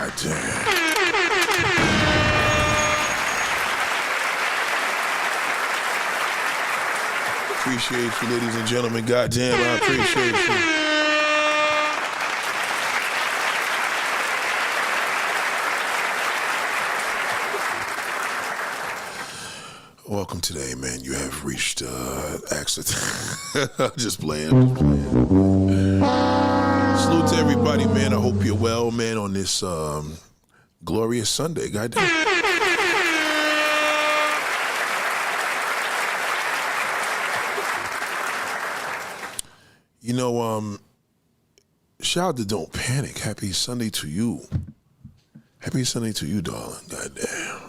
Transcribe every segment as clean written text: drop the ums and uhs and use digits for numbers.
goddamn. Appreciate you, ladies and gentlemen. Goddamn, I appreciate you. Welcome today, man. You have reached accident. Just playing. Salute to everybody, man. I hope you're well, man, on this glorious Sunday. Goddamn. You know, shout out to Don't Panic. Happy Sunday to you. Happy Sunday to you, darling. Goddamn.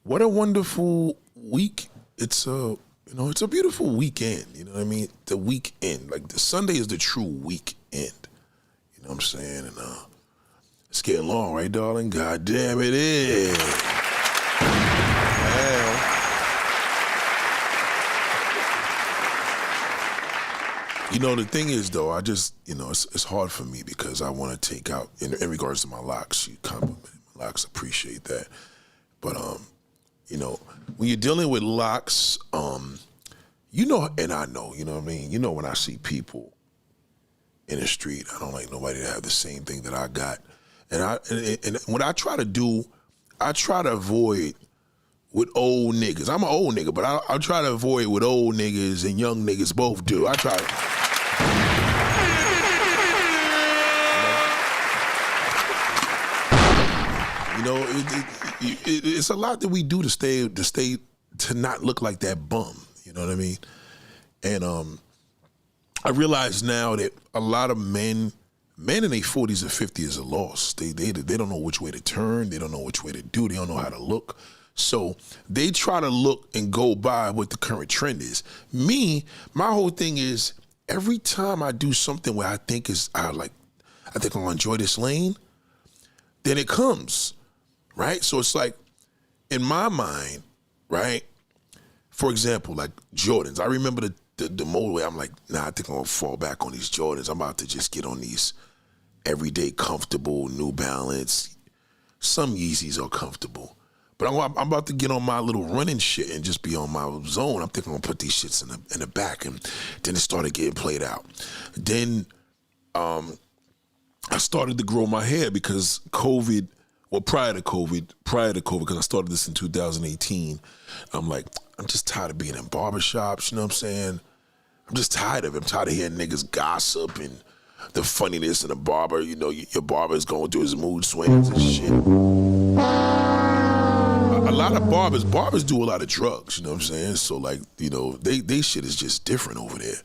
What a wonderful week. It's it's a beautiful weekend. You know what I mean? The weekend. Like the Sunday is the true weekend. You know what I'm saying? And it's getting long, right, darling? God damn it is. You know, the thing is, though, I just, it's hard for me because I want to take out, in regards to my locks, you complimented my locks, appreciate that. But, when you're dealing with locks, and I know, you know what I mean? When I see people in the street, I don't like nobody to have the same thing that I got. And what I try to do, I try to avoid with old niggas. I'm an old nigga, but I try to avoid with old niggas and young niggas both do. I try to. It's a lot that we do to not look like that bum. You know what I mean? And I realize now that a lot of men in their 40s and 50s are lost. They don't know which way to turn. They don't know which way to do. They don't know how to look. So they try to look and go by what the current trend is. Me, my whole thing is every time I do something where I think I think I'm gonna enjoy this lane, then it comes, right? So it's like in my mind, right? For example, like Jordans. I remember the mode where I'm like, nah, I think I'm gonna fall back on these Jordans. I'm about to just get on these everyday comfortable New Balance. Some Yeezys are comfortable. But I'm about to get on my little running shit and just be on my zone. I'm thinking I'm gonna put these shits in the back, and then it started getting played out. Then I started to grow my hair because COVID, well, prior to COVID, because I started this in 2018, I'm like, I'm just tired of being in barbershops, you know what I'm saying? I'm just tired of it. I'm tired of hearing niggas gossip and the funniness in the barber. You know, your barber is going through his mood swings and shit. A lot of barbers do a lot of drugs, you know what I'm saying? So like, they shit is just different over there.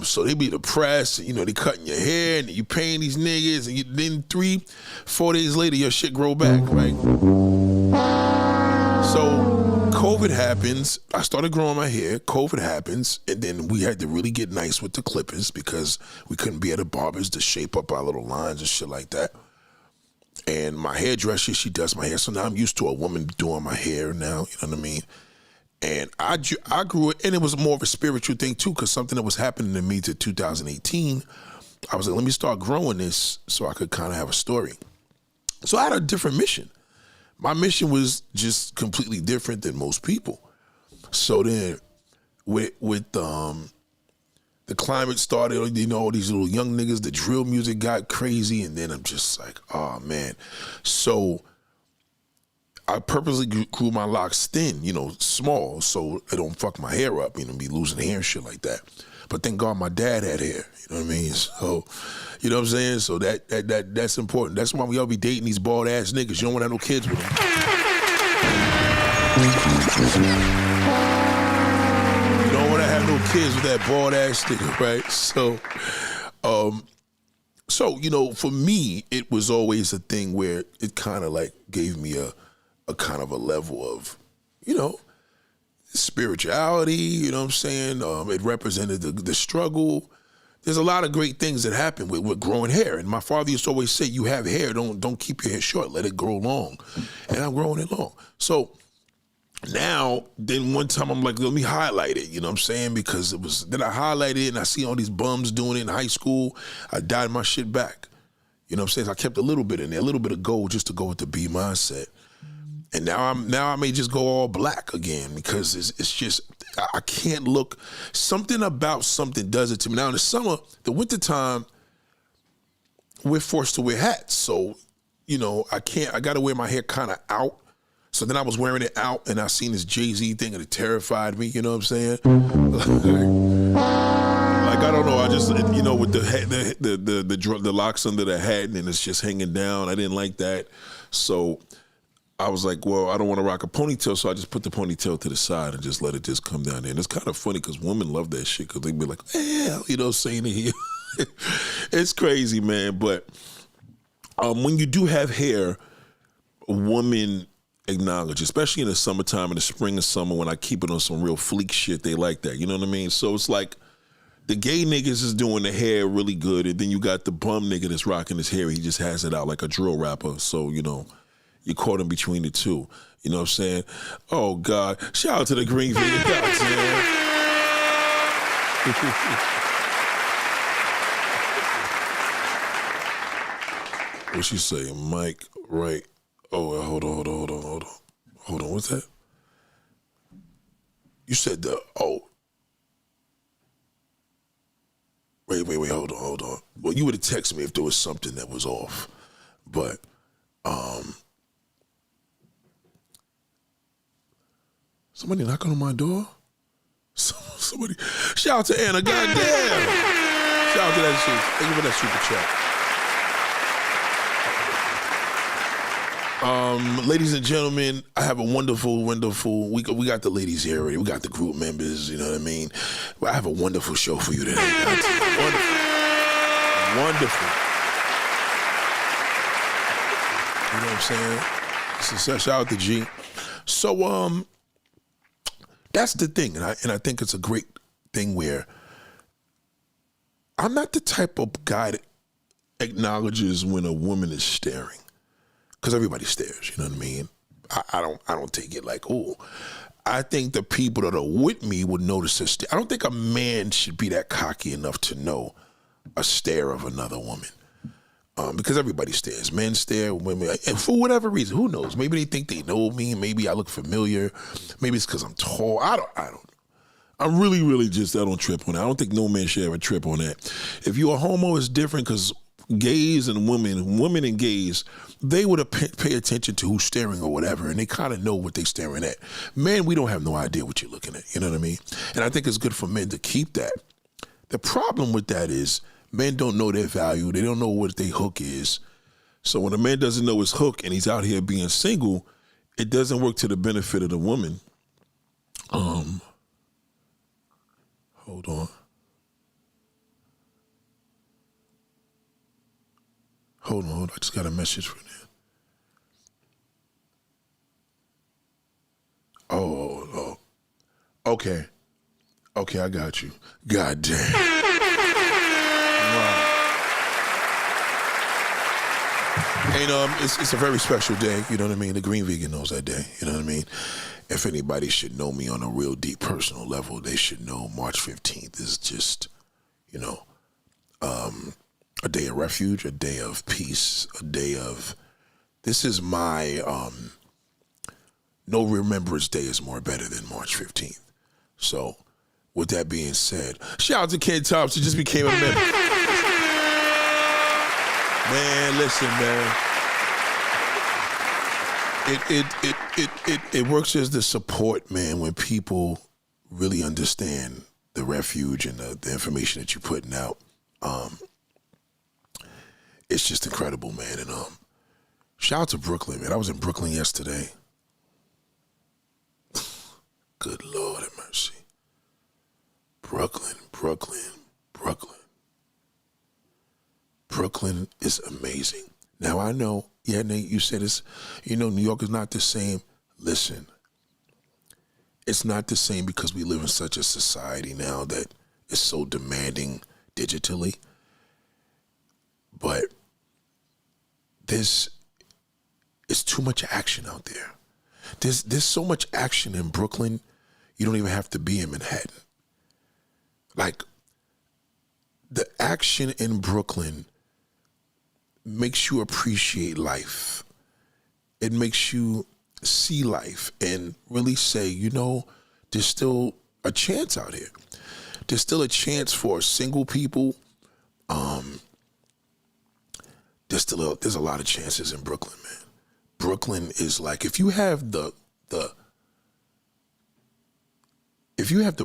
So they be depressed, they cutting your hair and you paying these niggas, and then 3-4 days later your shit grow back, right? So COVID happens, I started growing my hair, COVID happens, and then we had to really get nice with the clippers because we couldn't be at the barbers to shape up our little lines and shit like that. And my hairdresser, she does my hair. So now I'm used to a woman doing my hair now, you know what I mean? And I grew it, and it was more of a spiritual thing too, because something that was happening to me to 2018, I was like, let me start growing this so I could kind of have a story. So I had a different mission. My mission was just completely different than most people. So then with the climate started, all these little young niggas, the drill music got crazy, and then I'm just like, oh man. So I purposely grew my locks thin, small, so I don't fuck my hair up, be losing hair and shit like that. But thank God my dad had hair, you know what I mean? So, you know what I'm saying? So that's important. That's why we all be dating these bald ass niggas. You don't want to have no kids with them. No kids with that bald ass nigga, right? So, for me, it was always a thing where it kind of like gave me a kind of a level of, spirituality, you know what I'm saying? It represented the struggle. There's a lot of great things that happen with growing hair. And my father used to always say, you have hair, don't keep your hair short, let it grow long. And I'm growing it long. So Now, then one time I'm like, let me highlight it, you know what I'm saying? Because then I highlighted it and I see all these bums doing it in high school. I dyed my shit back. You know what I'm saying? So I kept a little bit in there, a little bit of gold just to go with the B mindset. And now I may just go all black again because it's just, I can't look, something about something does it to me. Now in the summer, the wintertime, we're forced to wear hats. So, you know, I got to wear my hair kind of out. So then I was wearing it out and I seen this Jay-Z thing and it terrified me, you know what I'm saying? Like, I don't know, I just, you know, with the locks under the hat and it's just hanging down, I didn't like that. So I was like, well, I don't want to rock a ponytail, so I just put the ponytail to the side and just let it just come down there. And it's kind of funny because women love that shit because they be like, hell, you know, saying it here. It's crazy, man. But when you do have hair, women acknowledge, especially in the summertime, in the spring and summer, when I keep it on some real fleek shit, they like that. You know what I mean? So it's like the gay niggas is doing the hair really good, and then you got the bum nigga that's rocking his hair. He just has it out like a drill rapper. So, you know, you caught him between the two. You know what I'm saying? Oh, God. Shout out to the green video. What she say? Mike, right? Oh, hold on. What's that? You said Wait, hold on. Well, you would have texted me if there was something that was off. But, somebody knocking on my door? Somebody, shout out to Anna, goddamn. Shout out to that shit. Thank you for that super chat. Ladies and gentlemen, I have a wonderful, we got the ladies here already. We got the group members, you know what I mean? Well, I have a wonderful show for you today. Wonderful. You know what I'm saying? So shout out to G. So, that's the thing, and I think it's a great thing where I'm not the type of guy that acknowledges when a woman is staring. Because everybody stares, you know what I mean? I don't take it like, ooh. I think the people that are with me would notice a stare. I don't think a man should be that cocky enough to know a stare of another woman. Because everybody stares. Men stare, women, and for whatever reason, who knows? Maybe they think they know me. Maybe I look familiar. Maybe it's because I'm tall. I don't know. I'm really just, I don't trip on that. I don't think no man should ever trip on that. If you're a homo, it's different because gays and women and gays, they would pay attention to who's staring or whatever, and they kind of know what they're staring at. Men, we don't have no idea what you're looking at, you know what I mean? And I think it's good for men to keep that. The problem with that is men don't know their value. They don't know what their hook is. So when a man doesn't know his hook and he's out here being single, it doesn't work to the benefit of the woman. Hold on. Hold on. I just got a message from there. Oh. Okay, I got you. God damn. Wow. And it's a very special day, you know what I mean? The Green Vegan knows that day, you know what I mean? If anybody should know me on a real deep personal level, they should know March 15th is just, you know, a day of refuge, a day of peace, a day of, this is my, no remembrance day is more better than March 15th. So, with that being said, shout out to Ken Thompson, just became a member. Man, listen, man. It works as the support, man, when people really understand the refuge and the information that you're putting out. It's just incredible, man. And shout out to Brooklyn, man. I was in Brooklyn yesterday. Good Lord have mercy. Brooklyn. Brooklyn is amazing. Now I know, yeah, Nate, you said it's, you know, New York is not the same. Listen, it's not the same because we live in such a society now that is so demanding digitally. But this is too much action out there. There's so much action in Brooklyn, you don't even have to be in Manhattan. Like, the action in Brooklyn makes you appreciate life. It makes you see life and really say, you know, there's still a chance out here. There's still a chance for single people. There's a lot of chances in Brooklyn, man. Brooklyn is like, if you have the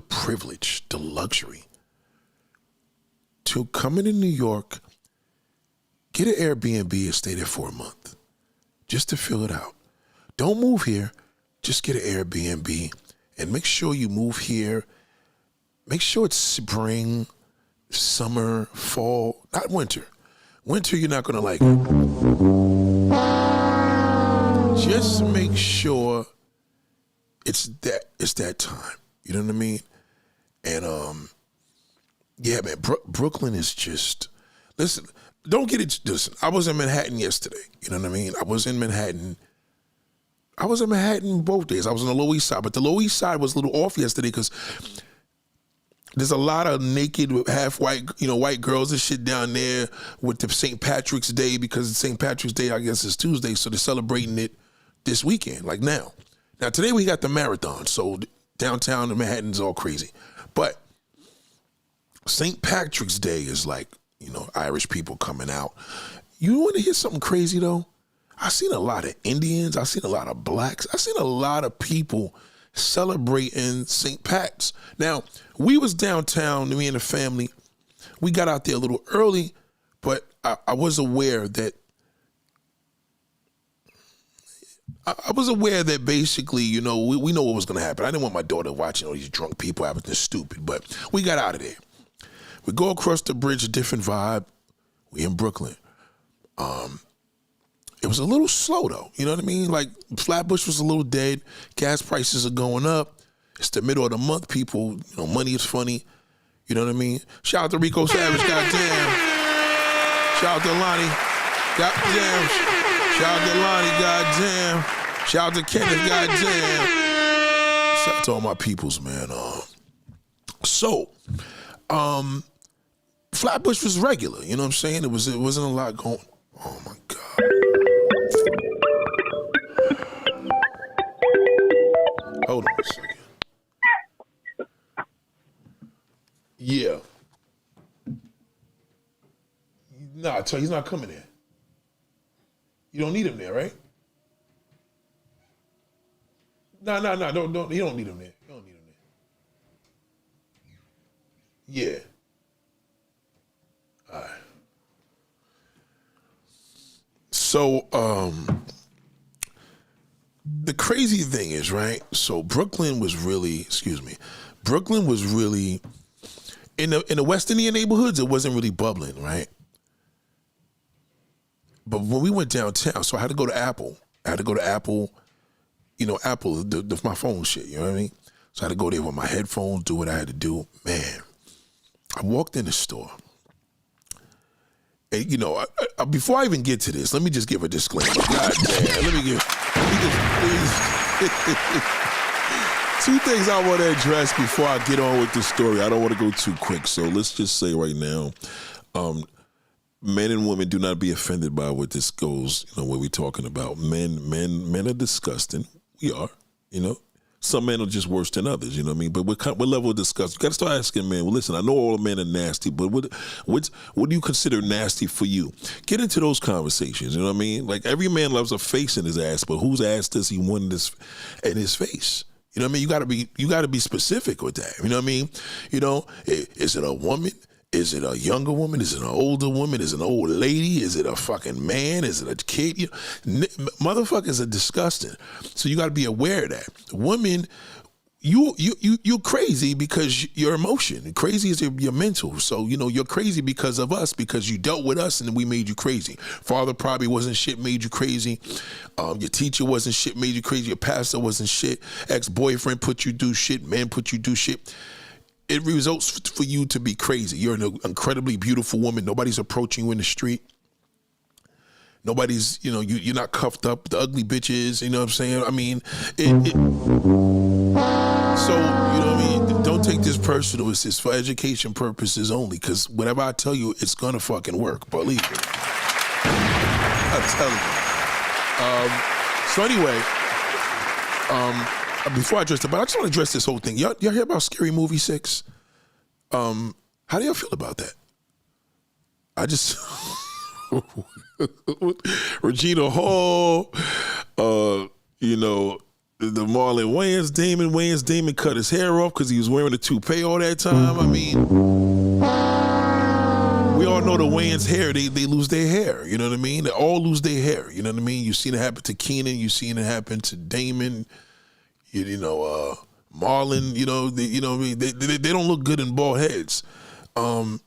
privilege, the luxury to come into New York, get an Airbnb and stay there for a month just to fill it out. Don't move here, just get an Airbnb and make sure you move here. Make sure it's spring, summer, fall, not winter. Winter, you're not gonna like it. Just make sure it's that time. You know what I mean? And yeah, man, Brooklyn is just, listen, don't get it, listen, I was in Manhattan yesterday. You know what I mean? I was in Manhattan both days. I was on the Lower East Side, but the Lower East Side was a little off yesterday because there's a lot of naked, half white, white girls and shit down there with the St. Patrick's Day, because St. Patrick's Day, I guess, is Tuesday, so they're celebrating it this weekend, like now. Now, today we got the marathon, so downtown Manhattan's all crazy. But St. Patrick's Day is like, Irish people coming out. You want to hear something crazy, though? I've seen a lot of Indians. I've seen a lot of blacks. I've seen a lot of people celebrating St. Pat's. Now, we was downtown, me and the family. We got out there a little early, but I was aware that basically, we know what was going to happen. I didn't want my daughter watching all these drunk people acting stupid, but we got out of there. We go across the bridge, a different vibe. We in Brooklyn. It was a little slow, though. You know what I mean? Like, Flatbush was a little dead. Gas prices are going up. It's the middle of the month. People, money is funny. You know what I mean? Shout out to Rico Savage, goddamn. Shout out to Lonnie, goddamn. Shout out to Lonnie, goddamn. Shout out to Kenneth, goddamn. Shout out to all my peoples, man. Flatbush was regular. You know what I'm saying? It wasn't a lot going. Oh my God. Hold on a second. Yeah. Nah, I tell you, he's not coming in. You don't need him there, right? No, don't. You don't need him there. You don't need him there. Yeah. All right. So, the crazy thing is, right? So Brooklyn was really in the West Indian neighborhoods, it wasn't really bubbling, right? But when we went downtown, so I had to go to Apple. Apple, my phone shit, you know what I mean? So I had to go there with my headphones, do what I had to do. Man, I walked in the store. And, before I even get to this, let me just give a disclaimer. God damn, let me give two things I want to address before I get on with the story. I don't want to go too quick, so let's just say right now, men and women, do not be offended by what this goes, what we're talking about. Men are disgusting. We are, Some men are just worse than others, you know what I mean? But what level of disgust? You got to start asking men, well, listen, I know all men are nasty, but what do you consider nasty for you? Get into those conversations, you know what I mean? Like, every man loves a face in his ass, but whose ass does he want in his face? You know what I mean? You got to be specific with that. You know what I mean? Is it a woman? Is it a younger woman? Is it an older woman? Is it an old lady? Is it a fucking man? Is it a kid? Motherfuckers are disgusting. So you got to be aware of that. Women, you're crazy because your emotion. Crazy is your mental. So, you're crazy because of us, because you dealt with us and we made you crazy. Father probably wasn't shit, made you crazy. Your teacher wasn't shit, made you crazy. Your pastor wasn't shit. Ex-boyfriend put you do shit. Man put you do shit. It results for you to be crazy. You're an incredibly beautiful woman. Nobody's approaching you in the street. Nobody's, you're not cuffed up. The ugly bitches, you know what I'm saying? I mean, so, you know what I mean? Don't take this personal. It's for education purposes only, because whenever I tell you, it's gonna fucking work. Believe me. I'm telling you. So anyway, before I address it, but I just want to address this whole thing. Y'all hear about Scary Movie 6? How do y'all feel about that? I just... Regina Hall, the Marlon Wayans. Damon cut his hair off because he was wearing a toupee all that time. I mean, we all know the Wayans hair, they lose their hair, you know what I mean? They all lose their hair, you know what I mean? You've seen it happen to Keenan, you've seen it happen to Damon, Marlon, you know what I mean? They don't look good in bald heads. What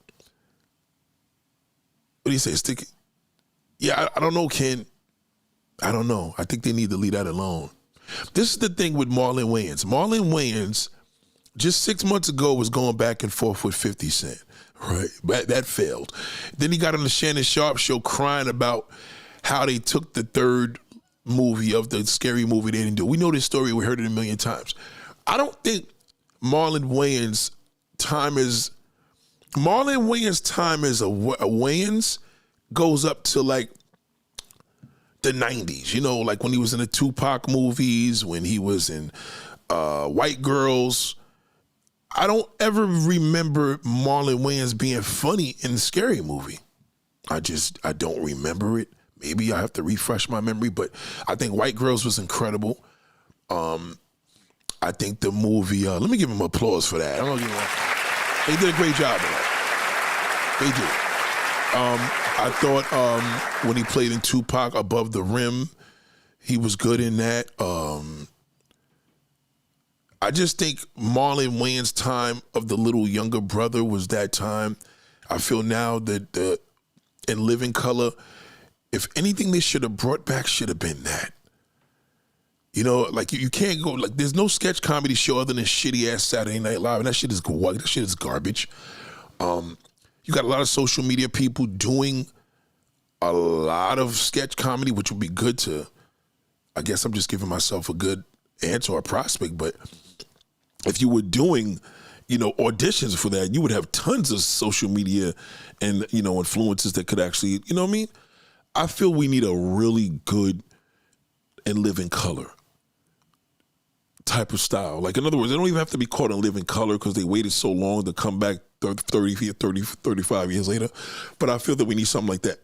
do you say, stick it? Yeah, I don't know, Ken. I don't know. I think they need to leave that alone. This is the thing with Marlon Wayans. Marlon Wayans, just 6 months ago, was going back and forth with 50 Cent, right? That failed. Then he got on the Shannon Sharp show crying about how they took the third movie of the Scary Movie they didn't do. We know this story. We heard it a million times. I don't think Marlon Wayans' time as a Wayans goes up to like the 90s, like when he was in the Tupac movies, when he was in White Girls. I don't ever remember Marlon Wayans being funny in the Scary Movie. I don't remember it. Maybe I have to refresh my memory, but I think White Girls was incredible. I think the movie, let me give him applause for that. They did a great job of that. They did. I thought when he played in Tupac, Above the Rim, he was good in that. I just think Marlon Wayans' time of the little younger brother was that time. I feel now that in Living Color, if anything they should have brought back should have been that. Like you can't go, like there's no sketch comedy show other than shitty ass Saturday Night Live, and that shit is garbage. You got a lot of social media people doing a lot of sketch comedy, which would be good to, I guess I'm just giving myself a good answer or prospect, but if you were doing, auditions for that, you would have tons of social media and, influencers that could actually, you know what I mean? I feel we need a really good and Living Color type of style. Like, in other words, they don't even have to be caught in Living Color because they waited so long to come back 35 years later. But I feel that we need something like that.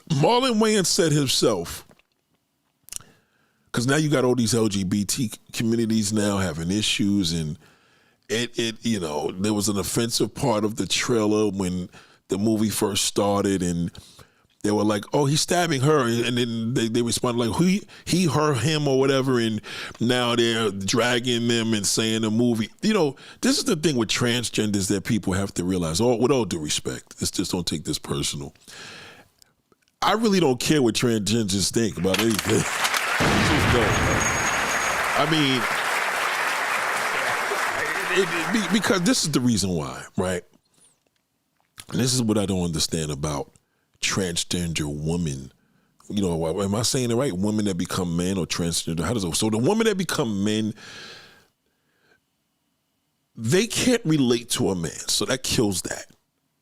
Marlon Wayans said himself, because now you got all these LGBT communities now having issues, and there was an offensive part of the trailer when the movie first started, and they were like, oh, he's stabbing her. And then they responded like, he, her, him, or whatever. And now they're dragging them and saying the movie. This is the thing with transgenders that people have to realize, with all due respect, let's just don't take this personal. I really don't care what transgenders think about anything. Just don't. I mean, because this is the reason why, right? And this is what I don't understand about transgender women. Am I saying it right? Women that become men or transgender? How does it? So the women that become men, they can't relate to a man. So that kills that.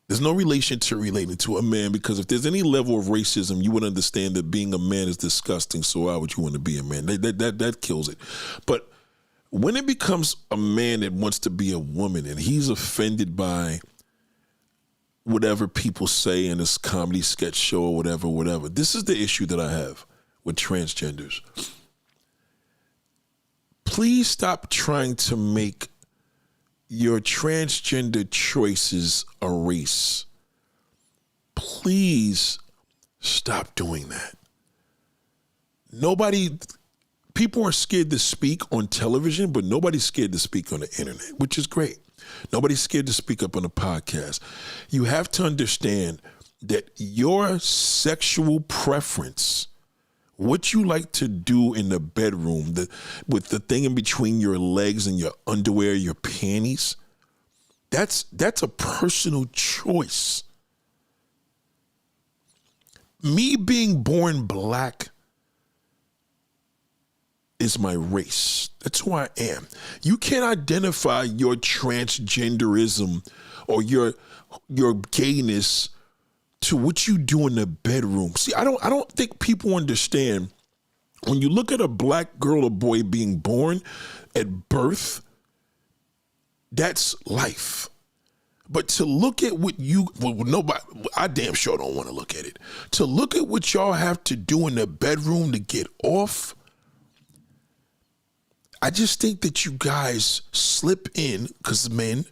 There's no relation to relating to a man, because if there's any level of racism, you would understand that being a man is disgusting. So why would you want to be a man? That kills it. But when it becomes a man that wants to be a woman and he's offended by whatever people say in this comedy sketch show or whatever. This is the issue that I have with transgenders. Please stop trying to make your transgender choices a race. Please stop doing that. People are scared to speak on television, but nobody's scared to speak on the internet, which is great. Nobody's scared to speak up on a podcast. You have to understand that your sexual preference, what you like to do in the bedroom, with the thing in between your legs and your underwear, your panties, that's a personal choice. Me being born black is my race. That's who I am. You can't identify your transgenderism or your gayness to what you do in the bedroom. See, I don't think people understand when you look at a black girl or boy being born at birth, that's life. But to look at what nobody, I damn sure don't want to look at it. To look at what y'all have to do in the bedroom to get off, I just think that you guys slip in, because men,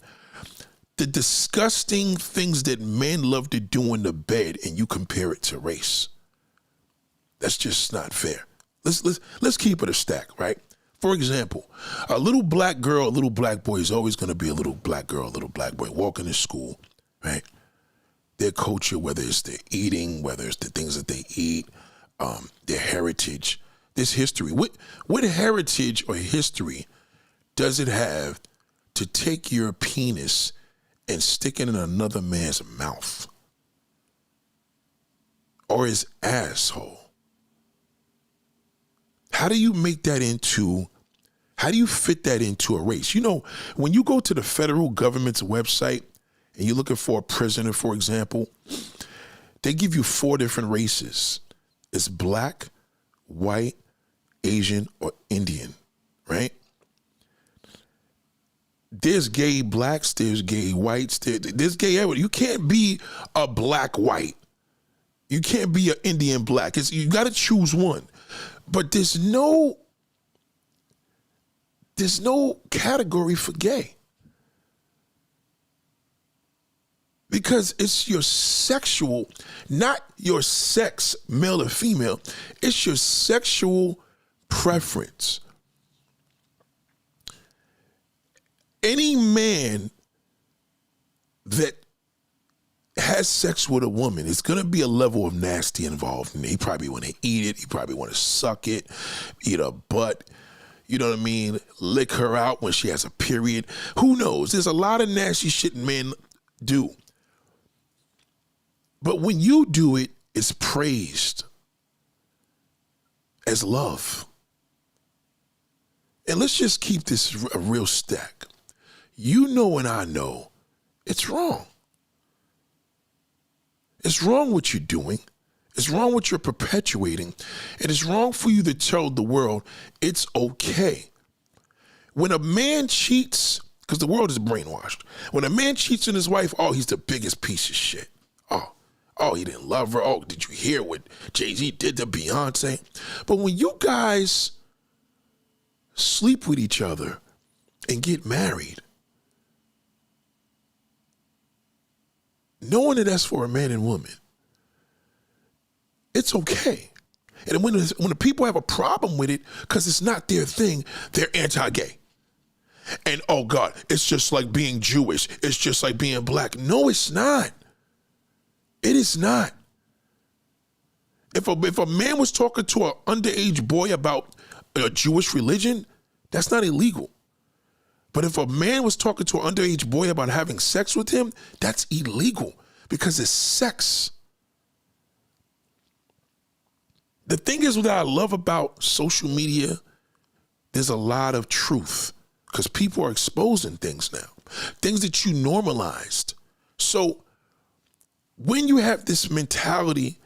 the disgusting things that men love to do in the bed, and you compare it to race. That's just not fair. Let's keep it a stack, right? For example, a little black girl, a little black boy is always going to be a little black girl, a little black boy walking to school, right? Their culture, whether it's their eating, whether it's the things that they eat, their heritage, this history. What heritage or history does it have to take your penis and stick it in another man's mouth or his asshole? How do you make that into, how do you fit that into a race? You know, when you go to the federal government's website and you're looking for a prisoner, for example, they give you 4 different races. It's black, white, Asian, or Indian, right? There's gay blacks, there's gay whites, there's gay everyone. You can't be a black white. You can't be an Indian black. You got to choose one. But there's no category for gay. Because it's your sexual, not your sex, male or female, it's your sexual preference. Any man that has sex with a woman, it's going to be a level of nasty involved. And he probably want to eat it. He probably want to suck it, eat her butt. You know what I mean? Lick her out when she has a period. Who knows? There's a lot of nasty shit men do. But when you do it, it's praised as love. And let's just keep this a real stack. You know and I know it's wrong. It's wrong what you're doing. It's wrong what you're perpetuating. And it's wrong for you to tell the world it's okay. When a man cheats, because the world is brainwashed, when a man cheats on his wife, oh, he's the biggest piece of shit. Oh, he didn't love her. Oh, did you hear what Jay-Z did to Beyonce? But when you guys sleep with each other and get married, knowing that that's for a man and woman, it's okay. And when the people have a problem with it because it's not their thing, they're anti-gay. And, oh, God, it's just like being Jewish. It's just like being black. No, it's not. It is not. If a man was talking to an underage boy about a Jewish religion, that's not illegal. But if a man was talking to an underage boy about having sex with him, that's illegal because it's sex. The thing is, what I love about social media, there's a lot of truth because people are exposing things now, things that you normalized. So when you have this mentality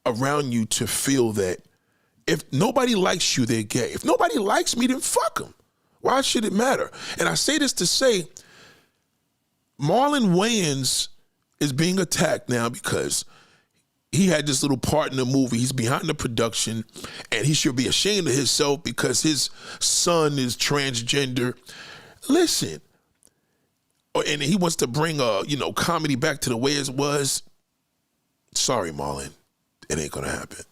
around you to feel that if nobody likes you, they're gay. If nobody likes me, then fuck them. Why should it matter? And I say this to say, Marlon Wayans is being attacked now because he had this little part in the movie. He's behind the production, and he should be ashamed of himself because his son is transgender. Listen, and he wants to bring comedy back to the way it was. Sorry, Marlon, it ain't gonna happen.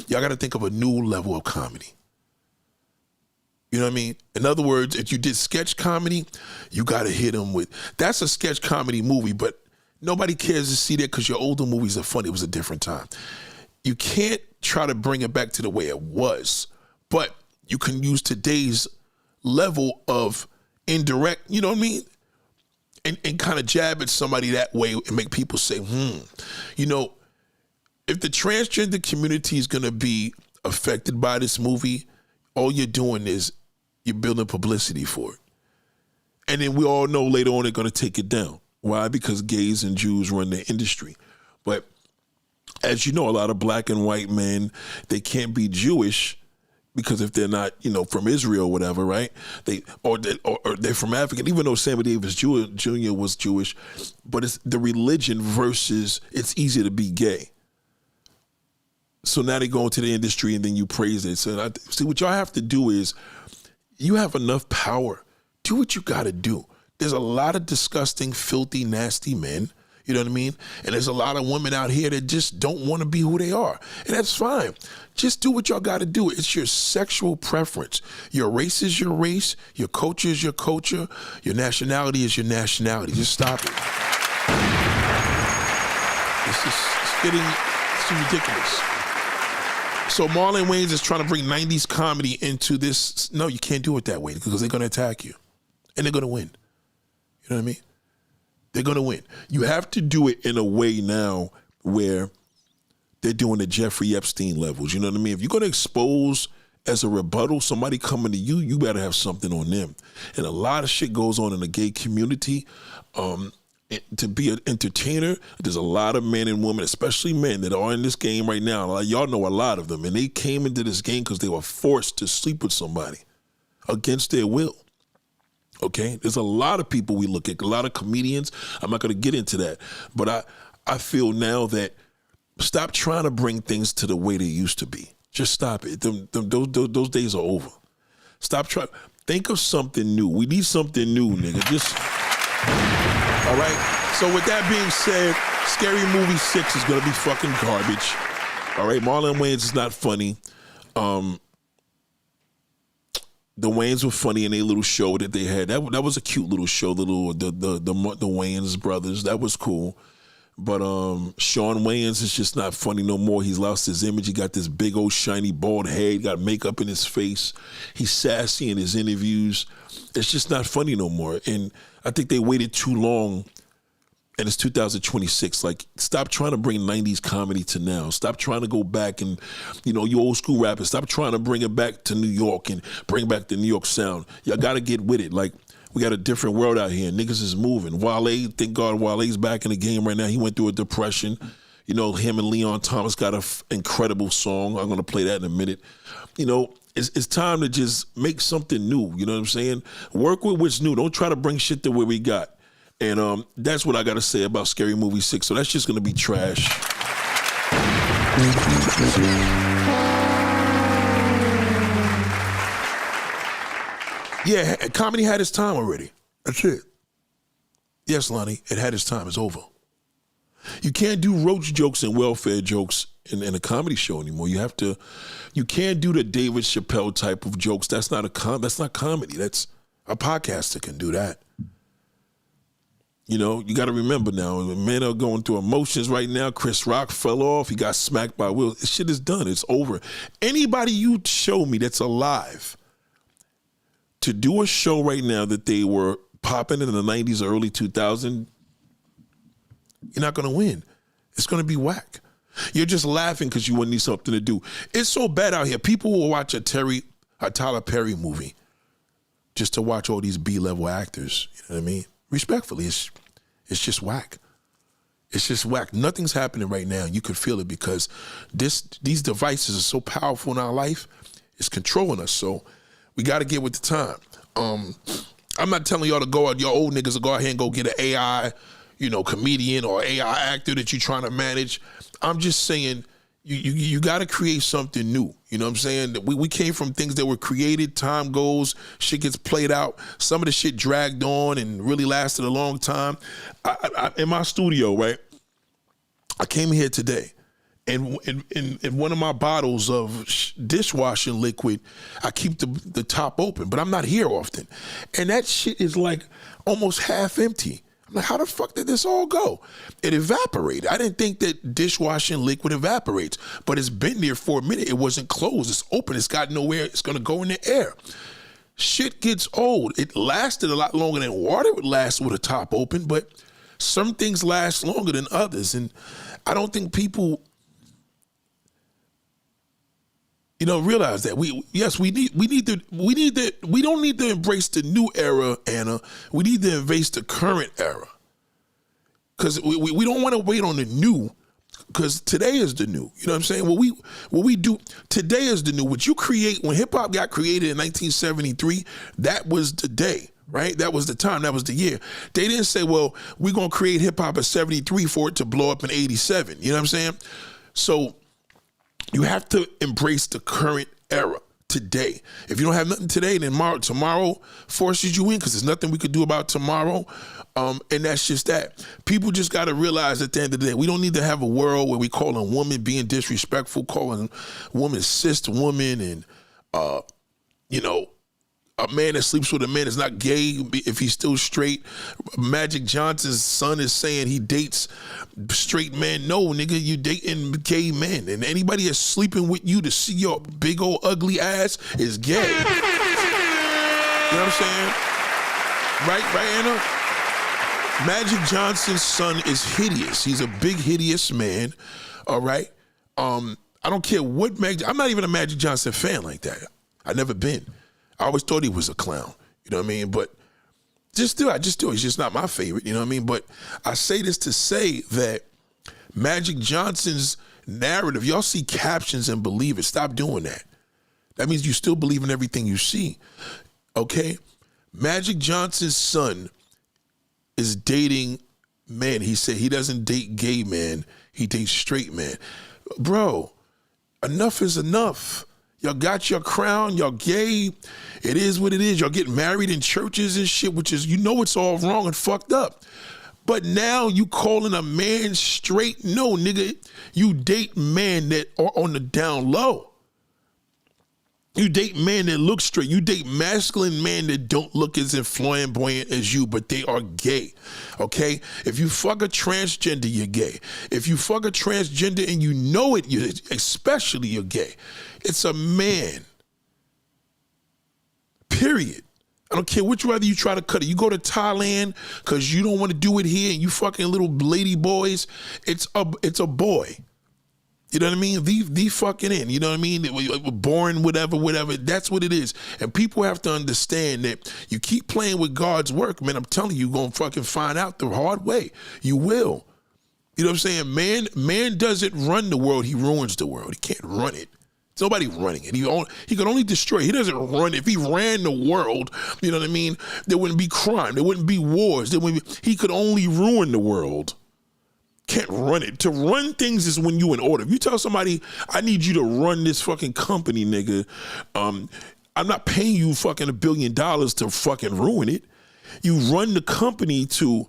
Y'all got to think of a new level of comedy. You know what I mean? In other words, if you did sketch comedy, you got to hit them with, that's a sketch comedy movie, but nobody cares to see that because your older movies are funny. It was a different time. You can't try to bring it back to the way it was, but you can use today's level of indirect, you know what I mean? And kind of jab at somebody that way and make people say, if the transgender community is going to be affected by this movie, all you're doing is you're building publicity for it. And then we all know later on they're going to take it down. Why? Because gays and Jews run the industry. But as you know, a lot of black and white men, they can't be Jewish because if they're not, from Israel or whatever, right? Or they're from Africa, even though Sammy Davis Jr. was Jewish, but it's the religion versus it's easier to be gay. So now they go into the industry and then you praise it. So see, what y'all have to do is you have enough power. Do what you got to do. There's a lot of disgusting, filthy, nasty men. You know what I mean? And there's a lot of women out here that just don't want to be who they are. And that's fine. Just do what y'all got to do. It's your sexual preference. Your race is your race. Your culture is your culture. Your nationality is your nationality. Just stop it. It's ridiculous. So Marlon Wayans is trying to bring 90s comedy into this. No, you can't do it that way because they're going to attack you. And they're going to win. You know what I mean? They're going to win. You have to do it in a way now where they're doing the Jeffrey Epstein levels. You know what I mean? If you're going to expose as a rebuttal somebody coming to you, you better have something on them. And a lot of shit goes on in the gay community. To be an entertainer, there's a lot of men and women, especially men, that are in this game right now. Y'all know a lot of them. And they came into this game because they were forced to sleep with somebody against their will. Okay, there's a lot of people we look at, a lot of comedians. I'm not going to get into that, but I feel now that stop trying to bring things to the way they used to be. Just stop it. Those days are over. Stop trying. Think of something new. We need something new, nigga. Just all right. So with that being said, Scary Movie 6 is going to be fucking garbage. All right, Marlon Wayans is not funny. The Wayans were funny in a little show that they had. That was a cute little show. The Wayans brothers. That was cool. But Sean Wayans is just not funny no more. He's lost his image. He got this big old shiny bald head. Got makeup in his face. He's sassy in his interviews. It's just not funny no more. And I think they waited too long. And it's 2026. Like, stop trying to bring 90s comedy to now. Stop trying to go back and, you old school rappers. Stop trying to bring it back to New York and bring back the New York sound. Y'all got to get with it. Like, we got a different world out here. Niggas is moving. Wale, thank God Wale's back in the game right now. He went through a depression. Him and Leon Thomas got an incredible song. I'm going to play that in a minute. It's time to just make something new. You know what I'm saying? Work with what's new. Don't try to bring shit to where we got. And that's what I got to say about Scary Movie 6. So that's just going to be trash. Yeah, comedy had its time already. That's it. Yes, Lonnie, it had its time. It's over. You can't do roach jokes and welfare jokes in a comedy show anymore. You can't do the David Chappelle type of jokes. That's not comedy. That's a podcaster can do that. You got to remember now, men are going through emotions right now. Chris Rock fell off. He got smacked by Will. This shit is done. It's over. Anybody you show me that's alive to do a show right now that they were popping in the 90s, early 2000s, you're not going to win. It's going to be whack. You're just laughing because you need something to do. It's so bad out here. People will watch a Tyler Perry movie just to watch all these B-level actors. You know what I mean? Respectfully, it's just whack. It's just whack. Nothing's happening right now. You can feel it because these devices are so powerful in our life. It's controlling us. So we got to get with the time. I'm not telling y'all to go out, your old niggas to go out here and go get an AI, comedian or AI actor that you're trying to manage. I'm just saying you got to create something new. You know what I'm saying? We came from things that were created, time goes, shit gets played out. Some of the shit dragged on and really lasted a long time. I in my studio, right? I came here today, and in one of my bottles of dishwashing liquid, I keep the top open, but I'm not here often. And that shit is like almost half empty. I'm like, how the fuck did this all go? It evaporated. I didn't think that dishwashing liquid evaporates, but it's been there for a minute. It wasn't closed. It's open. It's got nowhere. It's going to go in the air. Shit gets old. It lasted a lot longer than water would last with a top open, but some things last longer than others. And I don't think people realize that we don't need to embrace the new era, Anna. We need to embrace the current era. Because we don't want to wait on the new, because today is the new. You know what I'm saying? What we do today is the new. What you create, when hip hop got created in 1973, that was the day, right? That was the time, that was the year. They didn't say, well, we're gonna create hip hop at 73 for it to blow up in 87. You know what I'm saying? So you have to embrace the current era today. If you don't have nothing today, then tomorrow forces you in, because there's nothing we could do about tomorrow. And that's just that. People just got to realize at the end of the day, we don't need to have a world where we call a woman being disrespectful, calling woman sister woman, and, a man that sleeps with a man is not gay if he's still straight. Magic Johnson's son is saying he dates straight men. No, nigga, you dating gay men. And anybody that's sleeping with you to see your big old ugly ass is gay. You know what I'm saying? Right, Anna? Magic Johnson's son is hideous. He's a big, hideous man, all right? I don't care what I'm not even a Magic Johnson fan like that. I've never been. I always thought he was a clown, you know what I mean? But I just do it. He's just not my favorite, you know what I mean? But I say this to say that Magic Johnson's narrative, y'all see captions and believe it. Stop doing that. That means you still believe in everything you see, okay? Magic Johnson's son is dating men. He said he doesn't date gay men, he dates straight men. Bro, enough is enough. Y'all got your crown, y'all gay. It is what it is. Y'all get married in churches and shit, which is, it's all wrong and fucked up. But now you calling a man straight? No, nigga, you date men that are on the down low. You date men that look straight. You date masculine men that don't look as flamboyant as you, but they are gay, okay? If you fuck a transgender, you're gay. If you fuck a transgender and you know it, especially you're gay. It's a man, period. I don't care which way you try to cut it. You go to Thailand because you don't want to do it here and you fucking little lady boys, it's a boy. You know what I mean? The fucking in, you know what I mean? Born, whatever. That's what it is. And people have to understand that you keep playing with God's work, man, I'm telling you, you're going to fucking find out the hard way. You will. You know what I'm saying? Man doesn't run the world. He ruins the world. He can't run it. There's nobody running it. He can only destroy it. He doesn't run. If he ran the world, you know what I mean? There wouldn't be crime. There wouldn't be wars. He could only ruin the world. Can't run it. To run things is when you in order. If you tell somebody, I need you to run this fucking company, nigga, I'm not paying you fucking $1 billion to fucking ruin it. You run the company to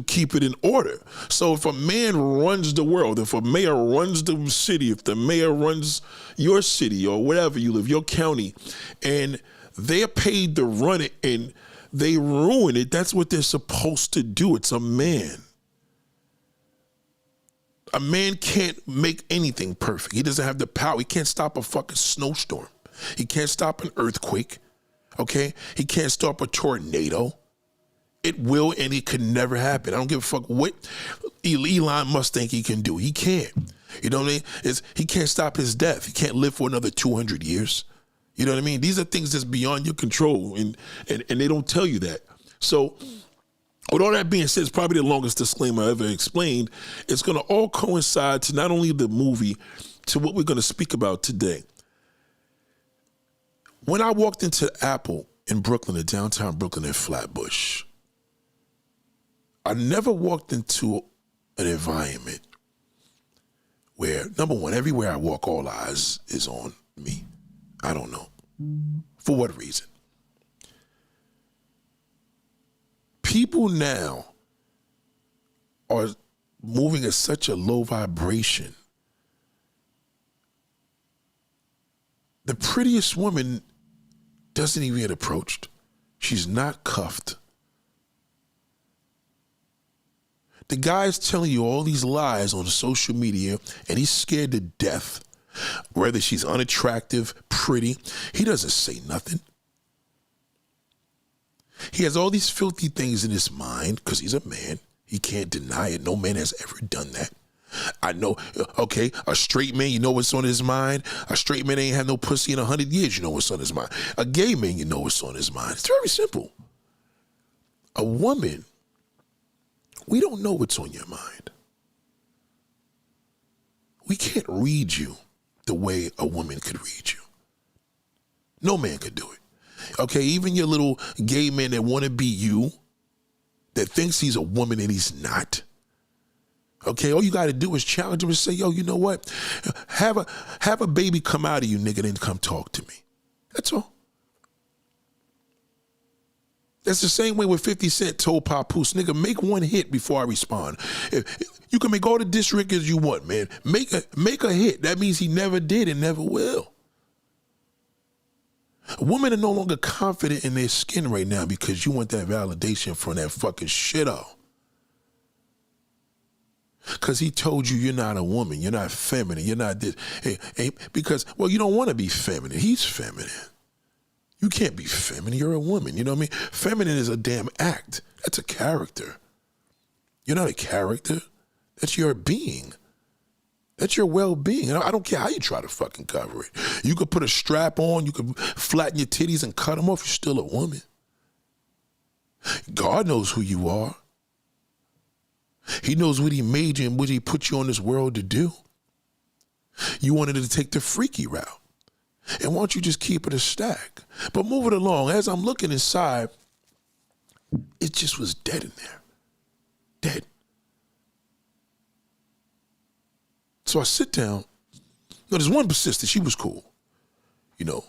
keep it in order. So if a man runs the world, if a mayor runs the city, if the mayor runs your city or wherever you live, your county, and they're paid to run it and they ruin it, that's what they're supposed to do. It's a man. A man can't make anything perfect. He doesn't have the power. He can't stop a fucking snowstorm. He can't stop an earthquake, okay? He can't stop a tornado. It will and it could never happen. I don't give a fuck what Elon Musk think he can do. He can't. You know what I mean? He can't stop his death. He can't live for another 200 years. You know what I mean? These are things that's beyond your control, and they don't tell you that. So with all that being said, it's probably the longest disclaimer I ever explained. It's going to all coincide to not only the movie, to what we're going to speak about today. When I walked into Apple in Brooklyn, in downtown Brooklyn in Flatbush, I never walked into an environment where, number one, everywhere I walk, all eyes is on me. I don't know. For what reason? People now are moving at such a low vibration. The prettiest woman doesn't even get approached. She's not cuffed. The guy's telling you all these lies on social media and he's scared to death. Whether she's unattractive, pretty, he doesn't say nothing. He has all these filthy things in his mind because he's a man. He can't deny it. No man has ever done that. I know, okay, a straight man, you know what's on his mind. A straight man ain't had no pussy in 100 years, you know what's on his mind. A gay man, you know what's on his mind. It's very simple. A woman, we don't know what's on your mind. We can't read you the way a woman could read you. No man could do it. Okay, even your little gay man that want to be you, that thinks he's a woman and he's not. Okay, all you got to do is challenge him and say, yo, you know what? Have a baby come out of you, nigga, then come talk to me. That's all. That's the same way with 50 Cent told Papoose, nigga, make one hit before I respond. You can make all the diss records you want, man. Make a hit. That means he never did and never will. Women are no longer confident in their skin right now because you want that validation from that fucking shit-o. Because he told you you're not a woman, you're not feminine, you're not this. Because, well, you don't want to be feminine. He's feminine. You can't be feminine, you're a woman, you know what I mean? Feminine is a damn act. That's a character. You're not a character. That's your being. That's your well-being. I don't care how you try to fucking cover it. You could put a strap on, you could flatten your titties and cut them off, you're still a woman. God knows who you are. He knows what he made you and what he put you on this world to do. You wanted to take the freaky route. And why don't you just keep it a stack? But move it along. As I'm looking inside, it just was dead in there. Dead. So I sit down. No, there's one persistent. She was cool. You know,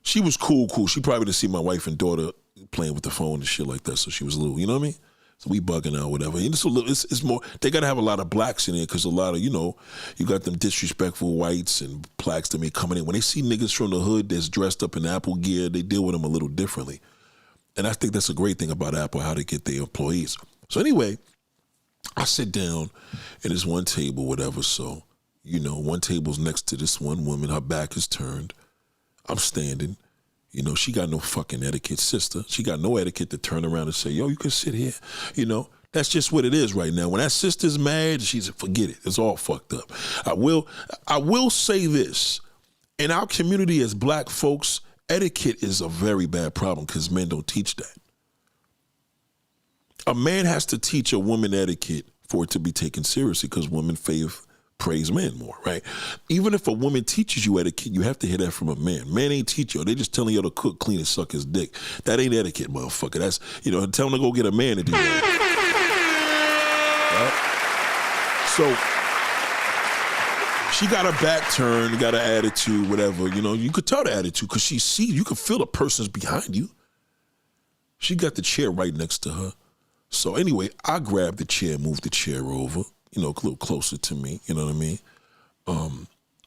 she was cool. She probably didn't see my wife and daughter playing with the phone and shit like that. So she was a little, you know what I mean? So we bugging out, whatever. And it's more, they got to have a lot of blacks in there because a lot of, you know, you got them disrespectful whites and blacks that may coming in. When they see niggas from the hood that's dressed up in Apple gear, they deal with them a little differently. And I think that's a great thing about Apple, how they get their employees. So anyway, I sit down at this one table, whatever. So, you know, one table's next to this one woman. Her back is turned. I'm standing. You know, she got no fucking etiquette, sister. She got no etiquette to turn around and say, yo, you can sit here. You know, that's just what it is right now. When that sister's mad, she's forget it. It's all fucked up. I will say this. In our community as black folks, etiquette is a very bad problem because men don't teach that. A man has to teach a woman etiquette for it to be taken seriously because women praise men more, right? Even if a woman teaches you etiquette, you have to hear that from a man. Man ain't teach you. They just telling you to cook, clean, and suck his dick. That ain't etiquette, motherfucker. That's, you know, tell him to go get a man to do that. Right? So she got her back turned, got her attitude, whatever. You know, you could tell the attitude because she sees, you could feel the person's behind you. She got the chair right next to her. So anyway, I grabbed the chair, moved the chair over, you know, a little closer to me, you know what I mean?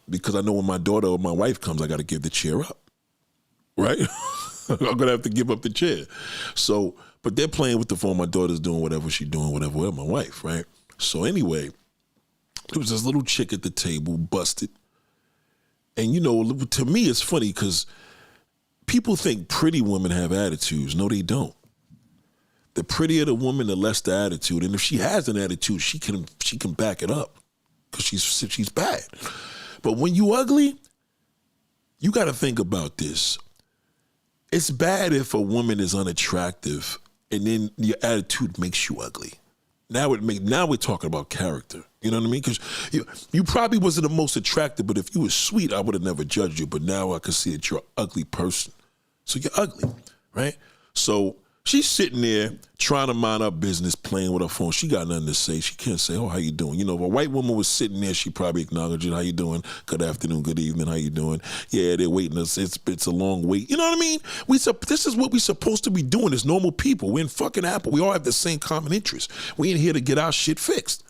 Because I know when my daughter or my wife comes, I got to give the chair up, right? I'm going to have to give up the chair. So, but they're playing with the phone. My daughter's doing whatever she's doing, whatever, with my wife, right? So anyway, there was this little chick at the table, busted. And, you know, to me, it's funny because people think pretty women have attitudes. No, they don't. The prettier the woman, the less the attitude. And if she has an attitude, she can back it up because she's bad. But when you ugly, you got to think about this. It's bad if a woman is unattractive and then your attitude makes you ugly. Now we're talking about character. You know what I mean? Because you probably wasn't the most attractive, but if you were sweet, I would have never judged you. But now I can see that you're an ugly person. So you're ugly, right? So she's sitting there trying to mind her business, playing with her phone. She got nothing to say. She can't say, oh, how you doing? You know, if a white woman was sitting there, she probably acknowledged it. How you doing? Good afternoon, good evening, how you doing? Yeah, they're waiting us. It's a long wait. You know what I mean? This is what we're supposed to be doing as normal people. We're in fucking Apple. We all have the same common interest. We ain't here to get our shit fixed.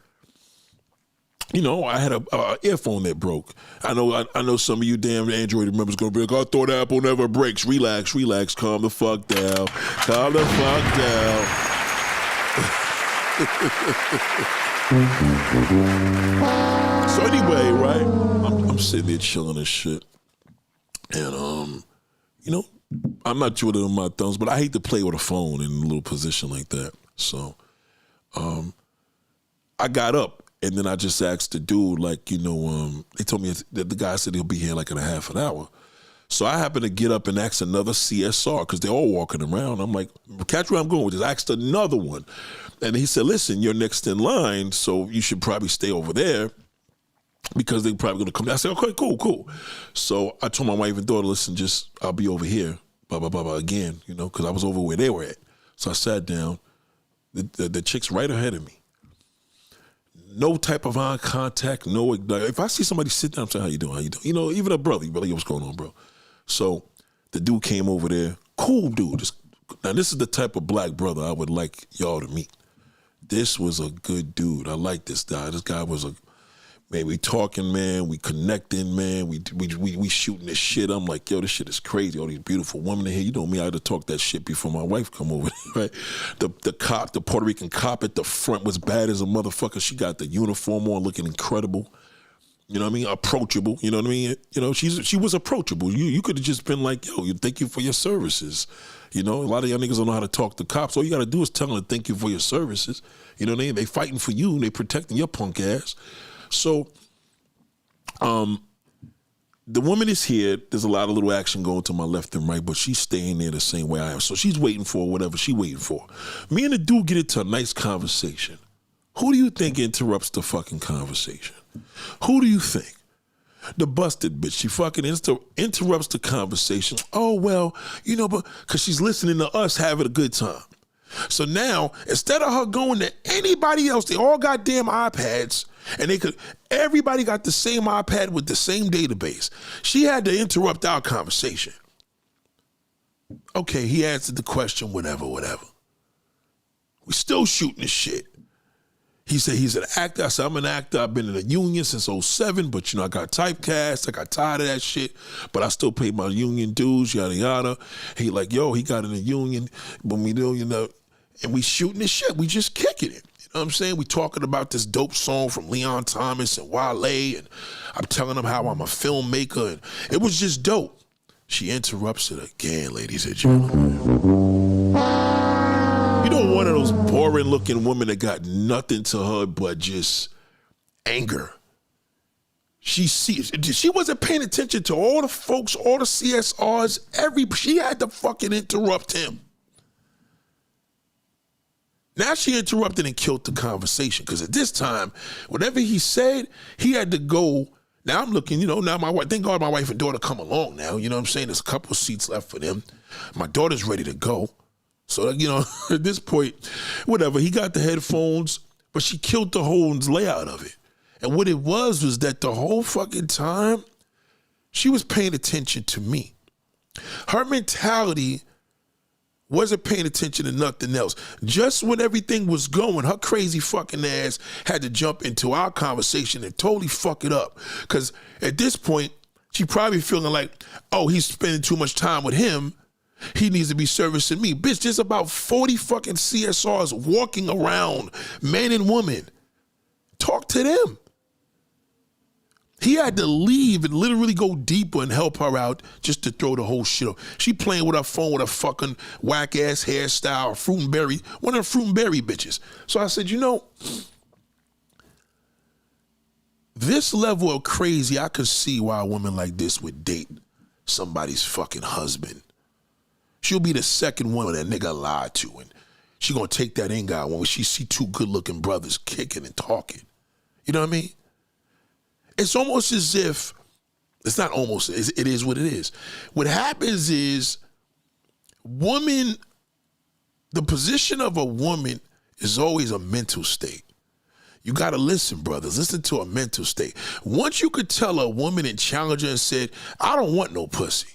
You know, I had a earphone that broke. I know some of you damn Android members gonna be like, I thought Apple never breaks. Relax, calm the fuck down. Calm the fuck down. So anyway, right? I'm sitting there chilling and shit. And you know, I'm not twiddling my thumbs, but I hate to play with a phone in a little position like that. So I got up. And then I just asked the dude, like, they told me that the guy said he'll be here like in a half an hour. So I happened to get up and ask another CSR because they're all walking around. I'm like, catch where I'm going with this. I asked another one. And he said, listen, you're next in line, so you should probably stay over there because they're probably going to come. I said, okay, cool. So I told my wife and daughter, listen, I'll be over here, blah, blah, blah, blah, again, because I was over where they were at. So I sat down. The chick's right ahead of me. No type of eye contact, no. If I see somebody sit down, I'm saying, how you doing? Even a brother, you be like, yo, what's going on, bro? So the dude came over there, cool dude. Now this is the type of black brother I would like y'all to meet. This was a good dude. I like this guy. This guy was man, we talking, man. We connecting, man. We shooting this shit. I'm like, yo, this shit is crazy. All these beautiful women in here. You know me, I had to talk that shit before my wife come over, right? The Puerto Rican cop at the front was bad as a motherfucker. She got the uniform on, looking incredible. You know what I mean? Approachable. You know what I mean? She was approachable. You could have just been like, yo, thank you for your services. A lot of y'all niggas don't know how to talk to cops. All you got to do is tell them thank you for your services. You know what I mean? They fighting for you and they protecting your punk ass. So, the woman is here. There's a lot of little action going to my left and right, but she's staying there the same way I am. So she's waiting for whatever she's waiting for. Me and the dude get into a nice conversation. Who do you think interrupts the fucking conversation? Who do you think? The busted bitch. She fucking interrupts the conversation. Oh, well, but because she's listening to us having a good time. So now, instead of her going to anybody else, they all got damn iPads, and everybody got the same iPad with the same database. She had to interrupt our conversation. Okay, he answered the question, whatever. We still shooting this shit. He said he's an actor. I said, I'm an actor. I've been in a union since 2007, but I got typecast. I got tired of that shit, but I still pay my union dues, yada, yada. He like, yo, he got in a union, but we do, and we shooting this shit. We just kicking it. You know what I'm saying? We talking about this dope song from Leon Thomas and Wale, and I'm telling him how I'm a filmmaker, and it was just dope. She interrupts it again, ladies and gentlemen. One of those boring looking women that got nothing to her but just anger. She wasn't paying attention to all the folks, all the CSRs, she had to fucking interrupt him. Now she interrupted and killed the conversation because at this time, whatever he said, he had to go. Now I'm looking, now my wife, thank God my wife and daughter come along now. You know what I'm saying? There's a couple of seats left for them. My daughter's ready to go. So, at this point, whatever, he got the headphones, but she killed the whole layout of it. And what it was that the whole fucking time, she was paying attention to me. Her mentality wasn't paying attention to nothing else. Just when everything was going, her crazy fucking ass had to jump into our conversation and totally fuck it up. Because at this point, she probably feeling like, oh, he's spending too much time with him. He needs to be servicing me. Bitch, there's about 40 fucking CSRs walking around, men and women. Talk to them. He had to leave and literally go deeper and help her out just to throw the whole shit off. She playing with her phone with a fucking whack-ass hairstyle, fruit and berry, one of the fruit and berry bitches. So I said, this level of crazy, I could see why a woman like this would date somebody's fucking husband. She'll be the second one that nigga lied to, and she gonna take that in guy when she see two good-looking brothers kicking and talking. You know what I mean? It's almost as if, it's not almost, it is what it is. What happens is, the position of a woman is always a mental state. You gotta listen, brothers. Listen to a mental state. Once you could tell a woman and challenge her and said, I don't want no pussy.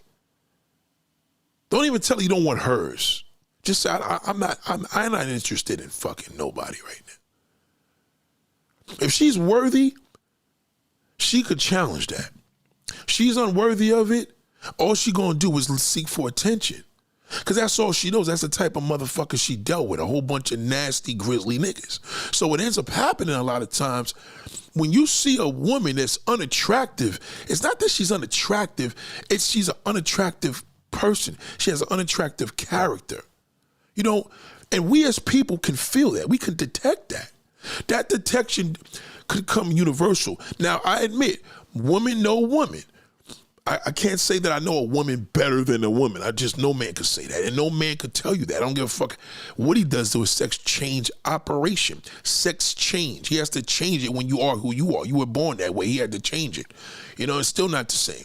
Don't even tell her you don't want hers. Just say, I'm not interested in fucking nobody right now. If she's worthy, she could challenge that. She's unworthy of it, all she gonna do is seek for attention. Because that's all she knows. That's the type of motherfucker she dealt with, a whole bunch of nasty, grisly niggas. So what ends up happening a lot of times, when you see a woman that's unattractive, it's not that she's unattractive, it's she's an unattractive person. She has an unattractive character. And we as people can feel that. We can detect that. That detection could come universal. Now, I admit, woman know woman. I can't say that I know a woman better than a woman. No man could say that. And no man could tell you that. I don't give a fuck what he does to a sex change operation. Sex change. He has to change it when you are who you are. You were born that way. He had to change it. You know, it's still not the same.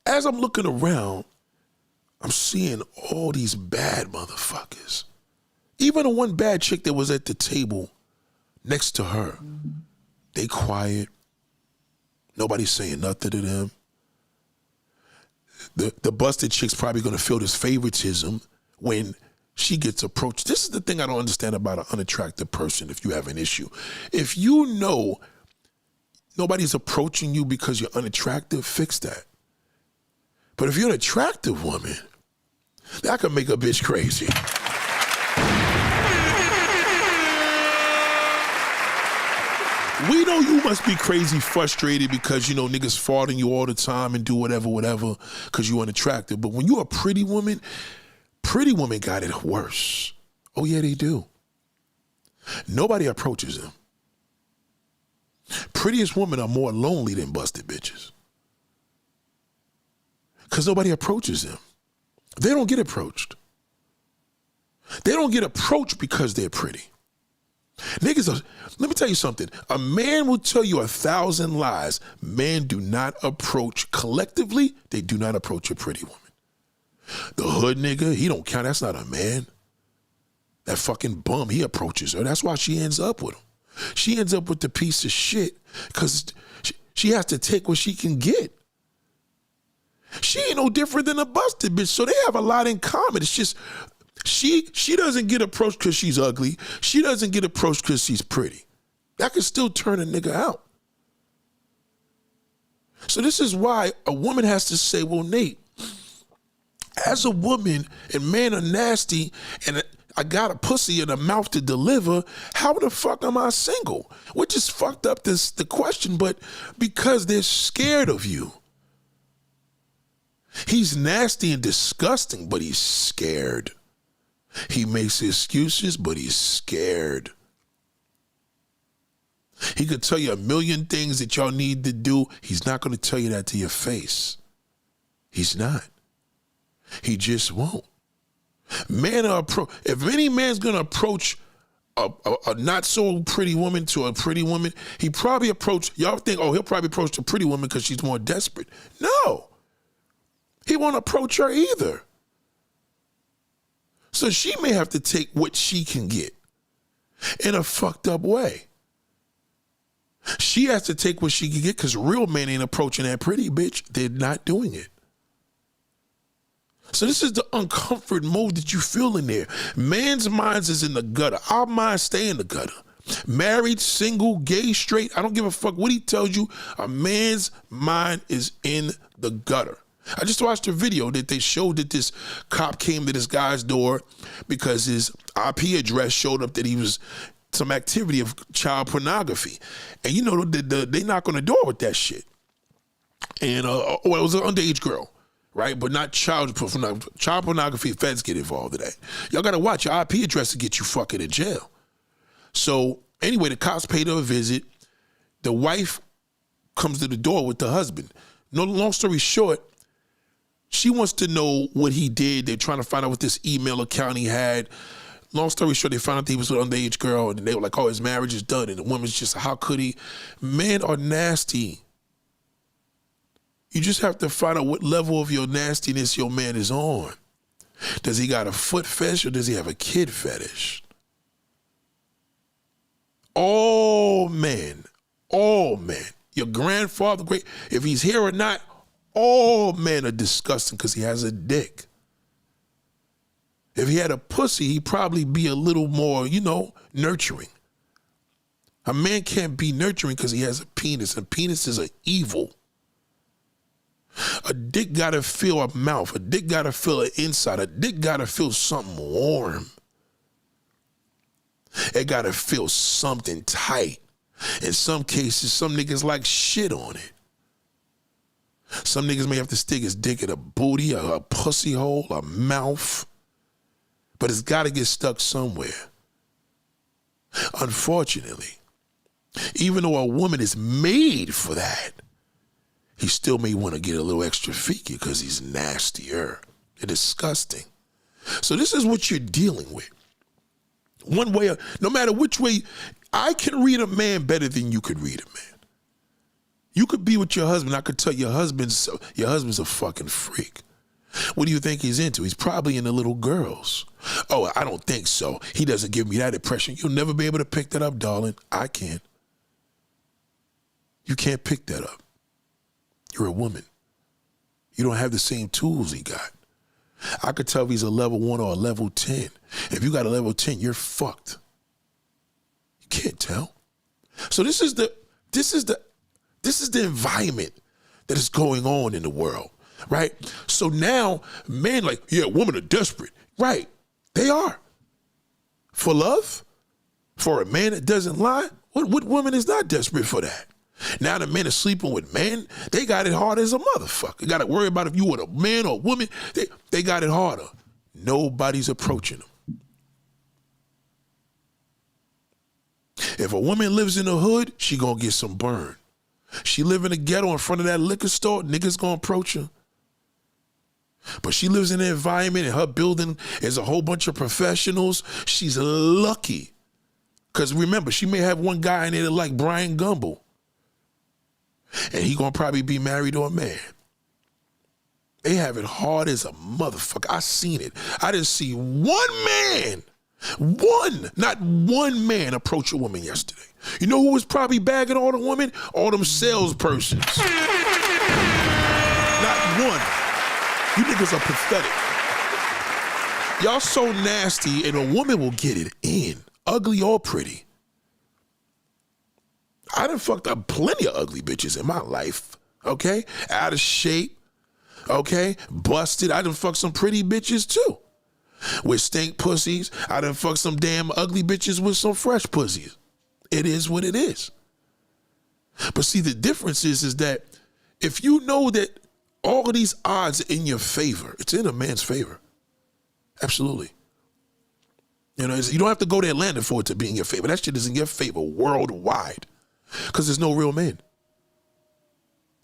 As I'm looking around, I'm seeing all these bad motherfuckers. Even the one bad chick that was at the table next to her. They quiet. Nobody's saying nothing to them. The busted chick's probably gonna feel this favoritism when she gets approached. This is the thing I don't understand about an unattractive person if you have an issue. If you know nobody's approaching you because you're unattractive, fix that. But if you're an attractive woman, that could make a bitch crazy. We know you must be crazy frustrated because, you know, niggas farting you all the time and do whatever, because you're unattractive. But when you're a pretty women got it worse. Oh, yeah, they do. Nobody approaches them. Prettiest women are more lonely than busted bitches. Because nobody approaches them. They don't get approached. They don't get approached because they're pretty. Niggas, let me tell you something. A man will tell you 1,000 lies. Men do not approach, collectively, they do not approach a pretty woman. The hood nigga, he don't count. That's not a man. That fucking bum, he approaches her. That's why she ends up with him. She ends up with the piece of shit because she has to take what she can get. She ain't no different than a busted bitch, so they have a lot in common. It's just, she doesn't get approached because she's ugly. She doesn't get approached because she's pretty. That could still turn a nigga out. So this is why a woman has to say, well, Nate, as a woman and men are nasty and I got a pussy and a mouth to deliver, how the fuck am I single? Which is fucked up the question, but because they're scared of you. He's nasty and disgusting, but he's scared. He makes excuses, but he's scared. He could tell you a million things that y'all need to do. He's not going to tell you that to your face. He's not. He just won't. If any man's going to approach a not so pretty woman to a pretty woman, he probably y'all think, oh, he'll probably approach the pretty woman because she's more desperate. No. He won't approach her either. So she may have to take what she can get in a fucked up way. She has to take what she can get because real men ain't approaching that pretty bitch. They're not doing it. So this is the uncomfort mode that you feel in there. Man's minds is in the gutter. Our minds stay in the gutter. Married, single, gay, straight, I don't give a fuck what he tells you. A man's mind is in the gutter. I just watched a video that they showed that this cop came to this guy's door because his IP address showed up that he was some activity of child pornography. And you know, they knock on the door with that shit. And it was an underage girl, right? But not child pornography. Child pornography, feds get involved in that. Y'all gotta watch your IP address to get you fucking in jail. So anyway, the cops paid her a visit. The wife comes to the door with the husband. No, long story short, she wants to know what he did. They're trying to find out what this email account he had. Long story short, they found out that he was with an underage girl, and they were like, oh, his marriage is done. And the woman's just, how could he? Men are nasty. You just have to find out what level of your nastiness your man is on. Does he got a foot fetish or does he have a kid fetish? All men, your grandfather, if he's here or not, all men are disgusting because he has a dick. If he had a pussy, he'd probably be a little more, nurturing. A man can't be nurturing because he has a penis, and penises are evil. A dick gotta feel a mouth. A dick gotta feel an inside. A dick gotta feel something warm. It gotta feel something tight. In some cases, some niggas like shit on it. Some niggas may have to stick his dick in a booty, a pussy hole, a mouth. But it's got to get stuck somewhere. Unfortunately, Even though a woman is made for that, he still may want to get a little extra freaky because he's nastier and disgusting. So this is what you're dealing with. One way, no matter which way, I can read a man better than you could read a man. You could be with your husband. I could tell your husband's a fucking freak. What do you think he's into? He's probably into little girls. Oh, I don't think so. He doesn't give me that impression. You'll never be able to pick that up, darling. I can. You can't pick that up. You're a woman. You don't have the same tools he got. I could tell if he's a level 1 or a level 10. If you got a level 10, you're fucked. You can't tell. So this is the environment that is going on in the world, right? So now men like, yeah, women are desperate. Right. They are. For love? For a man that doesn't lie? What woman is not desperate for that? Now the men are sleeping with men. They got it hard as a motherfucker. You got to worry about if you were a man or a woman. They got it harder. Nobody's approaching them. If a woman lives in the hood, she gonna get some burn. She live in the ghetto in front of that liquor store, niggas gonna approach her. But she lives in an environment and her building is a whole bunch of professionals. She's lucky. Because remember, she may have one guy in there like Brian Gumble. And he gonna probably be married to a man. They have it hard as a motherfucker. I seen it. I didn't see not one man approach a woman yesterday. You know who was probably bagging all the women? All them salespersons. Not one. You niggas are pathetic. Y'all so nasty, and a woman will get it in, ugly or pretty. I done fucked up plenty of ugly bitches in my life, okay? Out of shape, okay? Busted. I done fucked some pretty bitches too. With stink pussies. I done fucked some damn ugly bitches with some fresh pussies. It is what it is. But see, the difference is that if you know that all of these odds are in your favor, it's in a man's favor. Absolutely. You know, you don't have to go to Atlanta for it to be in your favor. That shit is in your favor worldwide. Because there's no real men.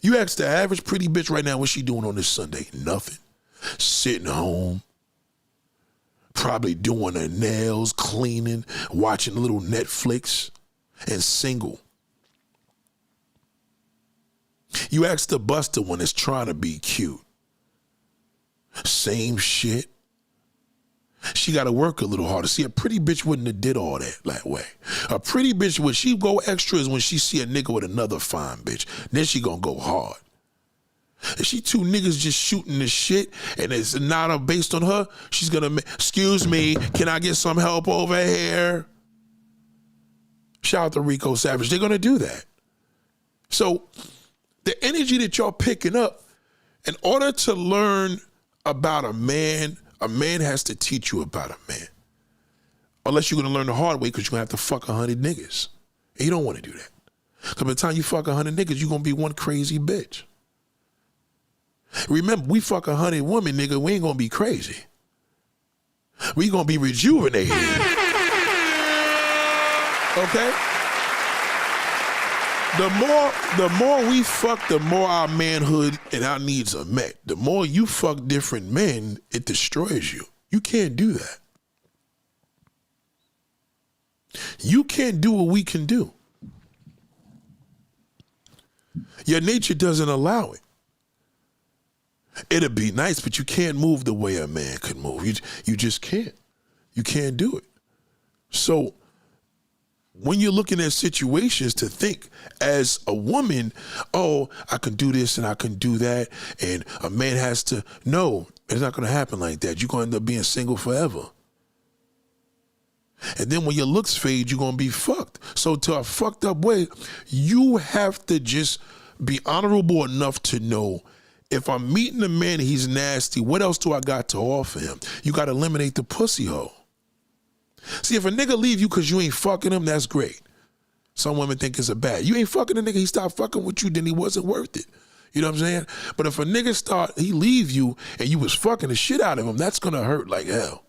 You ask the average pretty bitch right now, what's she doing on this Sunday? Nothing. Sitting home. Probably doing her nails, cleaning, watching a little Netflix, and single. You ask the buster one that's trying to be cute. Same shit. She got to work a little harder. See, a pretty bitch wouldn't have did all that way. A pretty bitch, when she go extra is when she see a nigga with another fine bitch. Then she gonna go hard. If she two niggas just shooting the shit and it's not based on her, she's gonna, excuse me, can I get some help over here? Shout out to Rico Savage. They're gonna do that. So the energy that y'all picking up, in order to learn about a man has to teach you about a man. Unless you're going to learn the hard way, because you're going to have to fuck 100 niggas. And you don't want to do that. Because by the time you fuck 100 niggas, you're going to be one crazy bitch. Remember, we fuck 100 women, nigga, we ain't going to be crazy. We going to be rejuvenated. Okay? The more we fuck, the more our manhood and our needs are met. The more you fuck different men, it destroys you. You can't do that. You can't do what we can do. Your nature doesn't allow it. It'd be nice, but you can't move the way a man could move. You just can't. You can't do it. So when you're looking at situations, to think as a woman, oh, I can do this and I can do that, and a man has to, no, it's not going to happen like that. You're going to end up being single forever. And then when your looks fade, you're going to be fucked. So to a fucked up way, you have to just be honorable enough to know, if I'm meeting a man and he's nasty, what else do I got to offer him? You got to eliminate the pussy hole. See, if a nigga leave you because you ain't fucking him, that's great. Some women think it's a bad. You ain't fucking a nigga, he stopped fucking with you, then he wasn't worth it. You know what I'm saying? But if a nigga he leave you and you was fucking the shit out of him, that's gonna hurt like hell.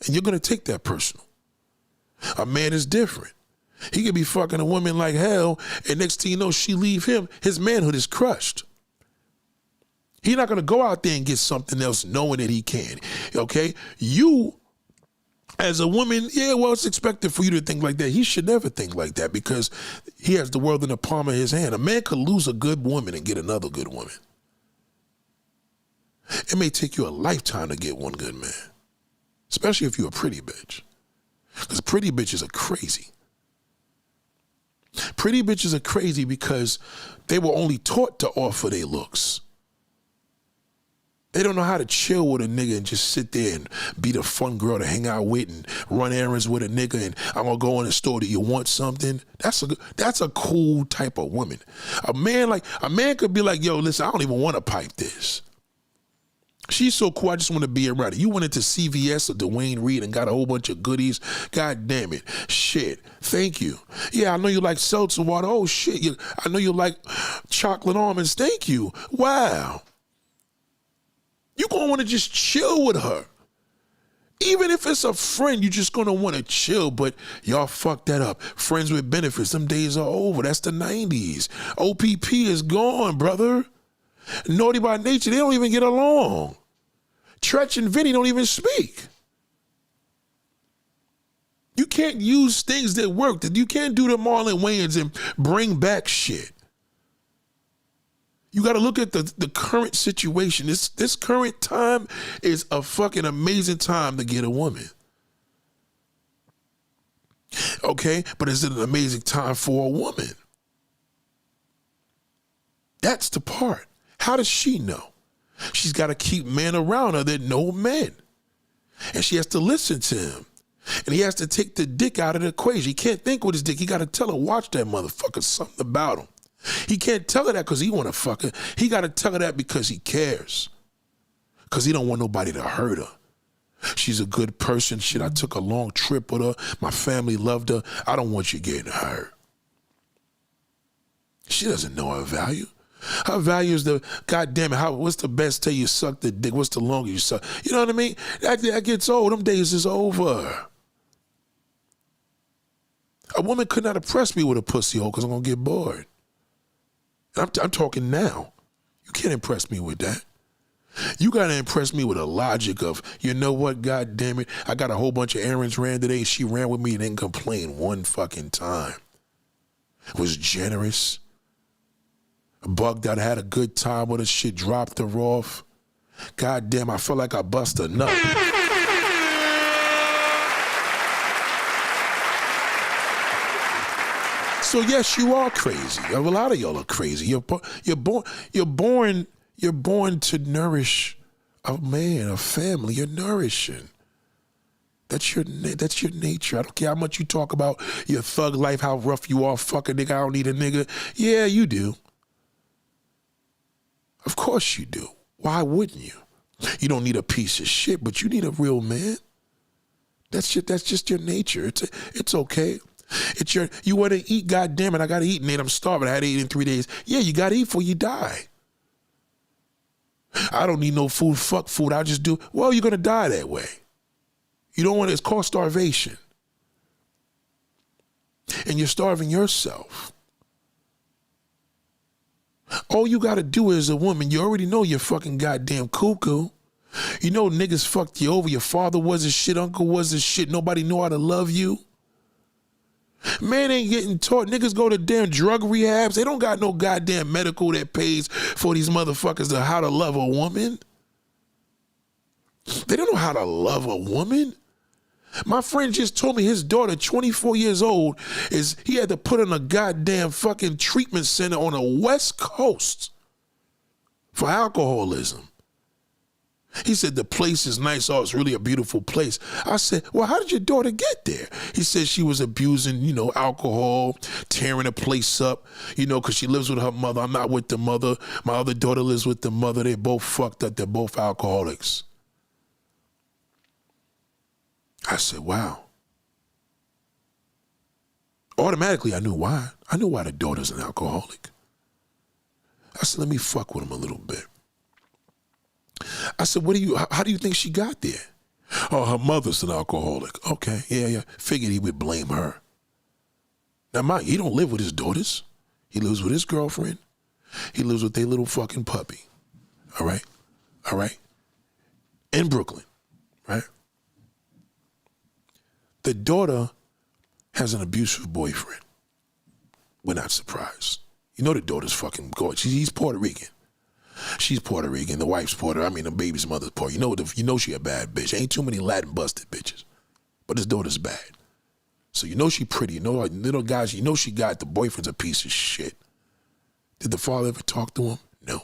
And you're gonna take that personal. A man is different. He could be fucking a woman like hell, and next thing you know, she leave him. His manhood is crushed. He's not gonna go out there and get something else knowing that he can. Okay? You, as a woman, yeah, well, it's expected for you to think like that. He should never think like that because he has the world in the palm of his hand. A man could lose a good woman and get another good woman. It may take you a lifetime to get one good man, especially if you're a pretty bitch. Because pretty bitches are crazy. Pretty bitches are crazy because they were only taught to offer their looks. They don't know how to chill with a nigga and just sit there and be the fun girl to hang out with and run errands with a nigga and I'm gonna go in the store. Do you want something? That's a cool type of woman. A man could be like, yo, listen, I don't even want to pipe this. She's so cool, I just want to be around her. You went into CVS or Dwayne Reed and got a whole bunch of goodies. God damn it. Shit. Thank you. Yeah, I know you like seltzer water. Oh, shit. I know you like chocolate almonds. Thank you. Wow. You're going to want to just chill with her. Even if it's a friend, you're just going to want to chill, but y'all fucked that up. Friends with benefits, them days are over. That's the 90s. OPP is gone, brother. Naughty by nature, they don't even get along. Tretch and Vinny don't even speak. You can't use things that work. You can't do the Marlon Wayans and bring back shit. You got to look at the current situation. This current time is a fucking amazing time to get a woman. Okay, but is it an amazing time for a woman? That's the part. How does she know? She's got to keep men around her that know men. And she has to listen to him. And he has to take the dick out of the equation. He can't think with his dick. He got to tell her, watch that motherfucker, something about him. He can't tell her that because he want to fuck her. He got to tell her that because he cares. Because he don't want nobody to hurt her. She's a good person. Shit, I took a long trip with her. My family loved her. I don't want you getting hurt. She doesn't know her value. Her value is goddamn it, what's the best day you suck the dick? What's the longest you suck? You know what I mean? That gets old. Them days is over. A woman could not impress me with a pussy hole because I'm going to get bored. And I'm talking now. You can't impress me with that. You got to impress me with a logic of, you know what, God damn it, I got a whole bunch of errands ran today. She ran with me and didn't complain one fucking time. Was generous. Bugged out, had a good time with her, shit dropped her off. God damn, I felt like I bust a nut. So yes, you are crazy. A lot of y'all are crazy. You're born to nourish a man, a family. You're nourishing. That's your nature. I don't care how much you talk about your thug life, how rough you are. Fuck a nigga, I don't need a nigga. Yeah, you do. Of course you do. Why wouldn't you? You don't need a piece of shit, but you need a real man. That's just your nature. It's okay. You want to eat, goddamn it, I gotta eat, Nate. I'm starving. I had to eat in 3 days. Yeah, you gotta eat before you die. I don't need no food. Fuck food. I'll just do. Well, you're gonna die that way. You don't want it. It's called starvation. And you're starving yourself. All you gotta do as a woman, you already know you're fucking goddamn cuckoo. You know niggas fucked you over. Your father was a shit, uncle was a shit. Nobody know how to love you. Man ain't getting taught. Niggas go to damn drug rehabs. They don't got no goddamn medical that pays for these motherfuckers to how to love a woman. They don't know how to love a woman. My friend just told me his daughter, 24 years old, he had to put in a goddamn fucking treatment center on the West Coast for alcoholism. He said, the place is nice. Oh, it's really a beautiful place. I said, well, how did your daughter get there? He said she was abusing, alcohol, tearing the place up, because she lives with her mother. I'm not with the mother. My other daughter lives with the mother. They're both fucked up. They're both alcoholics. I said, wow. Automatically, I knew why. I knew why the daughter's an alcoholic. I said, let me fuck with him a little bit. I said, how do you think she got there? Oh, her mother's an alcoholic. Okay, yeah. Figured he would blame her. Now, mind you, he don't live with his daughters. He lives with his girlfriend. He lives with their little fucking puppy. All right? All right? In Brooklyn, right? The daughter has an abusive boyfriend. We're not surprised. You know the daughter's fucking gorgeous. He's Puerto Rican. She's Puerto Rican. The wife's the baby's mother's Puerto Rican. You know she a bad bitch. Ain't too many Latin busted bitches. But his daughter's bad. So you know she pretty. You know, like little guys, you know she got the boyfriend's a piece of shit. Did the father ever talk to him? No.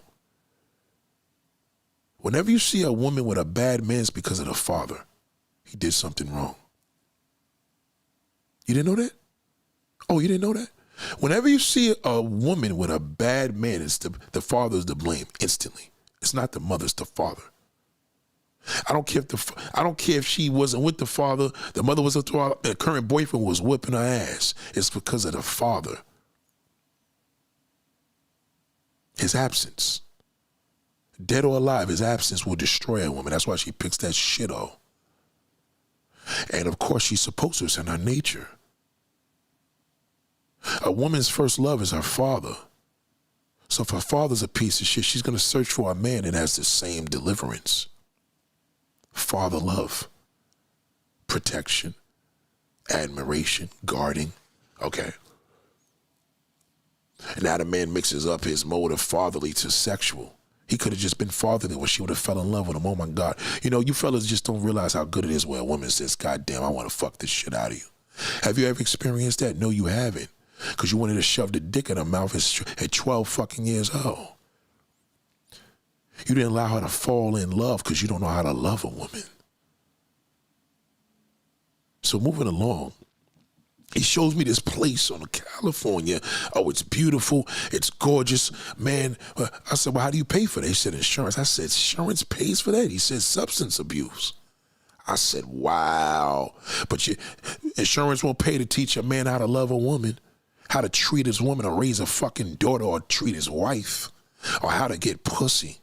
Whenever you see a woman with a bad man, it's because of the father. He did something wrong. You didn't know that? Oh, you didn't know that? Whenever you see a woman with a bad man, it's the father's to blame instantly. It's not the mother, it's the father. I don't care if she wasn't with the father, the mother was with the current boyfriend was whipping her ass. It's because of the father. His absence. Dead or alive, his absence will destroy a woman. That's why she picks that shit up. And of course she's supposed to. It's in her nature. A woman's first love is her father. So if her father's a piece of shit, she's going to search for a man that has the same deliverance. Father love, protection, admiration, guarding. Okay. And now the man mixes up his mode of fatherly to sexual. He could have just been fatherly when she would have fell in love with him. Oh my God. You know, you fellas just don't realize how good it is when a woman says, God damn, I want to fuck this shit out of you. Have you ever experienced that? No, you haven't. Because you wanted to shove the dick in her mouth at 12 fucking years old. You didn't allow her to fall in love because you don't know how to love a woman. So moving along, he shows me this place on California. Oh, it's beautiful. It's gorgeous. Man, I said, well, how do you pay for that? He said, insurance. I said, insurance pays for that? He said, substance abuse. I said, wow. But insurance won't pay to teach a man how to love a woman, how to treat his woman or raise a fucking daughter or treat his wife or how to get pussy.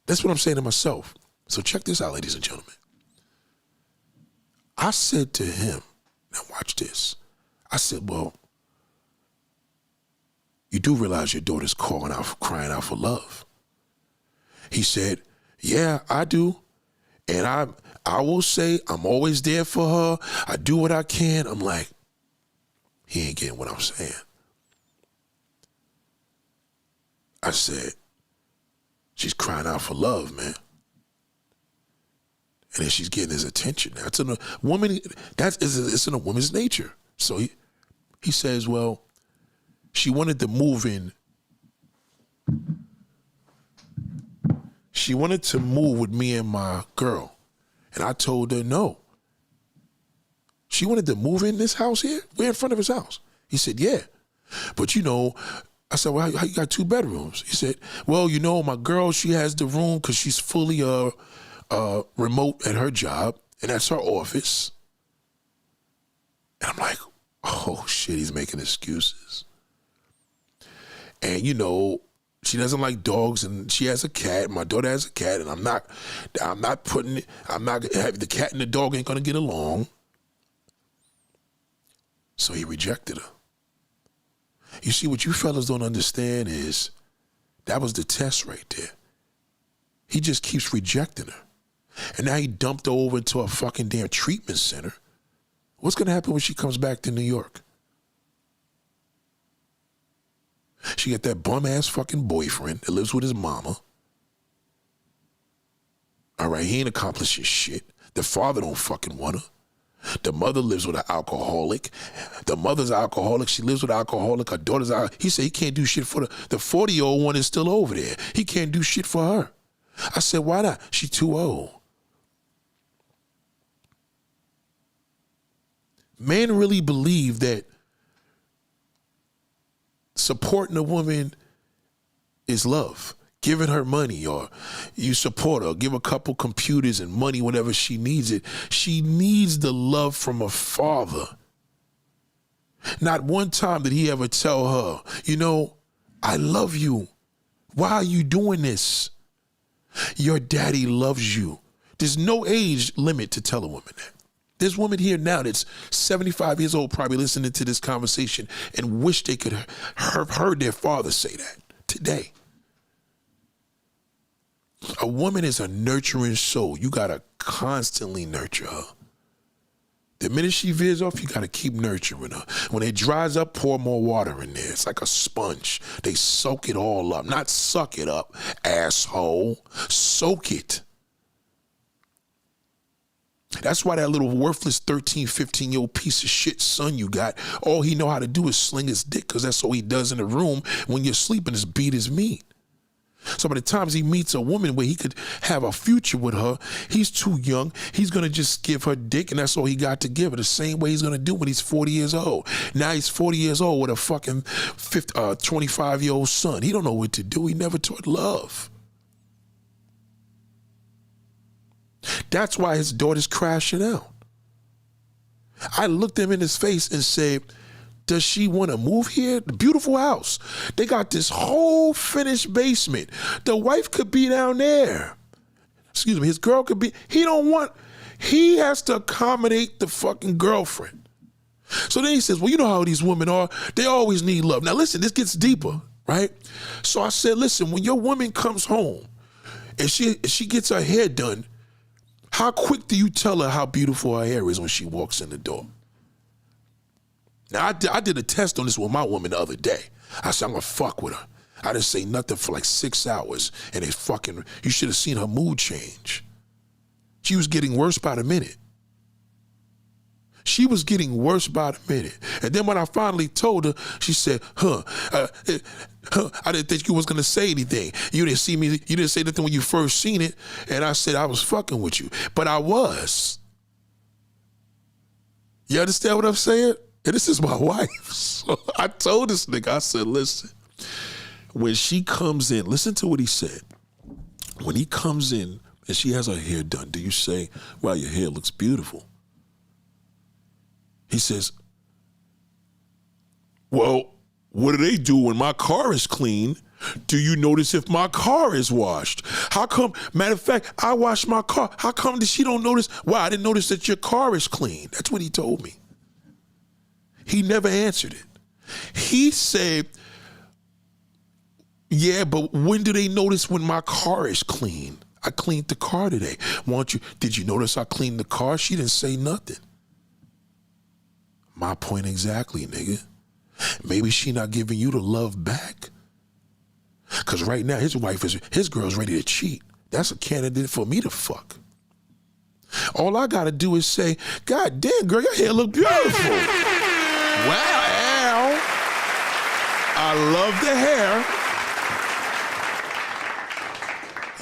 That's what I'm saying to myself. So check this out, ladies and gentlemen. I said to him, now watch this. I said, well, you do realize your daughter's crying out for love. He said, yeah, I do. And I will say I'm always there for her. I do what I can. I'm like, he ain't getting what I'm saying. I said, she's crying out for love, man. And then she's getting his attention. Now, it's in a woman. It's in a woman's nature. So he says, well, she wanted to move in. She wanted to move with me and my girl. And I told her no. She wanted to move in this house here? We're in front of his house. He said, yeah. But you know, I said, well, how you got 2 bedrooms? He said, well, you know, my girl, she has the room because she's fully remote at her job, and that's her office. And I'm like, oh shit, he's making excuses. And you know, she doesn't like dogs, and she has a cat. My daughter has a cat, and I'm not the cat and the dog ain't gonna get along. So he rejected her. You see, what you fellas don't understand is that was the test right there. He just keeps rejecting her. And now he dumped her over into a fucking damn treatment center. What's gonna happen when she comes back to New York? She got that bum-ass fucking boyfriend that lives with his mama. All right, he ain't accomplishing shit. The father don't fucking want her. The mother lives with an alcoholic. The mother's alcoholic. She lives with an alcoholic. Her daughter's alcoholic. He said he can't do shit for the 40-year-old one is still over there. He can't do shit for her. I said, why not? She's too old. Men really believe that supporting a woman is love. Giving her money, or you support her, give a couple computers and money whenever she needs it. She needs the love from her father. Not one time did he ever tell her, you know, I love you. Why are you doing this? Your daddy loves you. There's no age limit to tell a woman that. There's women here now that's 75 years old probably listening to this conversation and wish they could have heard their father say that today. A woman is a nurturing soul. You got to constantly nurture her. The minute she veers off, you got to keep nurturing her. When it dries up, pour more water in there. It's like a sponge. They soak it all up. Not suck it up, asshole. Soak it. That's why that little worthless 13, 15-year-old piece of shit son you got, all he know how to do is sling his dick, because that's all he does in the room when you're sleeping is beat his meat. So by the times he meets a woman where he could have a future with her, he's too young. He's going to just give her dick, and that's all he got to give her. The same way he's going to do when he's 40 years old. Now he's 40 years old with a fucking 25-year-old son. He don't know what to do. He never taught love. That's why his daughter's crashing out. I looked him in his face and said, does she want to move here? The beautiful house. They got this whole finished basement. The wife could be down there. Excuse me, his girl could be. He has to accommodate the fucking girlfriend. So then he says, well, you know how these women are. They always need love. Now listen, this gets deeper, right? So I said, listen, when your woman comes home and she gets her hair done, how quick do you tell her how beautiful her hair is when she walks in the door? Now, I did a test on this with my woman the other day. I said, I'm going to fuck with her. I didn't say nothing for like 6 hours, and you should have seen her mood change. She was getting worse by the minute. She was getting worse by the minute. And then when I finally told her, she said, I didn't think you was going to say anything. You didn't see me, you didn't say nothing when you first seen it. And I said, I was fucking with you. But I was. You understand what I'm saying? And this is my wife. So I told this nigga, I said, listen, when she comes in, listen to what he said. When he comes in and she has her hair done, do you say, wow, your hair looks beautiful? He says, well, what do they do when my car is clean? Do you notice if my car is washed? How come, matter of fact, I washed my car. How come that she don't notice? Well, I didn't notice that your car is clean. That's what he told me. He never answered it. He said, yeah, but when do they notice when my car is clean? I cleaned the car today. Did you notice I cleaned the car? She didn't say nothing. My point exactly, nigga. Maybe she not giving you the love back. Because right now his girl's ready to cheat. That's a candidate for me to fuck. All I got to do is say, God damn, girl, your hair look beautiful. Wow, Al, I love the hair.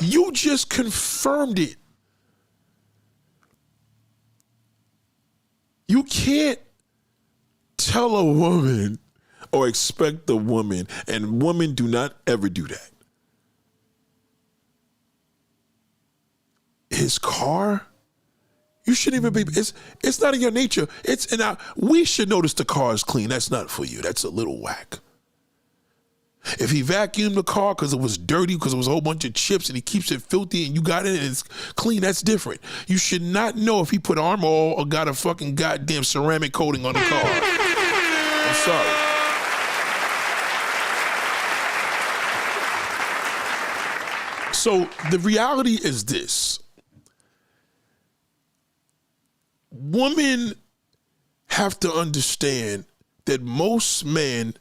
You just confirmed it. You can't tell a woman or expect a woman, and women do not ever do that. His car? You shouldn't even be, it's not in your nature. We should notice the car is clean. That's not for you. That's a little whack. If he vacuumed the car because it was dirty, because it was a whole bunch of chips and he keeps it filthy and you got it and it's clean, that's different. You should not know if he put Armor All or got a fucking goddamn ceramic coating on the car. I'm sorry. So the reality is this. Women have to understand that most men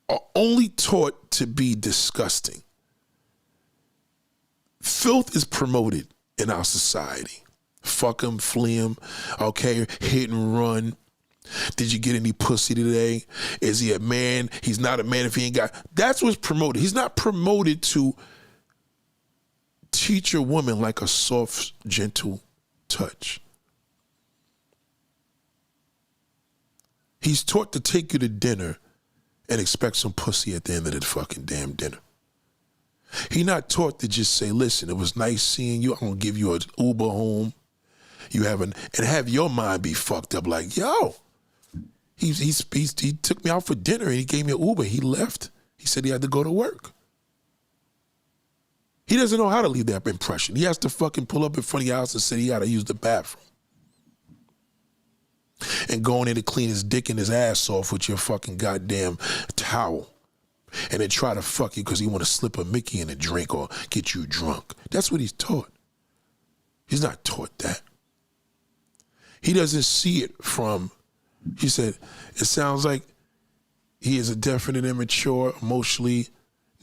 are only taught to be disgusting. Filth is promoted in our society. Fuck him, flee him, okay, hit and run. Did you get any pussy today? Is he a man? He's not a man if he ain't got. That's what's promoted. He's not promoted to teach a woman like a soft, gentle touch. He's taught to take you to dinner and expect some pussy at the end of the fucking damn dinner. He not taught to just say, listen, it was nice seeing you. I'm going to give you an Uber home. And have your mind be fucked up like, yo, he took me out for dinner and he gave me an Uber. He left. He said he had to go to work. He doesn't know how to leave that impression. He has to fucking pull up in front of your house and say he got to use the bathroom. and going in to clean his dick and his ass off with your fucking goddamn towel, and then try to fuck you because he want to slip a Mickey in a drink or get you drunk. That's what he's taught. He's not taught that. He doesn't see it from, he said, it sounds like he is a definite immature, emotionally.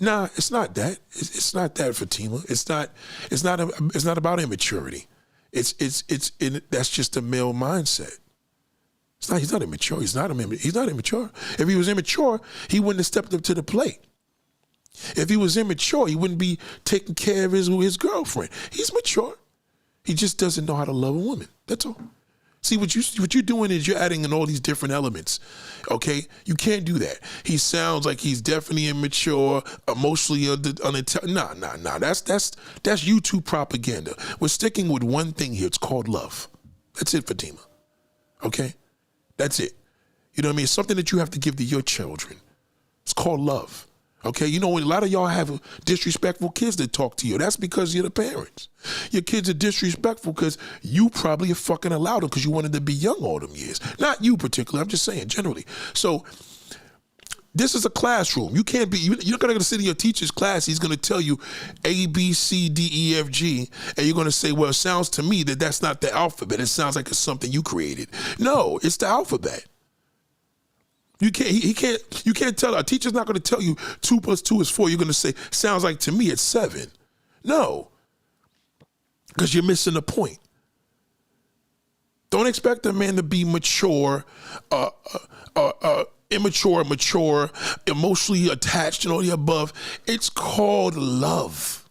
Nah, it's not that. It's not that, Fatima. It's not about immaturity. That's just a male mindset. He's not immature. He's not immature. If he was immature, he wouldn't have stepped up to the plate. If he was immature, he wouldn't be taking care of his girlfriend. He's mature. He just doesn't know how to love a woman. That's all. See, what you're doing is you're adding in all these different elements, okay? You can't do that. He sounds like he's definitely immature, emotionally unintelligent. Nah. That's YouTube propaganda. We're sticking with one thing here. It's called love. That's it, Fatima. Okay? That's it. You know what I mean? It's something that you have to give to your children. It's called love. Okay, you know, a lot of y'all have disrespectful kids that talk to you. That's because you're the parents. Your kids are disrespectful because you probably have fucking allowed them because you wanted to be young all them years. Not you particularly, I'm just saying generally. So this is a classroom. You can't be, you're not going to sit in your teacher's class. He's going to tell you A, B, C, D, E, F, G. And you're going to say, well, it sounds to me that that's not the alphabet. It sounds like it's something you created. No, it's the alphabet. You can't tell, a teacher's not going to tell you 2 + 2 is 4. You're going to say, sounds like to me it's 7. No, because you're missing the point. Don't expect a man to be mature, immature, mature, emotionally attached and all the above. It's called love.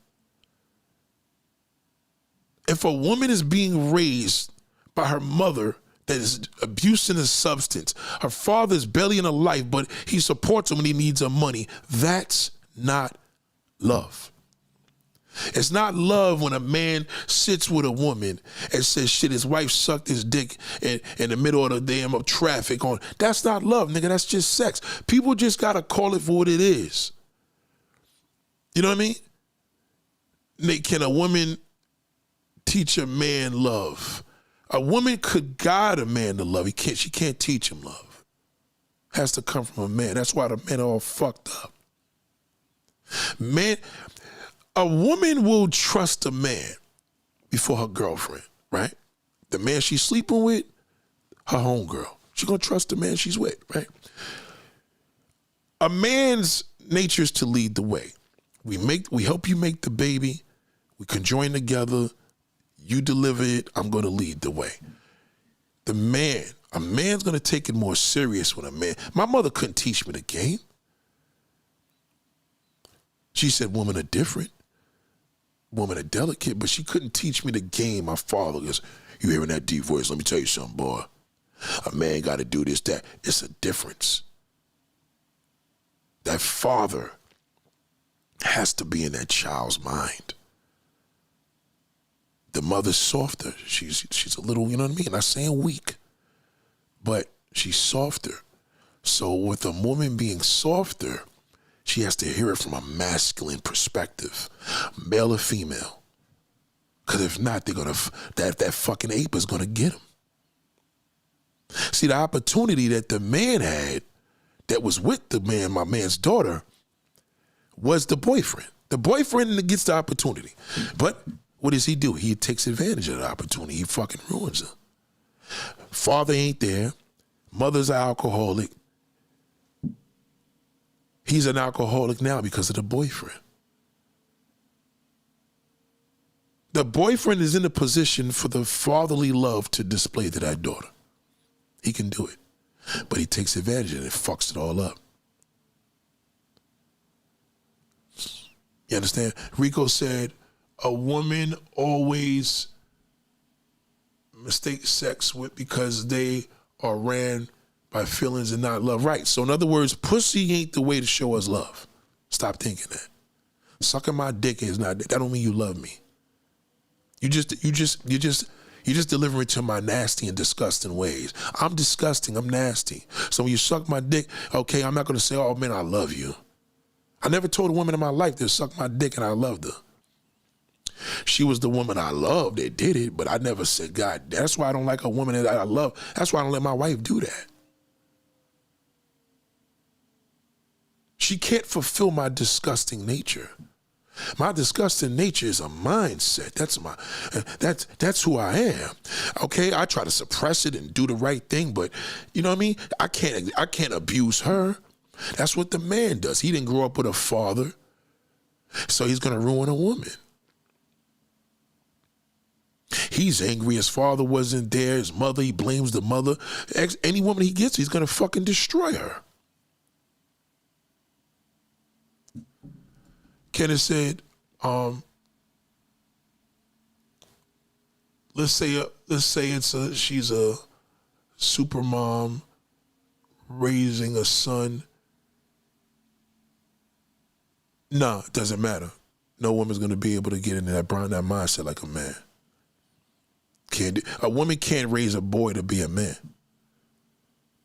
If a woman is being raised by her mother that is abusing a substance, her father's barely in her life, but he supports her when he needs her money, that's not love. It's not love when a man sits with a woman and says, shit, his wife sucked his dick in the middle of the damn of traffic. That's not love, nigga. That's just sex. People just got to call it for what it is. You know what I mean? Can a woman teach a man love? A woman could guide a man to love. She can't teach him love. Has to come from a man. That's why the men are all fucked up. Man, a woman will trust a man before her girlfriend, right? The man she's sleeping with, her homegirl. She's gonna trust the man she's with, right? A man's nature is to lead the way. We help you make the baby. We conjoin together. You deliver it, I'm going to lead the way. A man's going to take it more serious when a man. My mother couldn't teach me the game. She said women are different. Women are delicate, but she couldn't teach me the game. My father goes, you hearing that deep voice? Let me tell you something, boy. A man got to do this, that. It's a difference. That father has to be in that child's mind. The mother's softer. She's a little, you know what I mean? Not saying weak, but she's softer. So with a woman being softer, she has to hear it from a masculine perspective, male or female. Because if not, they're gonna that fucking ape is gonna get them. See, the opportunity that the man had, that was with the man, my man's daughter, was the boyfriend. The boyfriend gets the opportunity, but what does he do? He takes advantage of the opportunity. He fucking ruins her. Father ain't there. Mother's an alcoholic. He's an alcoholic now because of the boyfriend. The boyfriend is in a position for the fatherly love to display to that daughter. He can do it. But he takes advantage of it and fucks it all up. You understand? Rico said, a woman always mistakes sex with because they are ran by feelings and not love. Right. So in other words, pussy ain't the way to show us love. Stop thinking that. Sucking my dick is not, that don't mean you love me. You just deliver it to my nasty and disgusting ways. I'm disgusting, I'm nasty. So when you suck my dick, okay, I'm not gonna say, oh man, I love you. I never told a woman in my life to suck my dick and I loved her. She was the woman I loved that did it, but I never said, God, that's why I don't like a woman that I love. That's why I don't let my wife do that. She can't fulfill my disgusting nature. My disgusting nature is a mindset. That's who I am. Okay, I try to suppress it and do the right thing, but you know what I mean? I can't abuse her. That's what the man does. He didn't grow up with a father, so he's gonna ruin a woman. He's angry his father wasn't there, his mother, he blames the mother. Any woman he gets, he's gonna fucking destroy her. Kenneth said, let's say she's a super mom raising a son. No, it doesn't matter. No woman's gonna be able to get into that mindset like a man. A woman can't raise a boy to be a man.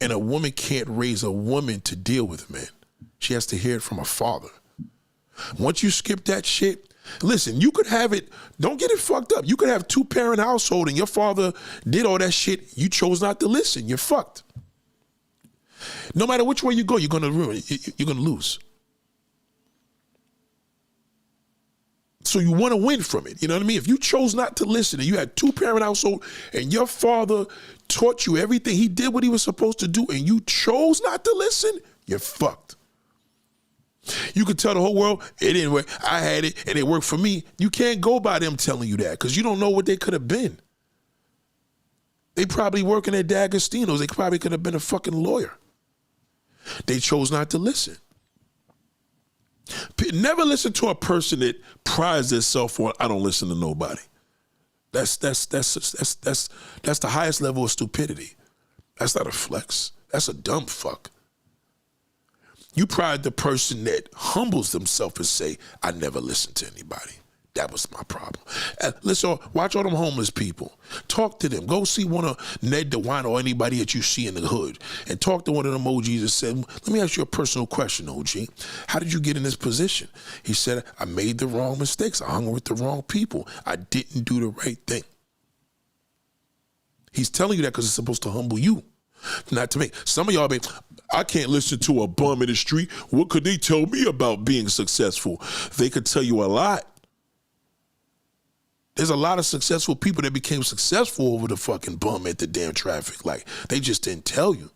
And a woman can't raise a woman to deal with men. She has to hear it from a father. Once you skip that shit, listen, you could have it, don't get it fucked up. You could have 2-parent household and your father did all that shit. You chose not to listen. You're fucked. No matter which way you go, you're gonna ruin it. You're gonna lose. So you want to win from it. You know what I mean? If you chose not to listen and you had 2-parent household and your father taught you everything, he did what he was supposed to do, and you chose not to listen, you're fucked. You could tell the whole world, it didn't work. I had it and it worked for me. You can't go by them telling you that because you don't know what they could have been. They probably working at D'Agostino's. They probably could have been a fucking lawyer. They chose not to listen. Never listen to a person that prides themselves on, I don't listen to nobody. That's the highest level of stupidity. That's not a flex. That's a dumb fuck. You pride the person that humbles themselves and say, I never listen to anybody. That was my problem. Listen, watch all them homeless people. Talk to them. Go see one of Ned DeWine or anybody that you see in the hood and talk to one of them OGs and say, let me ask you a personal question, OG. How did you get in this position? He said, I made the wrong mistakes. I hung with the wrong people. I didn't do the right thing. He's telling you that because it's supposed to humble you. Not to me. Some of y'all be, I can't listen to a bum in the street. What could they tell me about being successful? They could tell you a lot. There's a lot of successful people that became successful over the fucking bum at the damn traffic light. They just didn't tell you.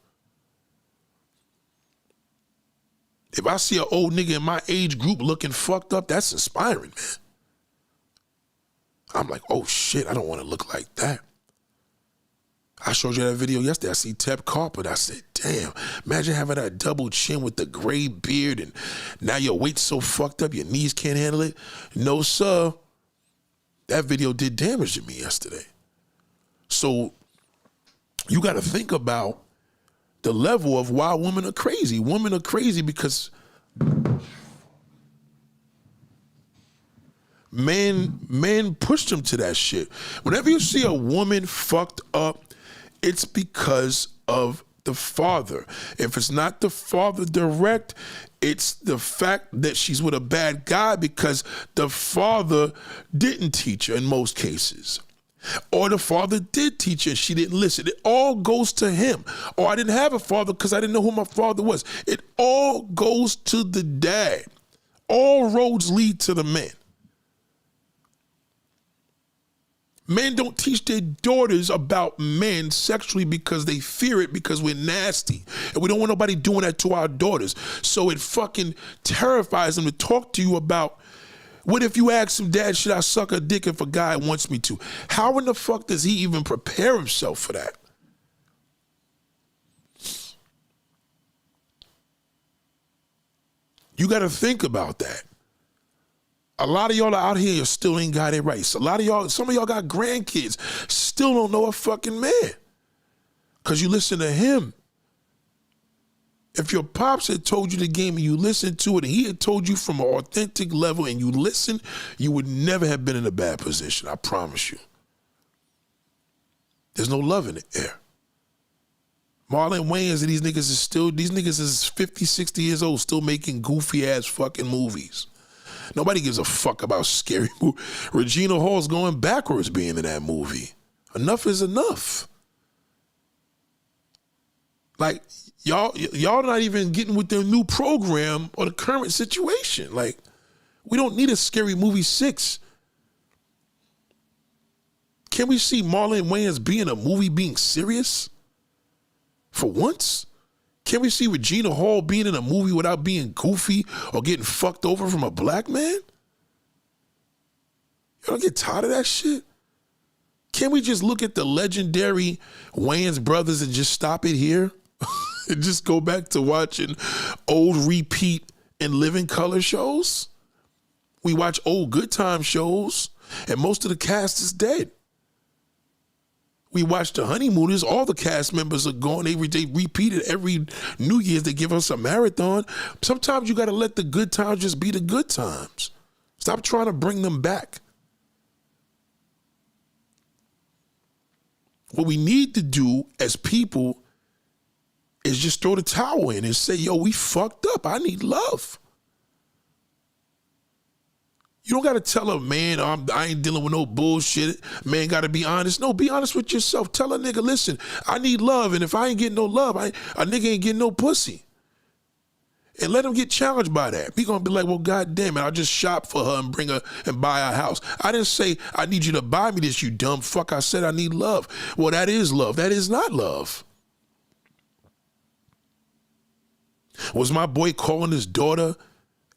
If I see an old nigga in my age group looking fucked up, that's inspiring, man. I'm like, oh shit, I don't want to look like that. I showed you that video yesterday. I see Tep Carpet. I said, damn, imagine having that double chin with the gray beard and now your weight's so fucked up, your knees can't handle it. No, sir. That video did damage to me yesterday. So you got to think about the level of why women are crazy. Women are crazy because men push them to that shit. Whenever you see a woman fucked up, it's because of the father. If it's not the father direct, it's the fact that she's with a bad guy because the father didn't teach her in most cases. Or the father did teach her and she didn't listen. It all goes to him. Or I didn't have a father because I didn't know who my father was. It all goes to the dad. All roads lead to the man. Men don't teach their daughters about men sexually because they fear it because we're nasty. And we don't want nobody doing that to our daughters. So it fucking terrifies them to talk to you about, what if you ask him, Dad, should I suck a dick if a guy wants me to? How in the fuck does he even prepare himself for that? You got to think about that. A lot of y'all are out here still ain't got it right. So a lot of y'all, some of y'all got grandkids, still don't know a fucking man. Because you listen to him. If your pops had told you the game and you listened to it and he had told you from an authentic level and you listened, you would never have been in a bad position. I promise you. There's no love in the air. Marlon Wayans and these niggas is 50, 60 years old, still making goofy ass fucking movies. Nobody gives a fuck about scary movie. Regina Hall's going backwards being in that movie. Enough is enough. Like, y'all not even getting with their new program or the current situation. Like, we don't need a Scary Movie 6. Can we see Marlon Wayans being a movie being serious? For once? Can we see Regina Hall being in a movie without being goofy or getting fucked over from a black man? You don't get tired of that shit? Can we just look at the legendary Wayans brothers and just stop it here? And just go back to watching old repeat and living color shows? We watch old good time shows and most of the cast is dead. We watch The Honeymooners, all the cast members are gone. They repeat it every New Year's. They give us a marathon. Sometimes you got to let the good times just be the good times. Stop trying to bring them back. What we need to do as people is just throw the towel in and say, yo, we fucked up. I need love. You don't got to tell a man, I ain't dealing with no bullshit. Man got to be honest. No, be honest with yourself. Tell a nigga, listen, I need love. And if I ain't getting no love, a nigga ain't getting no pussy. And let him get challenged by that. He gonna be like, well, God damn it, I'll just shop for her and bring her and buy her house. I didn't say, I need you to buy me this, you dumb fuck. I said I need love. Well, that is love. That is not love. Was my boy calling his daughter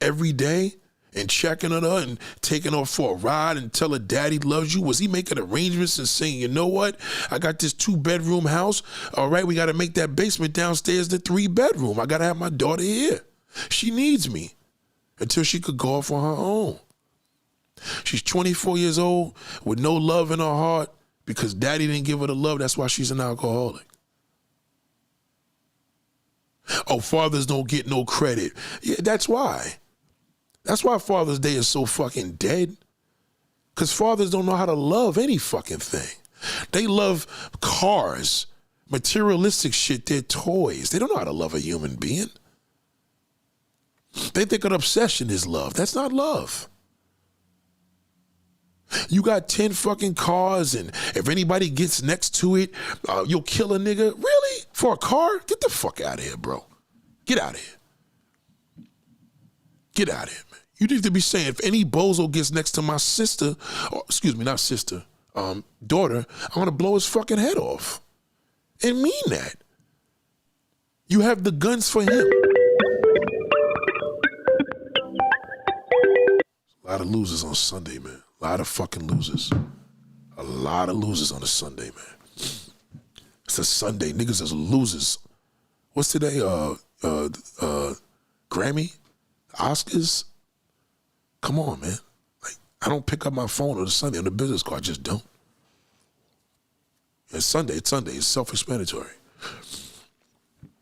every day and checking on her and taking her for a ride and tell her daddy loves you? Was he making arrangements and saying, you know what? I got this 2-bedroom house. All right, we got to make that basement downstairs the 3-bedroom. I got to have my daughter here. She needs me until she could go off on her own. She's 24 years old with no love in her heart because daddy didn't give her the love. That's why she's an alcoholic. Oh, fathers don't get no credit. Yeah, that's why. That's why Father's Day is so fucking dead. Because fathers don't know how to love any fucking thing. They love cars, materialistic shit, their toys. They don't know how to love a human being. They think an obsession is love. That's not love. You got 10 fucking cars, and if anybody gets next to it, you'll kill a nigga. Really? For a car? Get the fuck out of here, bro. Get out of here. Get out of here, man. You need to be saying, if any bozo gets next to my sister, or excuse me, not sister, daughter, I'm gonna blow his fucking head off. And mean that. You have the guns for him. A lot of losers on Sunday, man. A lot of fucking losers. A lot of losers on a Sunday, man. It's a Sunday. Niggas is losers. What's today? Grammy? Oscars? Come on, man. Like, I don't pick up my phone on a Sunday on the business card. I just don't. It's Sunday. It's Sunday. It's self-explanatory.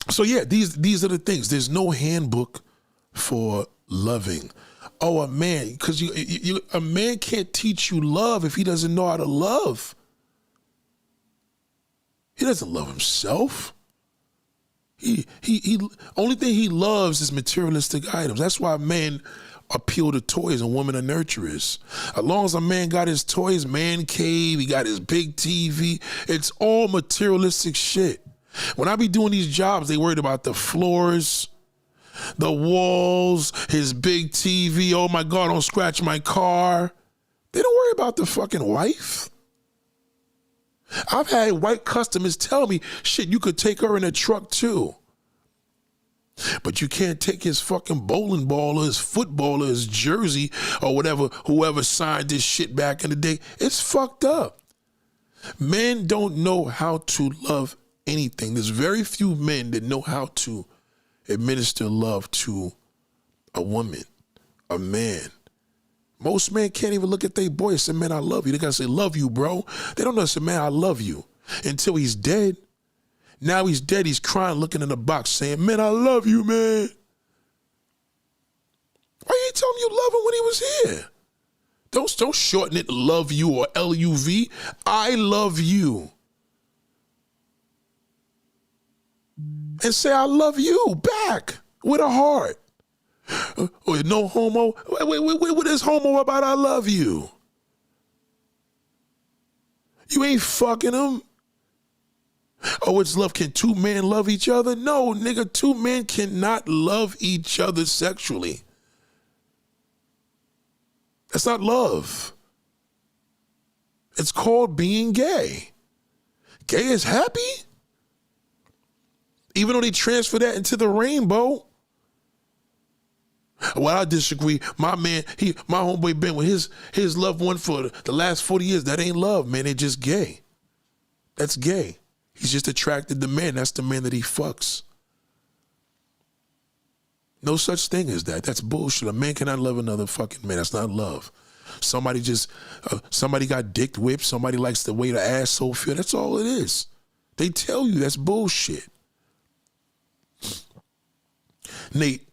So yeah, these are the things. There's no handbook for loving. Oh, a man, because a man can't teach you love if he doesn't know how to love. He doesn't love himself. He only thing he loves is materialistic items. That's why men appeal to toys and women are nurturers. As long as a man got his toys, man cave, he got his big TV, it's all materialistic shit. When I be doing these jobs, they worried about the floors, the walls, his big TV. Oh my God, don't scratch my car. They don't worry about the fucking wife. I've had white customers tell me, shit, you could take her in a truck too. But you can't take his fucking bowling ball or his football or his jersey or whatever, whoever signed this shit back in the day. It's fucked up. Men don't know how to love anything. There's very few men that know how to administer love to a woman, a man. Most men can't even look at their boy and say, man, I love you. They gotta say, love you, bro. They don't know, say, man, I love you, until he's dead. Now he's dead, he's crying, looking in the box saying, man, I love you, man. Why you ain't telling me you love him when he was here? Don't shorten it, love you or L-U-V. I love you. And say, I love you back with a heart. or no homo. What is homo about I love you? You ain't fucking him. Oh, it's love. Can two men love each other? No, nigga, two men cannot love each other sexually. That's not love. It's called being gay. Gay is happy? Even though they transfer that into the rainbow. Well, I disagree. My man, my homeboy been with his loved one for the last 40 years. That ain't love, man. They just gay. That's gay. He's just attracted to men. That's the man that he fucks. No such thing as that. That's bullshit. A man cannot love another fucking man. That's not love. Somebody got dick whipped. Somebody likes the way the asshole feel. That's all it is. They tell you that's bullshit. Nate,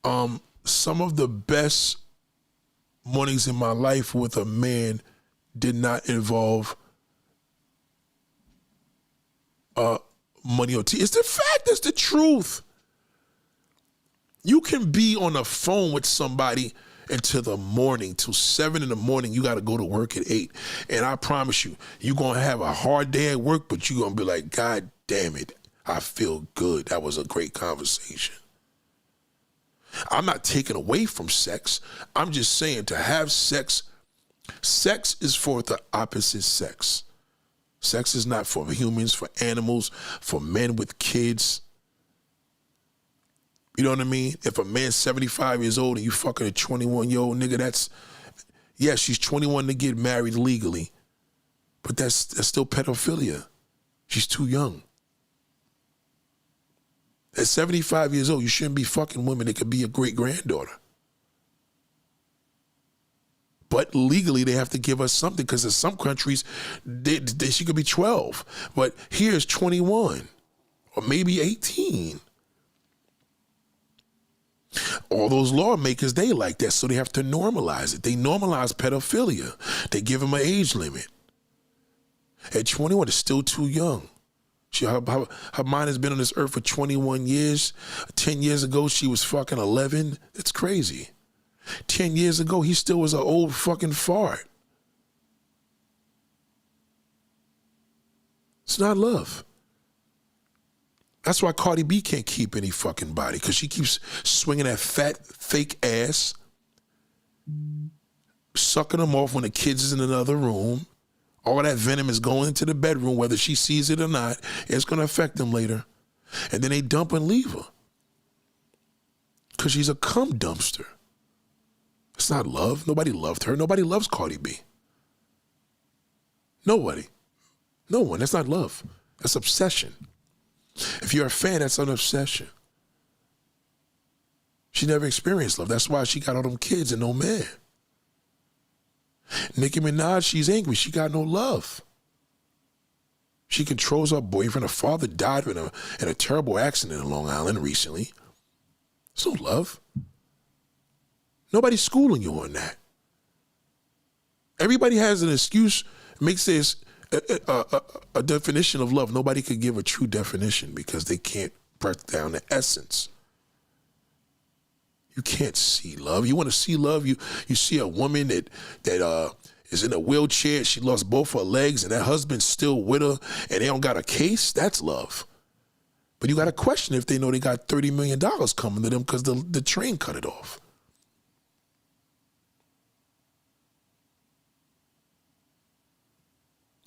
some of the best mornings in my life with a man did not involve money or tea. It's the fact. It's the truth. You can be on the phone with somebody until the morning, till 7 in the morning. You got to go to work at 8. And I promise you, you're going to have a hard day at work, but you're going to be like, God damn it, I feel good. That was a great conversation. I'm not taking away from sex. I'm just saying to have sex is for the opposite sex. Sex is not for humans, for animals, for men with kids. You know what I mean? If a man's 75 years old and you fucking a 21-year-old nigga, yes, she's 21 to get married legally, but that's still pedophilia. She's too young. At 75 years old, you shouldn't be fucking women that could be your great-granddaughter. But legally, they have to give us something because in some countries, she could be 12. But here's 21 or maybe 18. All those lawmakers, they like that, so they have to normalize it. They normalize pedophilia. They give them an age limit. At 21, it's still too young. Her mind has been on this earth for 21 years. 10 years ago, she was fucking 11. That's crazy. 10 years ago, he still was an old fucking fart. It's not love. That's why Cardi B can't keep any fucking body, because she keeps swinging that fat, fake ass, sucking them off when the kids is in another room. All that venom is going into the bedroom, whether she sees it or not. It's going to affect them later. And then they dump and leave her because she's a cum dumpster. It's not love. Nobody loved her. Nobody loves Cardi B. Nobody. No one. That's not love. That's obsession. If you're a fan, that's an obsession. She never experienced love. That's why she got all them kids and no man. Nicki Minaj, she's angry. She got no love. She controls her boyfriend. Her father died in a terrible accident in Long Island recently. There's no love. Nobody's schooling you on that. Everybody has an excuse, makes this a definition of love. Nobody could give a true definition because they can't break down the essence. You can't see love. You want to see love, you see a woman that is in a wheelchair, she lost both her legs, and that husband's still with her, and they don't got a case. That's love. But you got to question if they know they got $30 million coming to them because the train cut it off.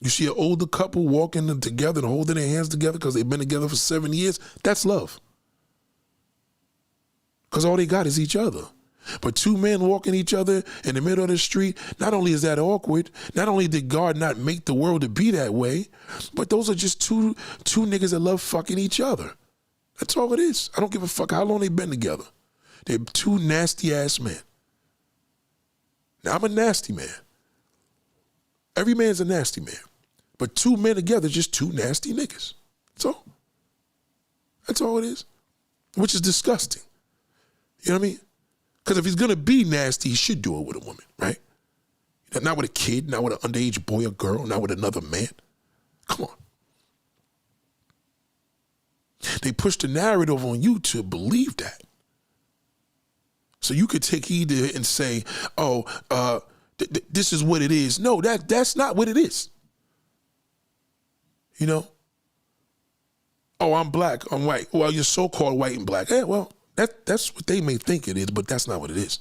You see an older couple walking together and holding their hands together because they've been together for 7 years. That's love. Because all they got is each other. But two men walking each other in the middle of the street, not only is that awkward, not only did God not make the world to be that way, but those are just two niggas that love fucking each other. That's all it is. I don't give a fuck how long they've been together. They're two nasty ass men. Now, I'm a nasty man. Every man's a nasty man. But two men together, just two nasty niggas. That's all. That's all it is. Which is disgusting. You know what I mean? Because if he's going to be nasty, he should do it with a woman, right? Not with a kid, not with an underage boy or girl, not with another man. Come on. They push the narrative on you to believe that. So you could take heed to it and say, oh, this is what it is. No, that's not what it is. You know? Oh, I'm black, I'm white. Well, you're so-called white and black. Yeah, well, that's what they may think it is, but that's not what it is.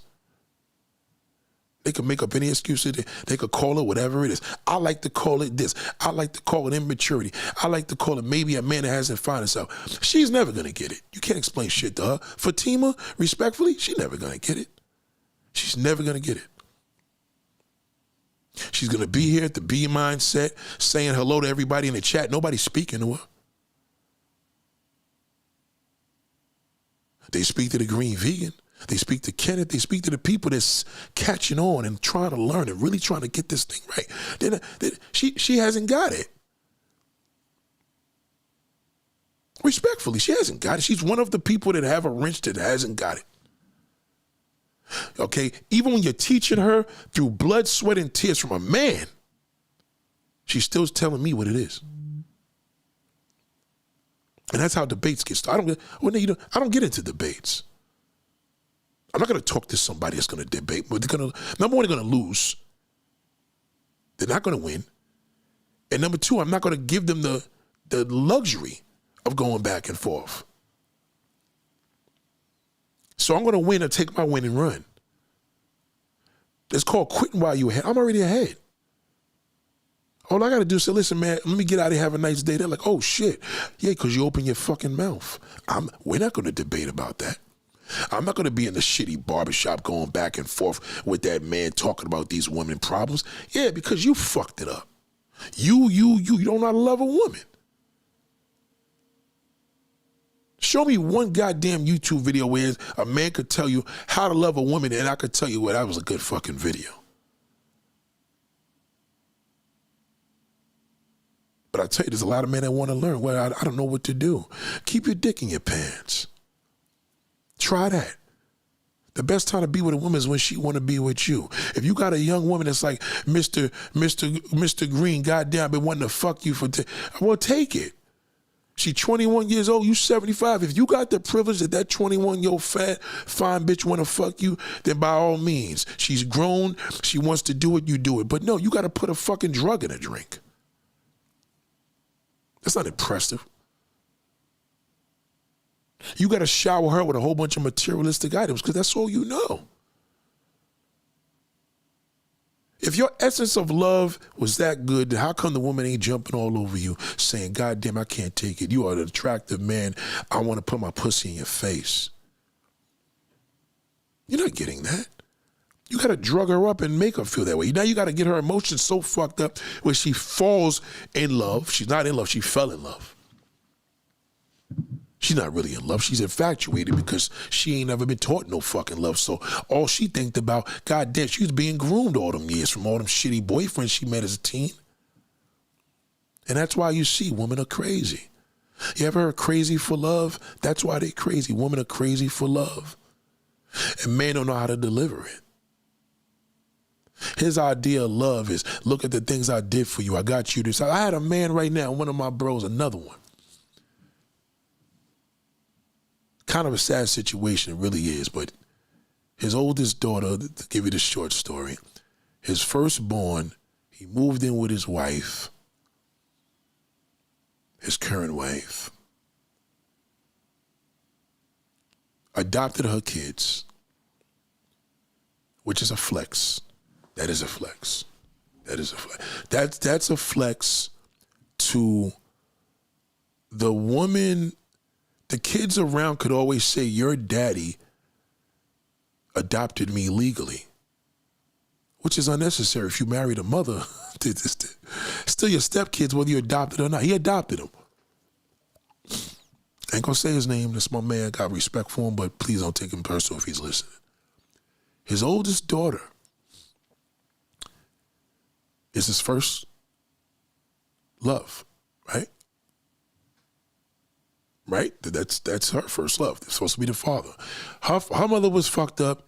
They could make up any excuse. They could call it whatever it is. I like to call it this. I like to call it immaturity. I like to call it maybe a man that hasn't found himself. She's never going to get it. You can't explain shit to her. Fatima, respectfully, she's never going to get it. She's never going to get it. She's going to be here at the B mindset, saying hello to everybody in the chat. Nobody's speaking to her. They speak to the green vegan. They speak to Kenneth. They speak to the people that's catching on and trying to learn and really trying to get this thing right. She hasn't got it. Respectfully, she hasn't got it. She's one of the people that have a wrench that hasn't got it. Okay? Even when you're teaching her through blood, sweat, and tears from a man, she's still telling me what it is. And that's how debates get started. I don't get into debates. I'm not going to talk to somebody that's going to debate, but they're going to, number one, they're going to lose. They're not going to win. And number two, I'm not going to give them the luxury of going back and forth. So I'm going to win or take my win and run. It's called quitting while you're ahead. I'm already ahead. All I got to do is say, listen, man, let me get out of here, have a nice day. They're like, oh, shit. Yeah, because you open your fucking mouth. We're not going to debate about that. I'm not going to be in the shitty barbershop going back and forth with that man talking about these women problems. Yeah, because you fucked it up. You don't know how to love a woman. Show me one goddamn YouTube video where a man could tell you how to love a woman, and I could tell you, well, that was a good fucking video. But I tell you, there's a lot of men that want to learn. Well, I don't know what to do. Keep your dick in your pants. Try that. The best time to be with a woman is when she want to be with you. If you got a young woman that's like, Mr. Green, goddamn, I've been wanting to fuck you for, well, take it. She 21 years old, you 75. If you got the privilege that 21-year-old fat, fine bitch want to fuck you, then by all means. She's grown, she wants to do it, you do it. But no, you got to put a fucking drug in a drink. That's not impressive. You got to shower her with a whole bunch of materialistic items because that's all you know. If your essence of love was that good, how come the woman ain't jumping all over you saying, God damn, I can't take it. You are an attractive man. I want to put my pussy in your face. You're not getting that. You got to drug her up and make her feel that way. Now you got to get her emotions so fucked up where she falls in love. She's not in love. She fell in love. She's not really in love. She's infatuated because she ain't never been taught no fucking love. So all she think about, God damn, she was being groomed all them years from all them shitty boyfriends she met as a teen. And that's why you see women are crazy. You ever heard crazy for love? That's why they crazy. Women are crazy for love. And men don't know how to deliver it. His idea of love is, look at the things I did for you. I got you this. I had a man right now, one of my bros, another one. Kind of a sad situation, it really is, but his oldest daughter, to give you the short story, his firstborn, he moved in with his wife, his current wife, adopted her kids, which is a flex. That is a flex. That is a flex. That's a flex to the woman. The kids around could always say, your daddy adopted me legally, which is unnecessary if you married a mother. Still your stepkids, whether you adopted or not. He adopted them. I ain't gonna say his name. That's my man. Got respect for him, but please don't take him personal if he's listening. His oldest daughter is his first love, right? Right? That's her first love. They're supposed to be the father. Her mother was fucked up.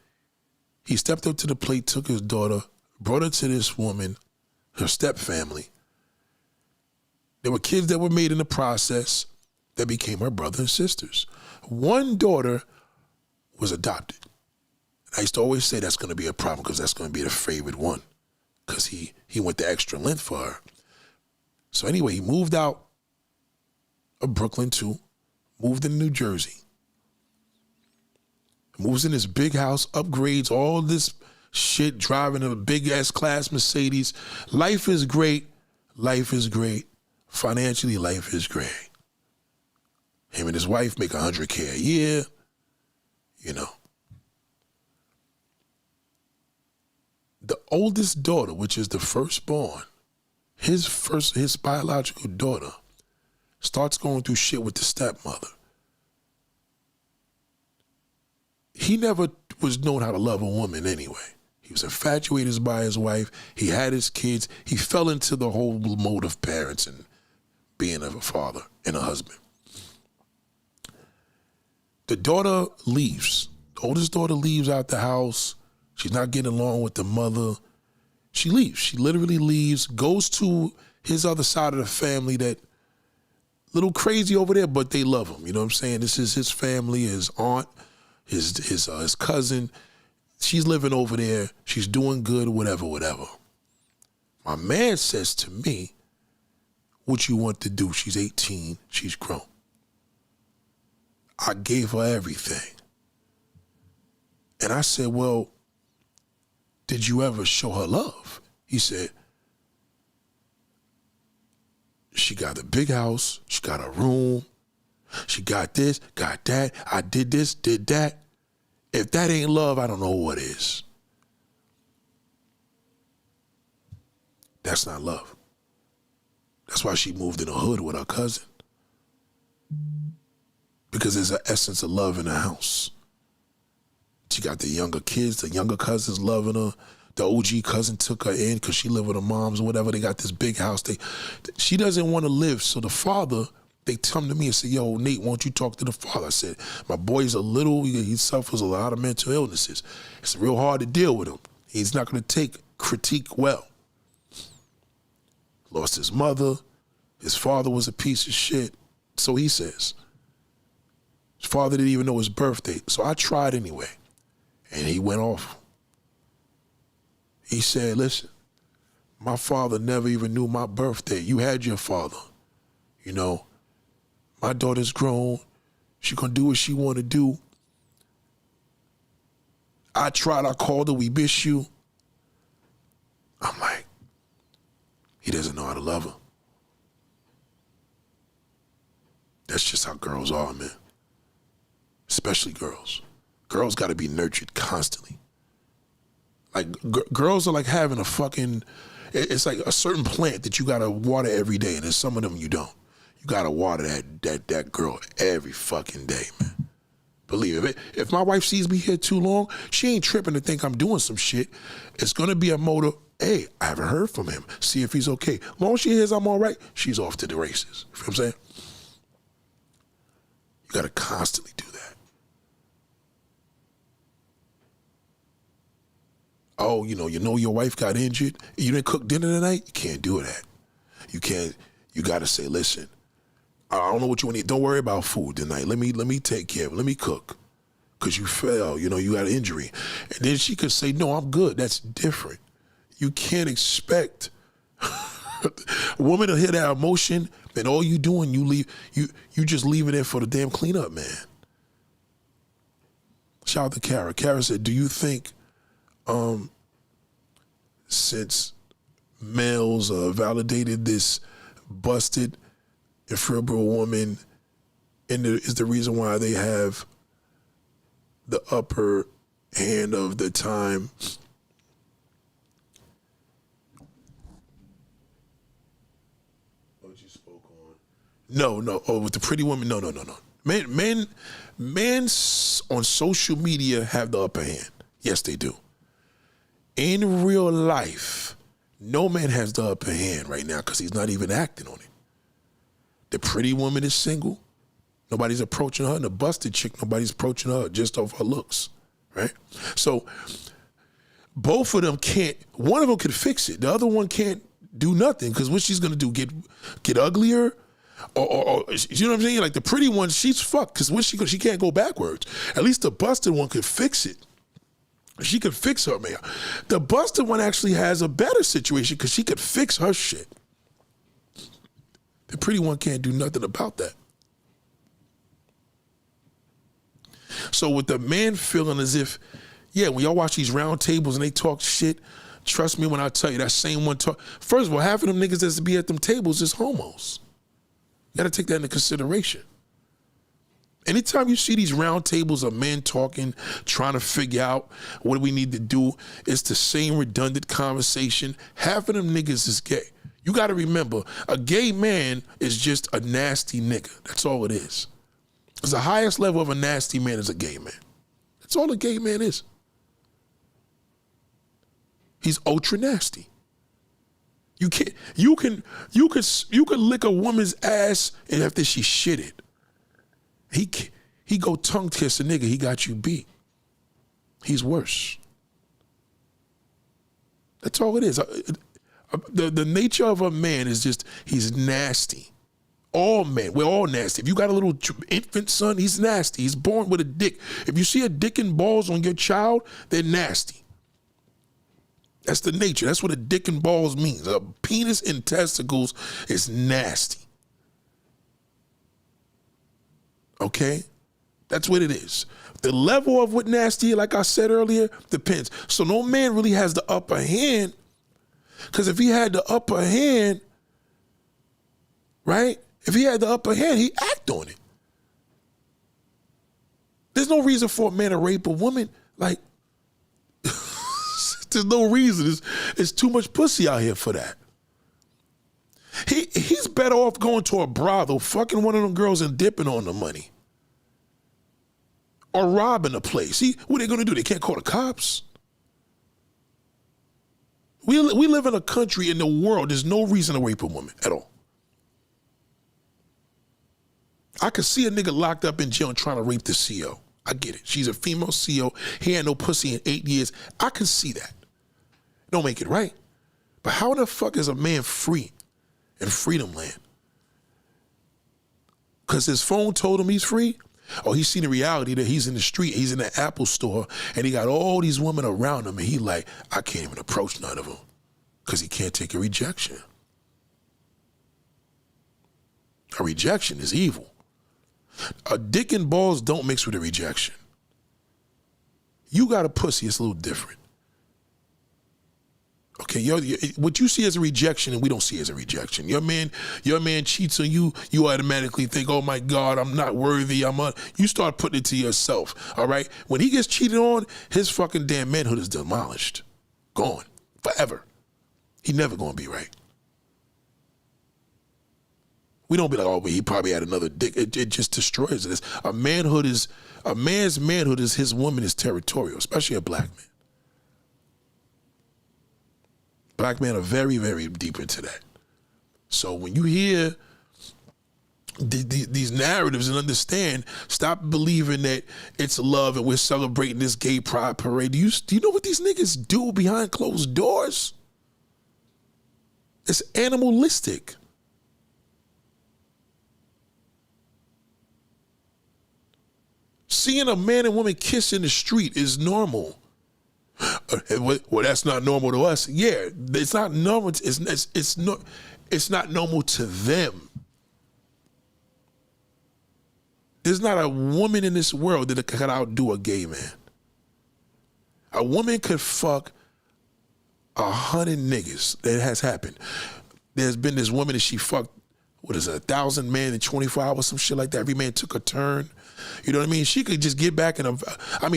He stepped up to the plate, took his daughter, brought her to this woman, her step family. There were kids that were made in the process that became her brother and sisters. One daughter was adopted. I used to always say that's going to be a problem because that's going to be the favorite one because he went the extra length for her. So anyway, he moved out of Brooklyn too, moved into New Jersey, moves in this big house, upgrades all this shit, driving a big S-Class Mercedes. Life is great. Life is great. Financially, life is great. Him and his wife make $100K a year, you know. The oldest daughter, which is the firstborn, his biological daughter, starts going through shit with the stepmother. He never was known how to love a woman anyway. He was infatuated by his wife. He had his kids. He fell into the whole mode of parents and being a father and a husband. The daughter leaves. The oldest daughter leaves out the house. She's not getting along with the mother. She leaves. She literally leaves, goes to his other side of the family that little crazy over there, but they love him. You know what I'm saying? This is his family, his aunt, his cousin. She's living over there. She's doing good, whatever. My man says to me, what you want to do? She's 18. She's grown. I gave her everything. And I said, well, did you ever show her love? He said, she got a big house. She got a room. She got this, got that. I did this, did that. If that ain't love, I don't know what is. That's not love. That's why she moved in the hood with her cousin. Because there's an essence of love in the house. She got the younger kids, the younger cousins loving her. The OG cousin took her in because she lived with her moms or whatever. They got this big house. She doesn't want to live. So the father, they come to me and say, yo, Nate, why don't you talk to the father? I said, my boy's a little, he suffers a lot of mental illnesses. It's real hard to deal with him. He's not going to take critique well. Lost his mother. His father was a piece of shit. So he says. His father didn't even know his birthday. So I tried anyway. And he went off. He said, listen, my father never even knew my birthday. You had your father. You know, my daughter's grown. She gonna do what she wanna do. I tried, I called her, we miss you. I'm like, he doesn't know how to love her. That's just how girls are, man. Especially girls. Girls gotta be nurtured constantly. Like, girls are like having a fucking, it's like a certain plant that you gotta water every day, and there's some of them you don't. You gotta water that girl every fucking day, man. Believe it. If my wife sees me here too long, she ain't tripping to think I'm doing some shit. It's gonna be a motive. Hey, I haven't heard from him. See if he's okay. As long as she hears I'm all right, she's off to the races. You know what I'm saying? You gotta constantly do that. Oh, you know your wife got injured. You didn't cook dinner tonight? You can't do that. You can't. You got to say, listen, I don't know what you want to eat. Don't worry about food tonight. Let me take care of it. Let me cook. Because you fell, you got an injury. And then she could say, no, I'm good. That's different. You can't expect a woman to hear that emotion and all you doing, you just leave it there for the damn cleanup, man. Shout out to Kara. Kara said, do you think since males validated this busted and febrile woman is the reason why they have the upper hand of the time? What you spoke on? No. Oh, with the pretty woman? No. Men on social media have the upper hand. Yes, they do. In real life, no man has the upper hand right now because he's not even acting on it. The pretty woman is single. Nobody's approaching her. And the busted chick, nobody's approaching her just off her looks, right? So both of them can't, one of them could fix it. The other one can't do nothing because what she's going to do, get uglier? Or you know what I'm saying? Like the pretty one, she's fucked because she can't go backwards. At least the busted one could fix it. She could fix her man. The busted one actually has a better situation because she could fix her shit. The pretty one can't do nothing about that. So with the man feeling as if, yeah, when y'all watch these round tables and they talk shit, trust me when I tell you, that same one talk. First of all, half of them niggas that's be at them tables is homos. You gotta take that into consideration. Anytime you see these round tables of men talking, trying to figure out what we need to do, it's the same redundant conversation. Half of them niggas is gay. You gotta remember, a gay man is just a nasty nigga. That's all it is. Because the highest level of a nasty man is a gay man. That's all a gay man is. He's ultra nasty. You can lick a woman's ass and after she shit it. He go tongue kiss a nigga, he got you beat. He's worse. That's all it is. The nature of a man is just, he's nasty. All men, we're all nasty. If you got a little infant son, he's nasty. He's born with a dick. If you see a dick and balls on your child, they're nasty. That's the nature. That's what a dick and balls means. A penis and testicles is nasty. Okay? That's what it is. The level of what nasty, like I said earlier, depends. So no man really has the upper hand, because if he had the upper hand, right? If he had the upper hand, he'd act on it. There's no reason for a man to rape a woman. Like, there's no reason. It's too much pussy out here for that. He's better off going to a brothel, fucking one of them girls and dipping on the money. Or robbing a place. What are they gonna do? They can't call the cops. We live in a country in the world, there's no reason to rape a woman at all. I could see a nigga locked up in jail and trying to rape the CO. I get it. She's a female CO. He had no pussy in 8 years. I can see that. Don't make it right. But how the fuck is a man free in freedom land? Because his phone told him he's free? Or he's seen the reality that he's in the street, he's in the Apple store, and he got all these women around him, and he like, I can't even approach none of them because he can't take a rejection. A rejection is evil. A dick and balls don't mix with a rejection. You got a pussy, it's a little different. Okay, what you see as a rejection and we don't see as a rejection. Your man cheats on you, you automatically think, oh my God, I'm not worthy, you start putting it to yourself, all right? When he gets cheated on, his fucking damn manhood is demolished. Gone, forever. He never gonna be right. We don't be like, oh, but he probably had another dick. It just destroys it. A man's manhood is his woman is territorial, especially a black man. Black men are very, very deep into that. So when you hear these narratives and understand, stop believing that it's love and we're celebrating this gay pride parade. Do you know what these niggas do behind closed doors? It's animalistic. Seeing a man and woman kiss in the street is normal. Well, that's not normal to us. Yeah, it's not normal. It's not normal to them. There's not a woman in this world that could outdo a gay man. A woman could fuck 100 niggas. That has happened. There's been this woman that she fucked, 1,000 men in 24 hours, some shit like that. Every man took a turn. You know what I mean? She could just get back in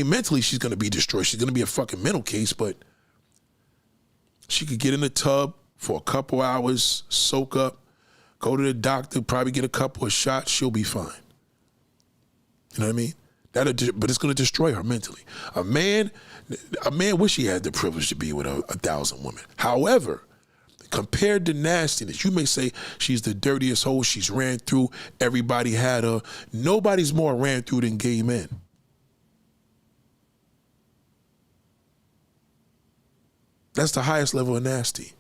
mentally she's going to be destroyed. She's going to be a fucking mental case, but she could get in the tub for a couple hours, soak up, go to the doctor, probably get a couple of shots. She'll be fine. You know what I mean? But it's going to destroy her mentally. A man wish he had the privilege to be with 1,000 women. However, compared to nastiness, you may say she's the dirtiest hoe, she's ran through, everybody had her. Nobody's more ran through than gay men. That's the highest level of nasty.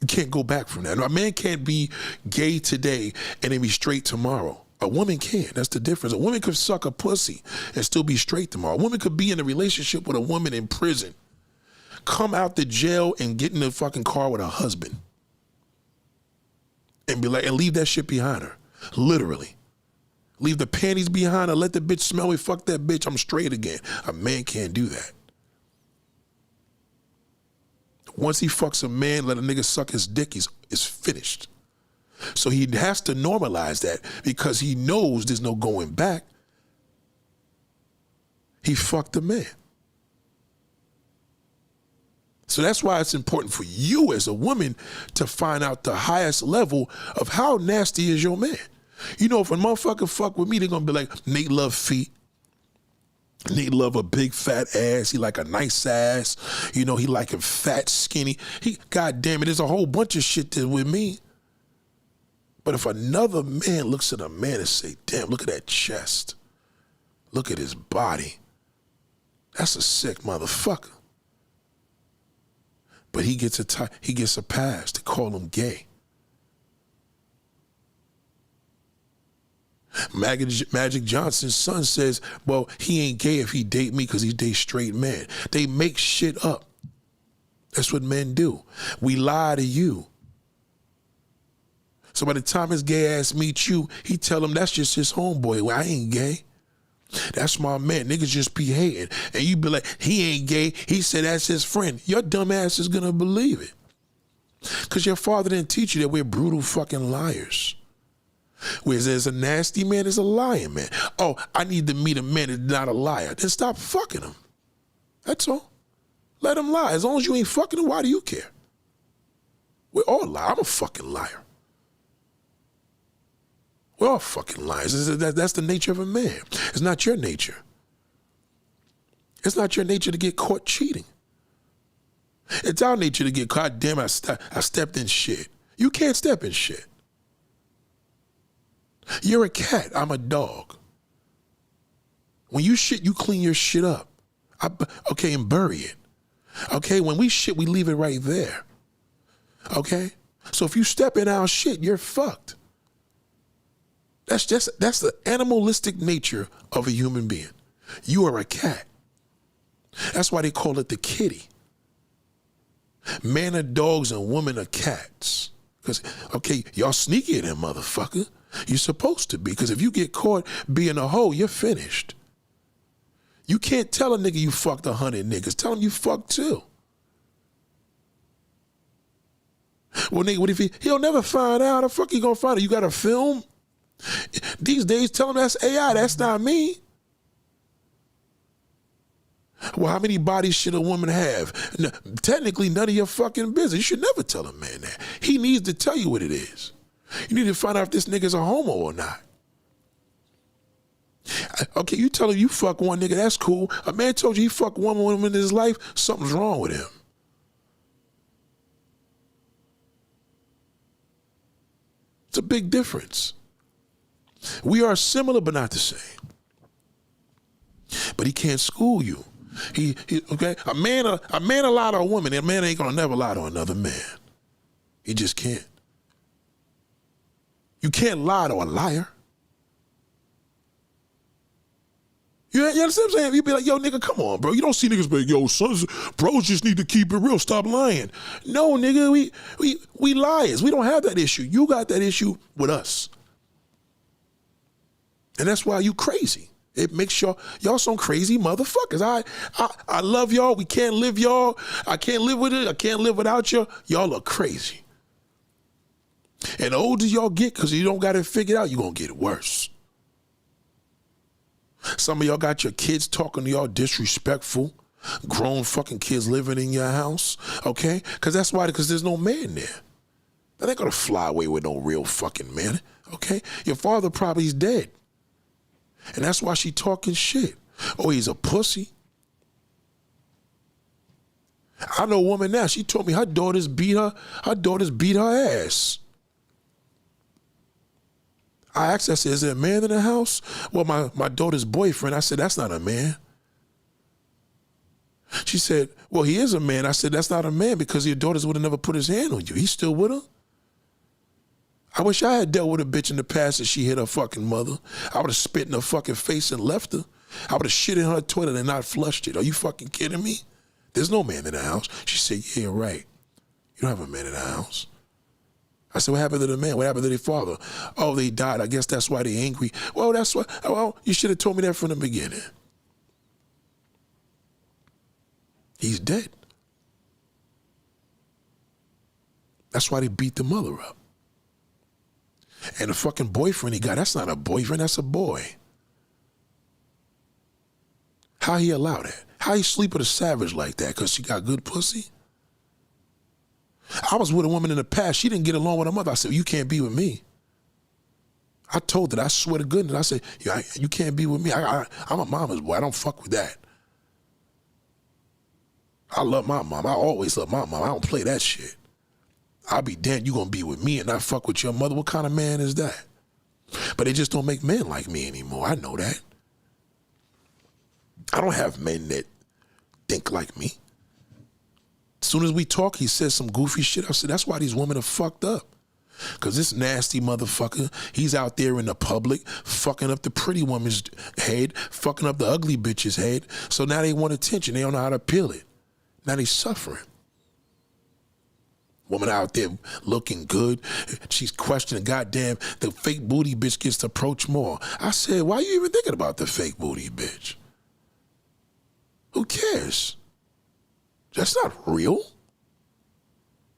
You can't go back from that. A man can't be gay today and then be straight tomorrow. A woman can't. That's the difference. A woman could suck a pussy and still be straight tomorrow. A woman could be in a relationship with a woman in prison, come out the jail and get in the fucking car with her husband and be like, and leave that shit behind her. Literally. Leave the panties behind her, let the bitch smell me, fuck that bitch, I'm straight again. A man can't do that. Once he fucks a man, let a nigga suck his dick, it's finished. So he has to normalize that because he knows there's no going back. He fucked a man. So that's why it's important for you as a woman to find out the highest level of how nasty is your man. You know, if a motherfucker fuck with me, they're gonna be like, Nate love feet. Nate love a big fat ass. He like a nice ass. You know, he like him fat, skinny. God damn it, there's a whole bunch of shit that with me. But if another man looks at a man and say, damn, look at that chest. Look at his body. That's a sick motherfucker. But he gets a pass to call him gay. Magic Johnson's son says, well, he ain't gay if he date me because he date straight men. They make shit up. That's what men do. We lie to you. So by the time his gay ass meets you, he tell him that's just his homeboy. Well, I ain't gay. That's my man. Niggas just be hating. And you be like, he ain't gay. He said that's his friend. Your dumb ass is gonna believe it. Because your father didn't teach you that we're brutal fucking liars. Whereas there's a nasty man, there's a lying man. Oh, I need to meet a man that's not a liar. Then stop fucking him. That's all. Let him lie. As long as you ain't fucking him, why do you care? We're all liars. I'm a fucking liar. We're all fucking liars. That's the nature of a man. It's not your nature. It's not your nature to get caught cheating. It's our nature to get caught. Damn, I stepped in shit. You can't step in shit. You're a cat. I'm a dog. When you shit, you clean your shit up. Okay, and bury it. Okay, when we shit, we leave it right there. Okay? So if you step in our shit, you're fucked. That's the animalistic nature of a human being. You are a cat. That's why they call it the kitty. Men are dogs and women are cats. Because, okay, y'all sneaky in that motherfucker. You're supposed to be. Because if you get caught being a hoe, you're finished. You can't tell a nigga you fucked 100 niggas. Tell him you fucked 2. Well, nigga, what if he'll never find out? How the fuck he gonna find out? You got a film? These days, tell them that's AI. That's not me. Well, how many bodies should a woman have? Technically, none of your fucking business. You should never tell a man that. He needs to tell you what it is. You need to find out if this nigga's a homo or not. Okay, you tell him you fuck one nigga, that's cool. A man told you he fucked one woman in his life, something's wrong with him. It's a big difference. We are similar, but not the same. But he can't school you. He okay. A man will lie to a woman, and a man ain't gonna never lie to another man. He just can't. You can't lie to a liar. You understand what I'm saying? You be like, yo, nigga, come on, bro. You don't see niggas be like, yo, sons, bros just need to keep it real. Stop lying. No, nigga, we liars. We don't have that issue. You got that issue with us. And that's why you crazy. It makes y'all some crazy motherfuckers. I love y'all. We can't live y'all. I can't live with it. I can't live without you. Y'all are crazy. And the older y'all get, because you don't got it figured out, you're going to get worse. Some of y'all got your kids talking to y'all disrespectful. Grown fucking kids living in your house. Okay? Because that's why, because there's no man there. That ain't going to fly away with no real fucking man. Okay? Your father probably is dead. And that's why she talking shit. Oh, he's a pussy. I know a woman now, she told me her daughters beat her ass. I asked her, I said, is there a man in the house? Well, my daughter's boyfriend. I said, that's not a man. She said, well, he is a man. I said, that's not a man because your daughters would have never put his hand on you. He's still with her? I wish I had dealt with a bitch in the past that she hit her fucking mother. I would have spit in her fucking face and left her. I would have shit in her toilet and not flushed it. Are you fucking kidding me? There's no man in the house. She said, yeah, you're right. You don't have a man in the house. I said, what happened to the man? What happened to their father? Oh, they died. I guess that's why they're angry. Well, that's why. Well, you should have told me that from the beginning. He's dead. That's why they beat the mother up. And the fucking boyfriend he got, that's not a boyfriend, that's a boy. How he allow that? How he sleep with a savage like that? Because she got good pussy? I was with a woman in the past, she didn't get along with her mother. I said, you can't be with me. I told her, I swear to goodness, I said, you can't be with me. I'm a mama's boy, I don't fuck with that. I love my mom, I always love my mom, I don't play that shit. I'll be damned you gonna be with me and not fuck with your mother. What kind of man is that? But they just don't make men like me anymore. I know that. I don't have men that think like me. As soon as we talk, he says some goofy shit. I said, that's why these women are fucked up. Because this nasty motherfucker, he's out there in the public, fucking up the pretty woman's head, fucking up the ugly bitch's head. So now they want attention. They don't know how to peel it. Now they suffering. Woman out there looking good. She's questioning, goddamn, the fake booty bitch gets to approach more. I said, why are you even thinking about the fake booty bitch? Who cares? That's not real.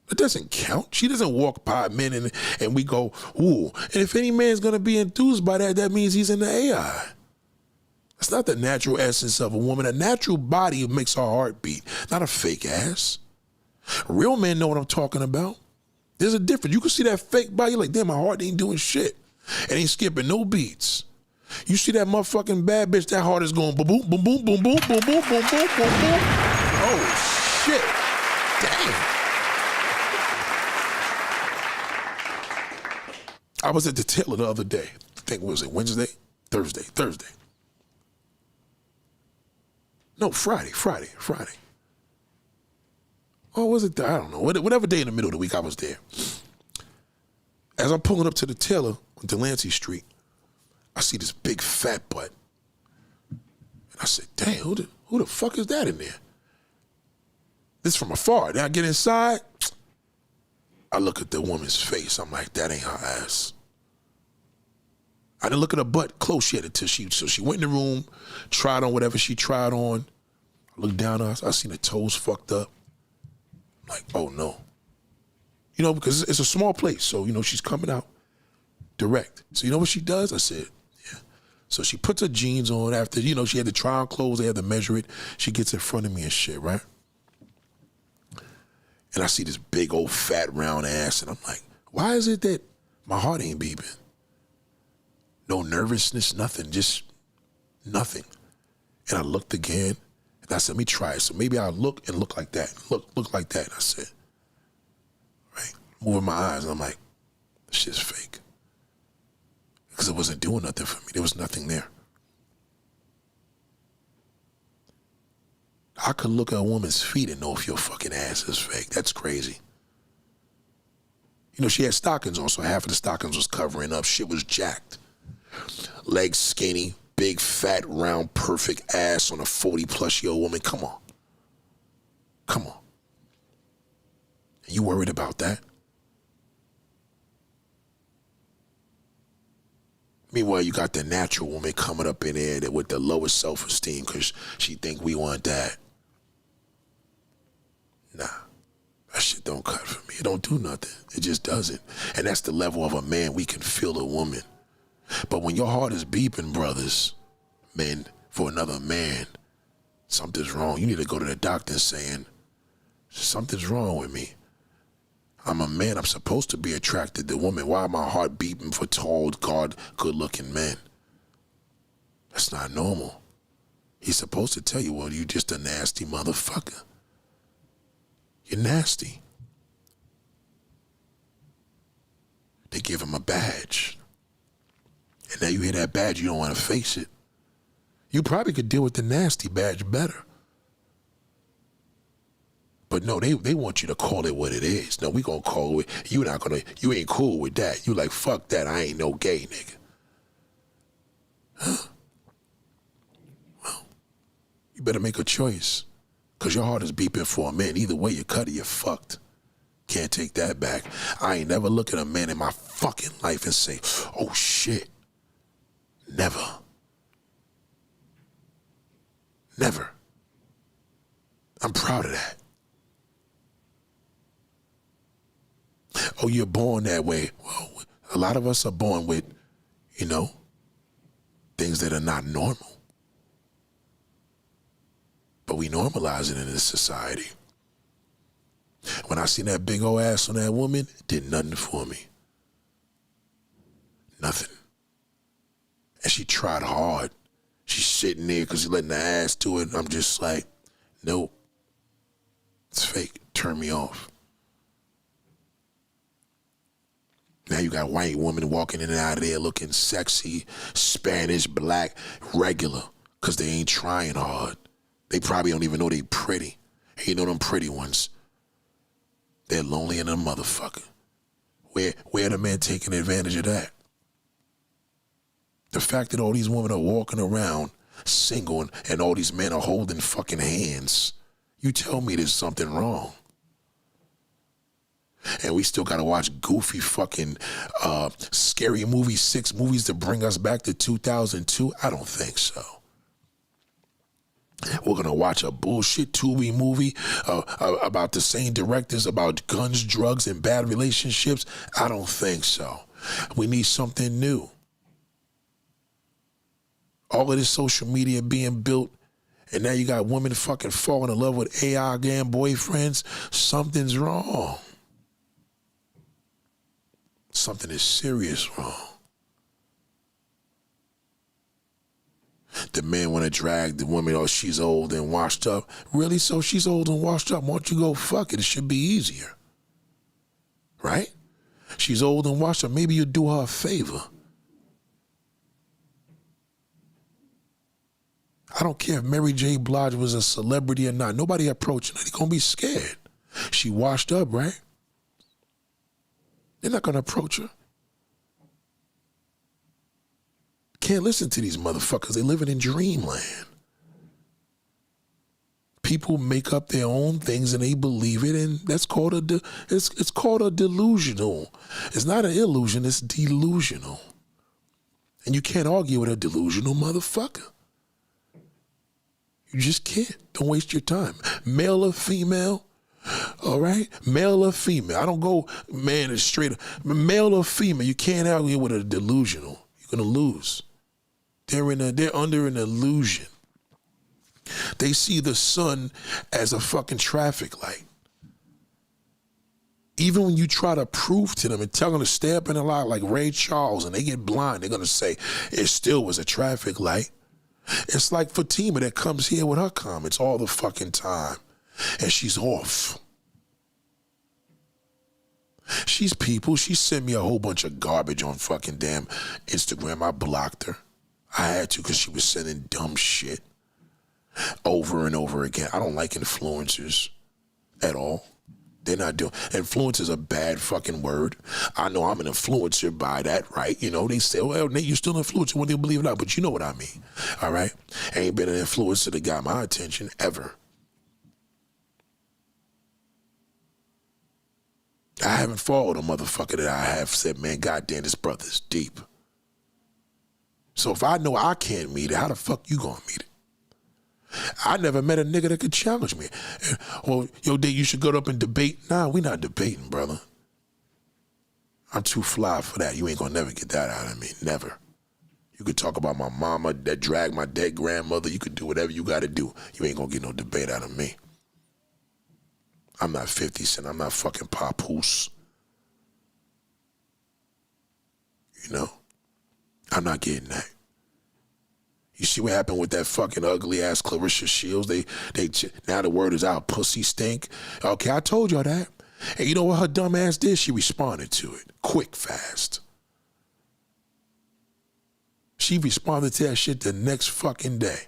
It doesn't count. She doesn't walk by men and we go, ooh. And if any man's going to be enthused by that, that means he's in the AI. That's not the natural essence of a woman. A natural body makes her heart beat, not a fake ass. Real men know what I'm talking about. There's a difference. You can see that fake body, you're like, damn, my heart ain't doing shit. It ain't skipping no beats. You see that motherfucking bad bitch, that heart is going boom, boom, boom, boom, boom, boom, boom, boom, boom, boom, boom, boom. Oh, shit. Damn. I was at the tailor the other day. I think, was it Wednesday? Thursday. No, Friday. Oh, was it? I don't know. Whatever day in the middle of the week I was there. As I'm pulling up to the tailor on Delancey Street, I see this big fat butt. And I said, damn, who the fuck is that in there? This from afar. Then I get inside, I look at the woman's face. I'm like, that ain't her ass. I didn't look at her butt close yet so she went in the room, tried on whatever she tried on. I looked down at her, I seen the toes fucked up. Like, oh no. You know, because it's a small place, so, you know, she's coming out direct. So you know what she does? I said, yeah. So she puts her jeans on after, you know, she had to try on clothes, they had to measure it. She gets in front of me and shit, right? And I see this big old fat round ass, and I'm like, why is it that my heart ain't beeping? No nervousness, nothing, just nothing. And I looked again, and I said, let me try it. So maybe I'll look and look like that. Look like that. And I said, right, moving my eyes, and I'm like, this shit's fake. Because it wasn't doing nothing for me. There was nothing there. I could look at a woman's feet and know if your fucking ass is fake. That's crazy. You know, she had stockings on, so half of the stockings was covering up. Shit was jacked. Legs skinny, big, fat, round, perfect ass on a 40-plus-year-old woman. Come on. You worried about that? Meanwhile, you got the natural woman coming up in there with the lowest self-esteem because she think we want that. Nah, that shit don't cut for me. It don't do nothing. It just doesn't. And that's the level of a man we can feel a woman. But when your heart is beeping, brothers, men, for another man, something's wrong. You need to go to the doctor saying, something's wrong with me. I'm a man. I'm supposed to be attracted to women. Why my heart beeping for tall, good-looking men? That's not normal. He's supposed to tell you, well, you just a nasty motherfucker. You're nasty. They give him a badge. And now you hear that badge, you don't want to face it. You probably could deal with the nasty badge better. But no, they want you to call it what it is. No, we gonna call it. You ain't cool with that. You like, fuck that. I ain't no gay nigga. Huh? Well, you better make a choice. Cause your heart is beeping for a man. Either way you cut it, you're fucked. Can't take that back. I ain't never look at a man in my fucking life and say, oh shit. Never. Never. I'm proud of that. Oh, you're born that way. Well, a lot of us are born with, things that are not normal. But we normalize it in this society. When I seen that big old ass on that woman, it did nothing for me. Nothing. And she tried hard. She's sitting there because she's letting the ass do it. I'm just like, nope. It's fake. Turn me off. Now you got white women walking in and out of there looking sexy, Spanish, black, regular, because they ain't trying hard. They probably don't even know they pretty. And you know them pretty ones. They're lonely and a motherfucker. Where the men taking advantage of that? The fact that all these women are walking around single and all these men are holding fucking hands, you tell me there's something wrong. And we still gotta watch goofy fucking scary movies, 6 movies to bring us back to 2002? I don't think so. We're gonna watch a bullshit Tubi movie about the same directors, about guns, drugs, and bad relationships? I don't think so. We need something new. All of this social media being built, and now you got women fucking falling in love with AI damn boyfriends. Something's wrong. Something is serious wrong. The men want to drag the woman, oh, she's old and washed up. Really? So she's old and washed up. Why don't you go fuck it? It should be easier. Right? She's old and washed up. Maybe you do her a favor. I don't care if Mary J. Blige was a celebrity or not. Nobody approaching her. They're going to be scared. She washed up, right? They're not going to approach her. Can't listen to these motherfuckers. They're living in dreamland. People make up their own things and they believe it, and that's called it's called a delusional. It's not an illusion, it's delusional. And you can't argue with a delusional motherfucker. You just can't. Don't waste your time. Male or female, all right? Male or female. I don't go, man, it's straight up. Male or female, you can't argue with a delusional. You're going to lose. They're under an illusion. They see the sun as a fucking traffic light. Even when you try to prove to them and tell them to stay up in the light like Ray Charles and they get blind, they're going to say, it still was a traffic light. It's like Fatima that comes here with her comments all the fucking time. And she's off. She's people. She sent me a whole bunch of garbage on fucking damn Instagram. I blocked her. I had to because she was sending dumb shit over and over again. I don't like influencers at all. They're not doing, influencer's a bad fucking word. I know I'm an influencer by that, right? You know, they say, well, Nate, you're still an influencer when they believe it or not, but you know what I mean, all right? Ain't been an influencer that got my attention ever. I haven't followed a motherfucker that I have said, man, goddamn, this brother's deep. So if I know I can't meet it, how the fuck you gonna meet it? I never met a nigga that could challenge me. Well, yo, Dave, you should go up and debate. Nah, we not debating, brother. I'm too fly for that. You ain't gonna never get that out of me. Never. You could talk about my mama that dragged my dead grandmother. You could do whatever you gotta do. You ain't gonna get no debate out of me. I'm not 50 Cent. I'm not fucking Papoose. You know? I'm not getting that. You see what happened with that fucking ugly ass Clarissa Shields? They now the word is out, pussy stink. Okay, I told y'all that. And you know what her dumb ass did? She responded to it. Quick, fast. She responded to that shit the next fucking day.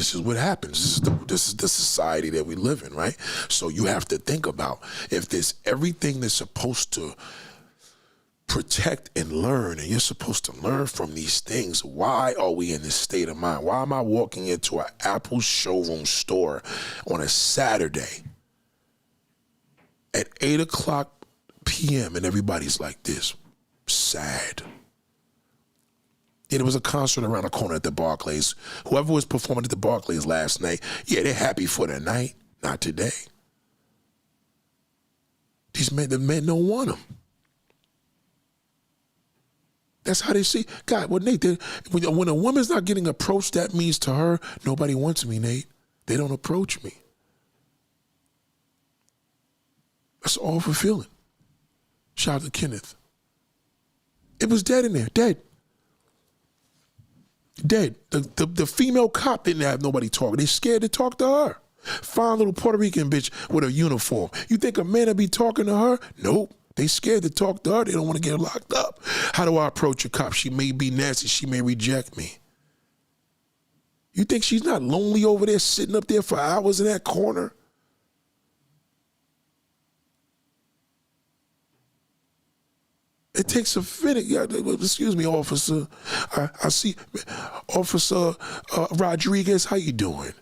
this is what happens. This is the society that we live in, right? So you have to think about, if there's everything that's supposed to protect and learn, and you're supposed to learn from these things, why are we in this state of mind? Why am I walking into an Apple showroom store on a Saturday at 8:00 p.m. and everybody's like this, sad? Yeah, there was a concert around the corner at the Barclays. Whoever was performing at the Barclays last night, yeah, they're happy for the night, not today. The men don't want them. That's how they see. God, well, Nate, when a woman's not getting approached, that means to her, nobody wants me, Nate. They don't approach me. That's all fulfilling. Shout out to Kenneth. It was dead in there, dead. Dead. The female cop didn't have nobody talking. They scared to talk to her. Fine little Puerto Rican bitch with a uniform. You think a man would be talking to her? Nope. They scared to talk to her. They don't want to get locked up. How do I approach a cop? She may be nasty. She may reject me. You think she's not lonely over there, sitting up there for hours in that corner? It takes a minute. Excuse me, officer. I see, Officer Rodriguez. How you doing?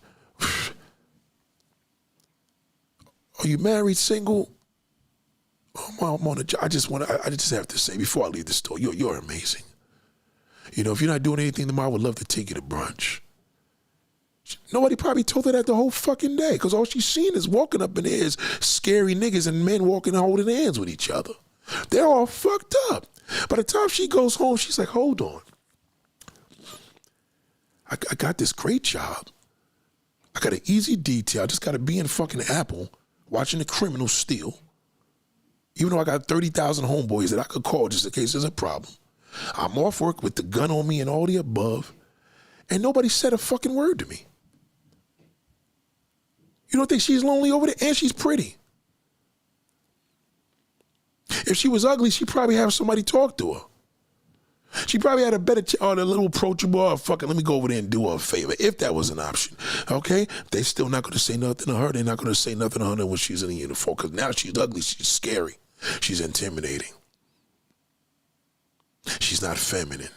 Are you married, single? I'm on a job. I just have to say before I leave the store, you're amazing. You know, if you're not doing anything tomorrow, I would love to take you to brunch. Nobody probably told her that the whole fucking day, because all she's seen is walking up in there is scary niggas and men walking and holding hands with each other. They're all fucked up. By the time she goes home, she's like, hold on. I got this great job. I got an easy detail. I just got to be in fucking Apple watching the criminals steal. Even though I got 30,000 homeboys that I could call just in case there's a problem. I'm off work with the gun on me and all the above. And nobody said a fucking word to me. You don't think she's lonely over there? And she's pretty. If she was ugly, she'd probably have somebody talk to her. She probably had a better, a little approachable, or fucking let me go over there and do her a favor, if that was an option. Okay? They're still not going to say nothing to her. They're not going to say nothing to her when she's in a uniform, because now she's ugly. She's scary. She's intimidating. She's not feminine.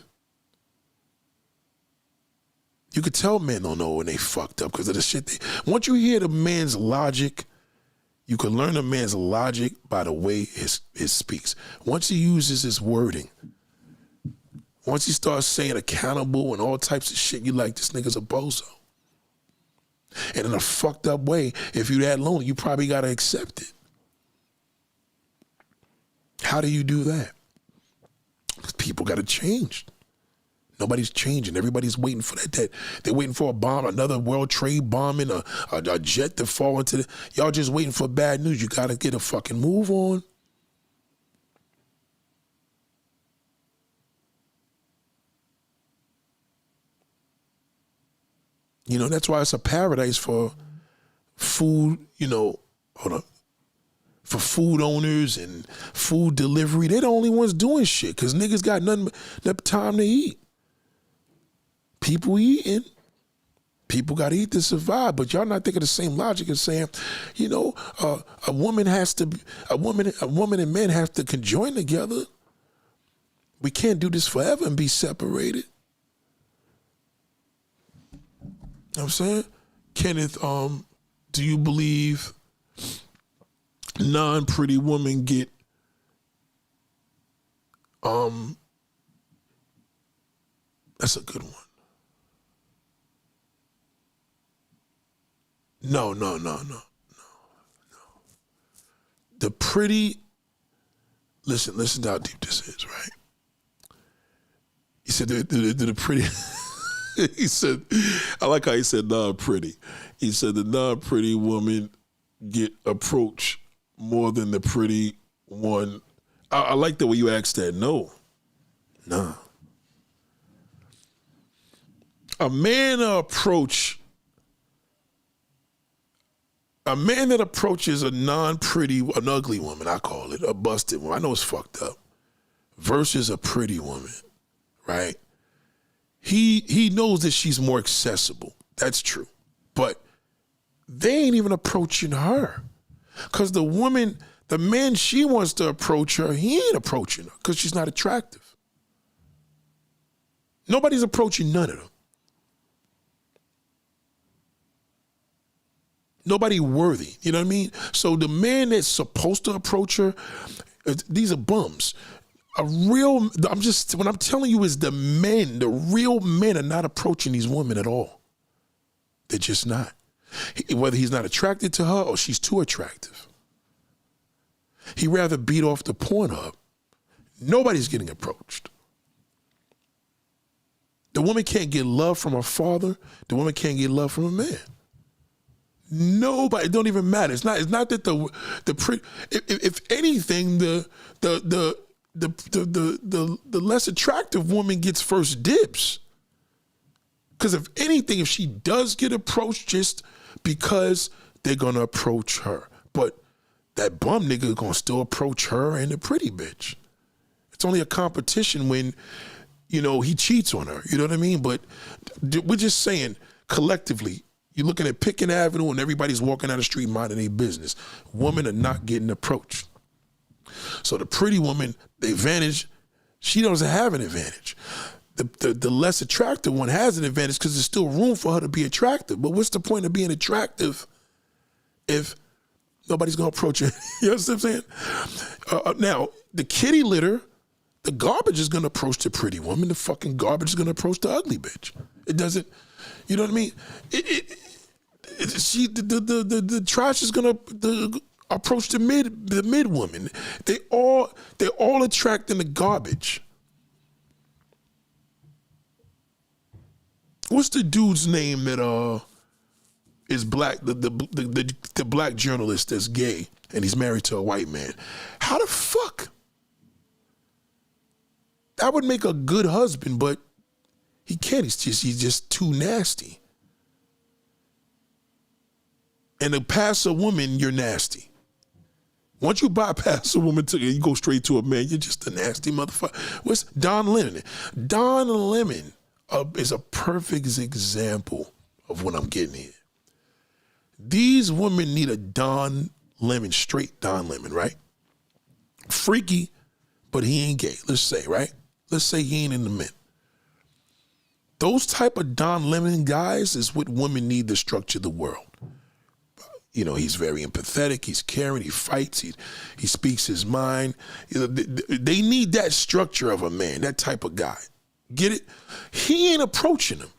You could tell men don't know when they fucked up because of the shit. Once you hear the man's logic, you can learn a man's logic by the way he speaks. Once he uses his wording, once he starts saying accountable and all types of shit, you like, this nigga's a bozo. And in a fucked up way, if you're that lonely, you probably got to accept it. How do you do that? People got to change. Nobody's changing. Everybody's waiting for that. They're waiting for a bomb, another World Trade bombing, a jet to fall into the... Y'all just waiting for bad news. You got to get a fucking move on. You know, that's why it's a paradise for food, for food owners and food delivery. They're the only ones doing shit because niggas got nothing but time to eat. People eating. People got to eat to survive, but y'all not thinking the same logic as saying, a woman and men have to conjoin together. We can't do this forever and be separated. You know what I'm saying? Kenneth, do you believe non-pretty women get that's a good one. No. The pretty, listen to how deep this is, right? He said the pretty he said, I like how he said non-pretty. He said the non-pretty woman get approached more than the pretty one. I like the way you asked that. No. Nah. A man that approaches a non-pretty, an ugly woman, I call it, a busted woman, I know it's fucked up, versus a pretty woman, right? He knows that she's more accessible. That's true. they ain't even approaching her. Because the man she wants to approach her, he ain't approaching her because she's not attractive. Nobody's approaching none of them. Nobody worthy, you know what I mean? So the man that's supposed to approach her, these are bums. What I'm telling you is the real men are not approaching these women at all. They're just not. Whether he's not attracted to her or she's too attractive. He'd rather beat off the Pornhub. Nobody's getting approached. The woman can't get love from her father. The woman can't get love from a man. Nobody. It don't even matter. It's not that if anything, the less attractive woman gets first dibs. Because if anything, if she does get approached, just because they're gonna approach her, but that bum nigga gonna still approach her and the pretty bitch. It's only a competition when, he cheats on her. You know what I mean? But we're just saying collectively. You're looking at Pickett Avenue and everybody's walking down the street minding their business. Women are not getting approached. So the pretty woman, the advantage, she doesn't have an advantage. The less attractive one has an advantage because there's still room for her to be attractive. But what's the point of being attractive if nobody's going to approach her? You know what I'm saying? Now, the kitty litter, the garbage is going to approach the pretty woman. The fucking garbage is going to approach the ugly bitch. It doesn't, you know what I mean? The trash is gonna approach the mid woman. They're all attracting the garbage. What's the dude's name that is black? The black journalist that's gay and he's married to a white man. How the fuck? That would make a good husband, but he can't. He's just too nasty. And to pass a woman, you're nasty. Once you bypass a woman, you go straight to a man, you're just a nasty motherfucker. What's Don Lemon? Don Lemon is a perfect example of what I'm getting here. These women need a Don Lemon, straight Don Lemon, right? Freaky, but he ain't gay, let's say, right? Let's say he ain't in the men. Those type of Don Lemon guys is what women need to structure the world. He's very empathetic, he's caring, he fights, he speaks his mind. They need that structure of a man, that type of guy. Get it? He ain't approaching them.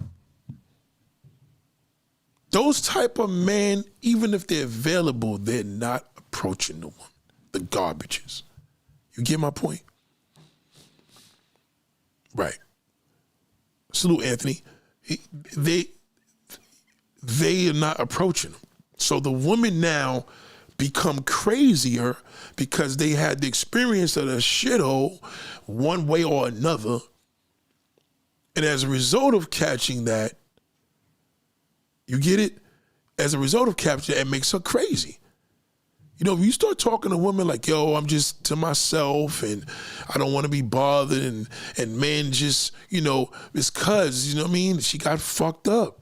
Those type of men, even if they're available, they're not approaching the woman. The garbages. You get my point? Right. Salute, Anthony. They are not approaching them. So the women now become crazier because they had the experience of the shithole one way or another. And as a result of catching that, you get it? As a result of capturing it makes her crazy. If you start talking to women like, yo, I'm just to myself and I don't want to be bothered and men just, it's cuz, you know what I mean? She got fucked up.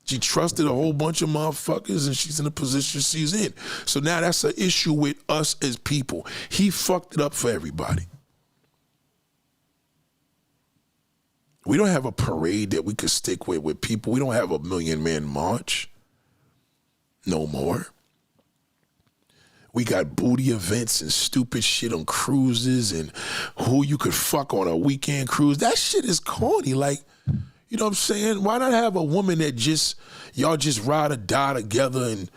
She trusted a whole bunch of motherfuckers and she's in the position she's in. So now that's an issue with us as people. He fucked it up for everybody. We don't have a parade that we could stick with people. We don't have a 1,000,000-man march. No more. We got booty events and stupid shit on cruises and who you could fuck on a weekend cruise. That shit is corny. Like, you know what I'm saying? Why not have a woman that y'all just ride or die together and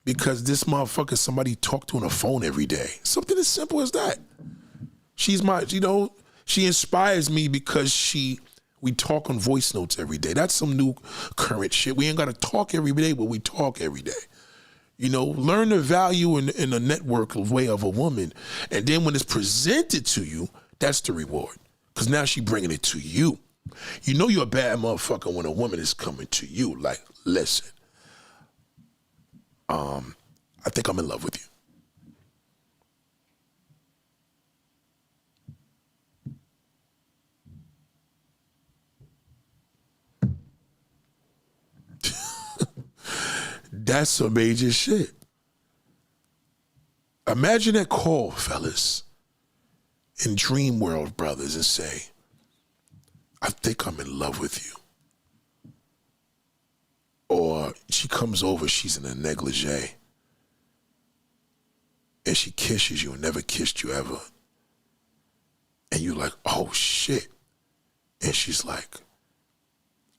because this motherfucker somebody talk to on the phone every day. Something as simple as that. She's she inspires me because we talk on voice notes every day. That's some new current shit. We ain't got to talk every day, but we talk every day. Learn the value in the network way of a woman. And then when it's presented to you, that's the reward. Because now she bringing it to you. You're a bad motherfucker when a woman is coming to you. Like, listen, I think I'm in love with you. That's some major shit. Imagine that call, fellas, in Dream World Brothers, and say, I think I'm in love with you. Or she comes over, she's in a negligee, and she kisses you and never kissed you ever. And you're like, oh shit. And she's like,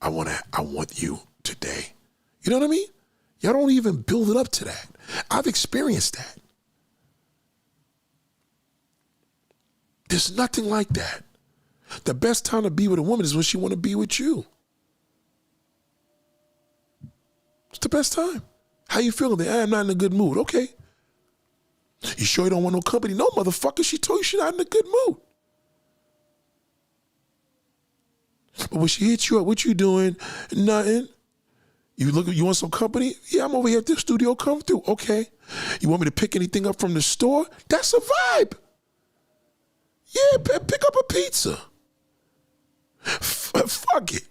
I want you today. You know what I mean? Y'all don't even build it up to that. I've experienced that. There's nothing like that. The best time to be with a woman is when she want to be with you. It's the best time. How you feeling? I'm not in a good mood. Okay. You sure you don't want no company? No, motherfucker. She told you she's not in a good mood. But when she hits you up, what you doing? Nothing. You want some company? Yeah, I'm over here at the studio. Come through. Okay. You want me to pick anything up from the store? That's a vibe. Yeah, pick up a pizza. Fuck it.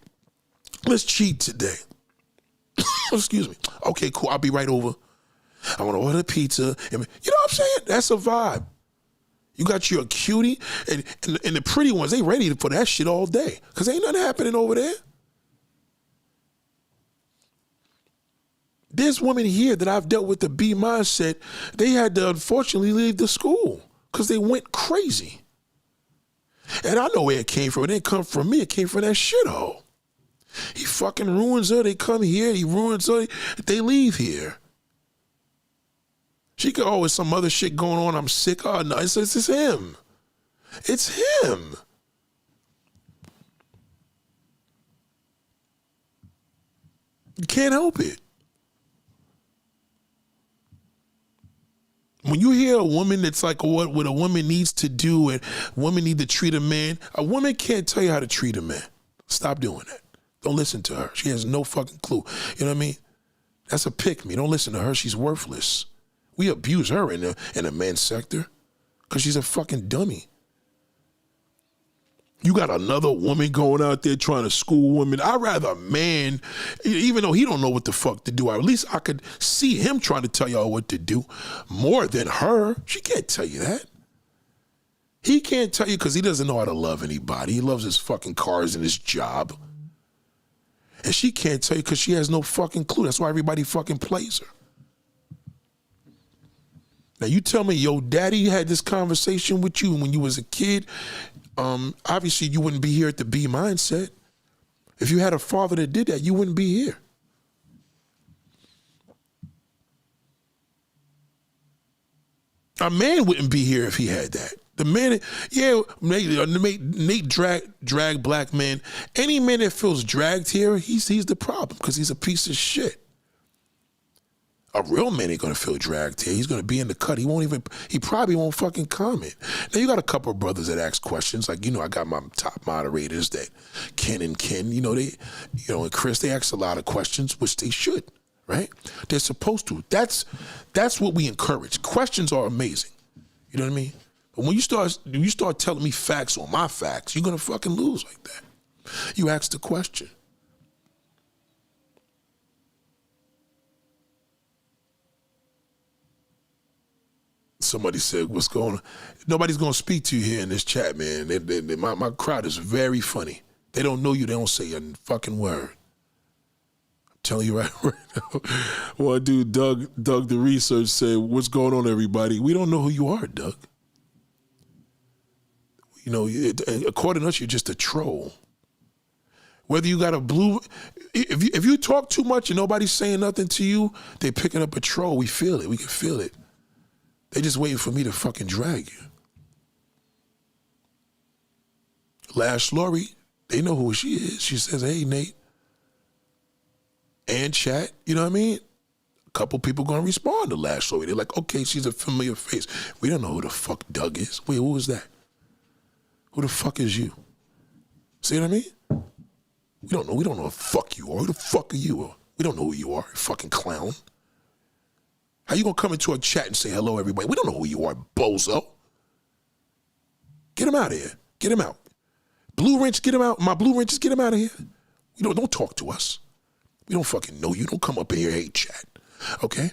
Let's cheat today. Excuse me. Okay, cool. I'll be right over. I want to order a pizza. You know what I'm saying? That's a vibe. You got your cutie and the pretty ones, they ready for that shit all day because ain't nothing happening over there. There's women here that I've dealt with the B mindset. They had to unfortunately leave the school because they went crazy. And I know where it came from. It didn't come from me. It came from that shithole. He fucking ruins her. They come here. He ruins her. They leave here. She could always some other shit going on. I'm sick. Oh, no, it's him. It's him. You can't help it. When you hear a woman that's like what a woman needs to do and women need to treat a man, a woman can't tell you how to treat a man. Stop doing that. Don't listen to her. She has no fucking clue. You know what I mean? That's a pick me. Don't listen to her. She's worthless. We abuse her in the men's sector because she's a fucking dummy. You got another woman going out there trying to school women. I'd rather a man, even though he don't know what the fuck to do, at least I could see him trying to tell y'all what to do more than her. She can't tell you that. He can't tell you because he doesn't know how to love anybody. He loves his fucking cars and his job. And she can't tell you because she has no fucking clue. That's why everybody fucking plays her. Now you tell me your daddy had this conversation with you when you was a kid. Obviously you wouldn't be here at the B mindset. If you had a father that did that, you wouldn't be here. A man wouldn't be here if he had that. The man, yeah, Nate drag black men. Any man that feels dragged here, he's the problem because he's a piece of shit. A real man ain't gonna feel dragged here. He's gonna be in the cut. He probably won't fucking comment. Now you got a couple of brothers that ask questions. Like, I got my top moderators that Ken, and Chris, they ask a lot of questions, which they should, right? They're supposed to. That's what we encourage. Questions are amazing. You know what I mean? But when you start telling me facts on my facts, you're gonna fucking lose like that. You ask the question. Somebody said, what's going on? Nobody's going to speak to you here in this chat, man. My crowd is very funny. They don't know you. They don't say a fucking word. I'm telling you right now. Well, dude, Doug the research said, what's going on, everybody? We don't know who you are, Doug. According to us, you're just a troll. Whether you got a blue, if you talk too much and nobody's saying nothing to you, they're picking up a troll. We feel it. We can feel it. They just waiting for me to fucking drag you. Lash Lori, they know who she is. She says, hey, Nate. And chat, you know what I mean? A couple people going to respond to Lash Lori. They're like, okay, she's a familiar face. We don't know who the fuck Doug is. Wait, who is that? Who the fuck is you? See what I mean? We don't know who the fuck you are. Who the fuck are you? We don't know who you are, you fucking clown. How you gonna come into a chat and say hello, everybody? We don't know who you are, bozo. Get him out of here. Get him out. Blue Wrench, get him out. My Blue Wrenches, get him out of here. Don't talk to us. We don't fucking know you. Don't come up in here, hey, chat. Okay?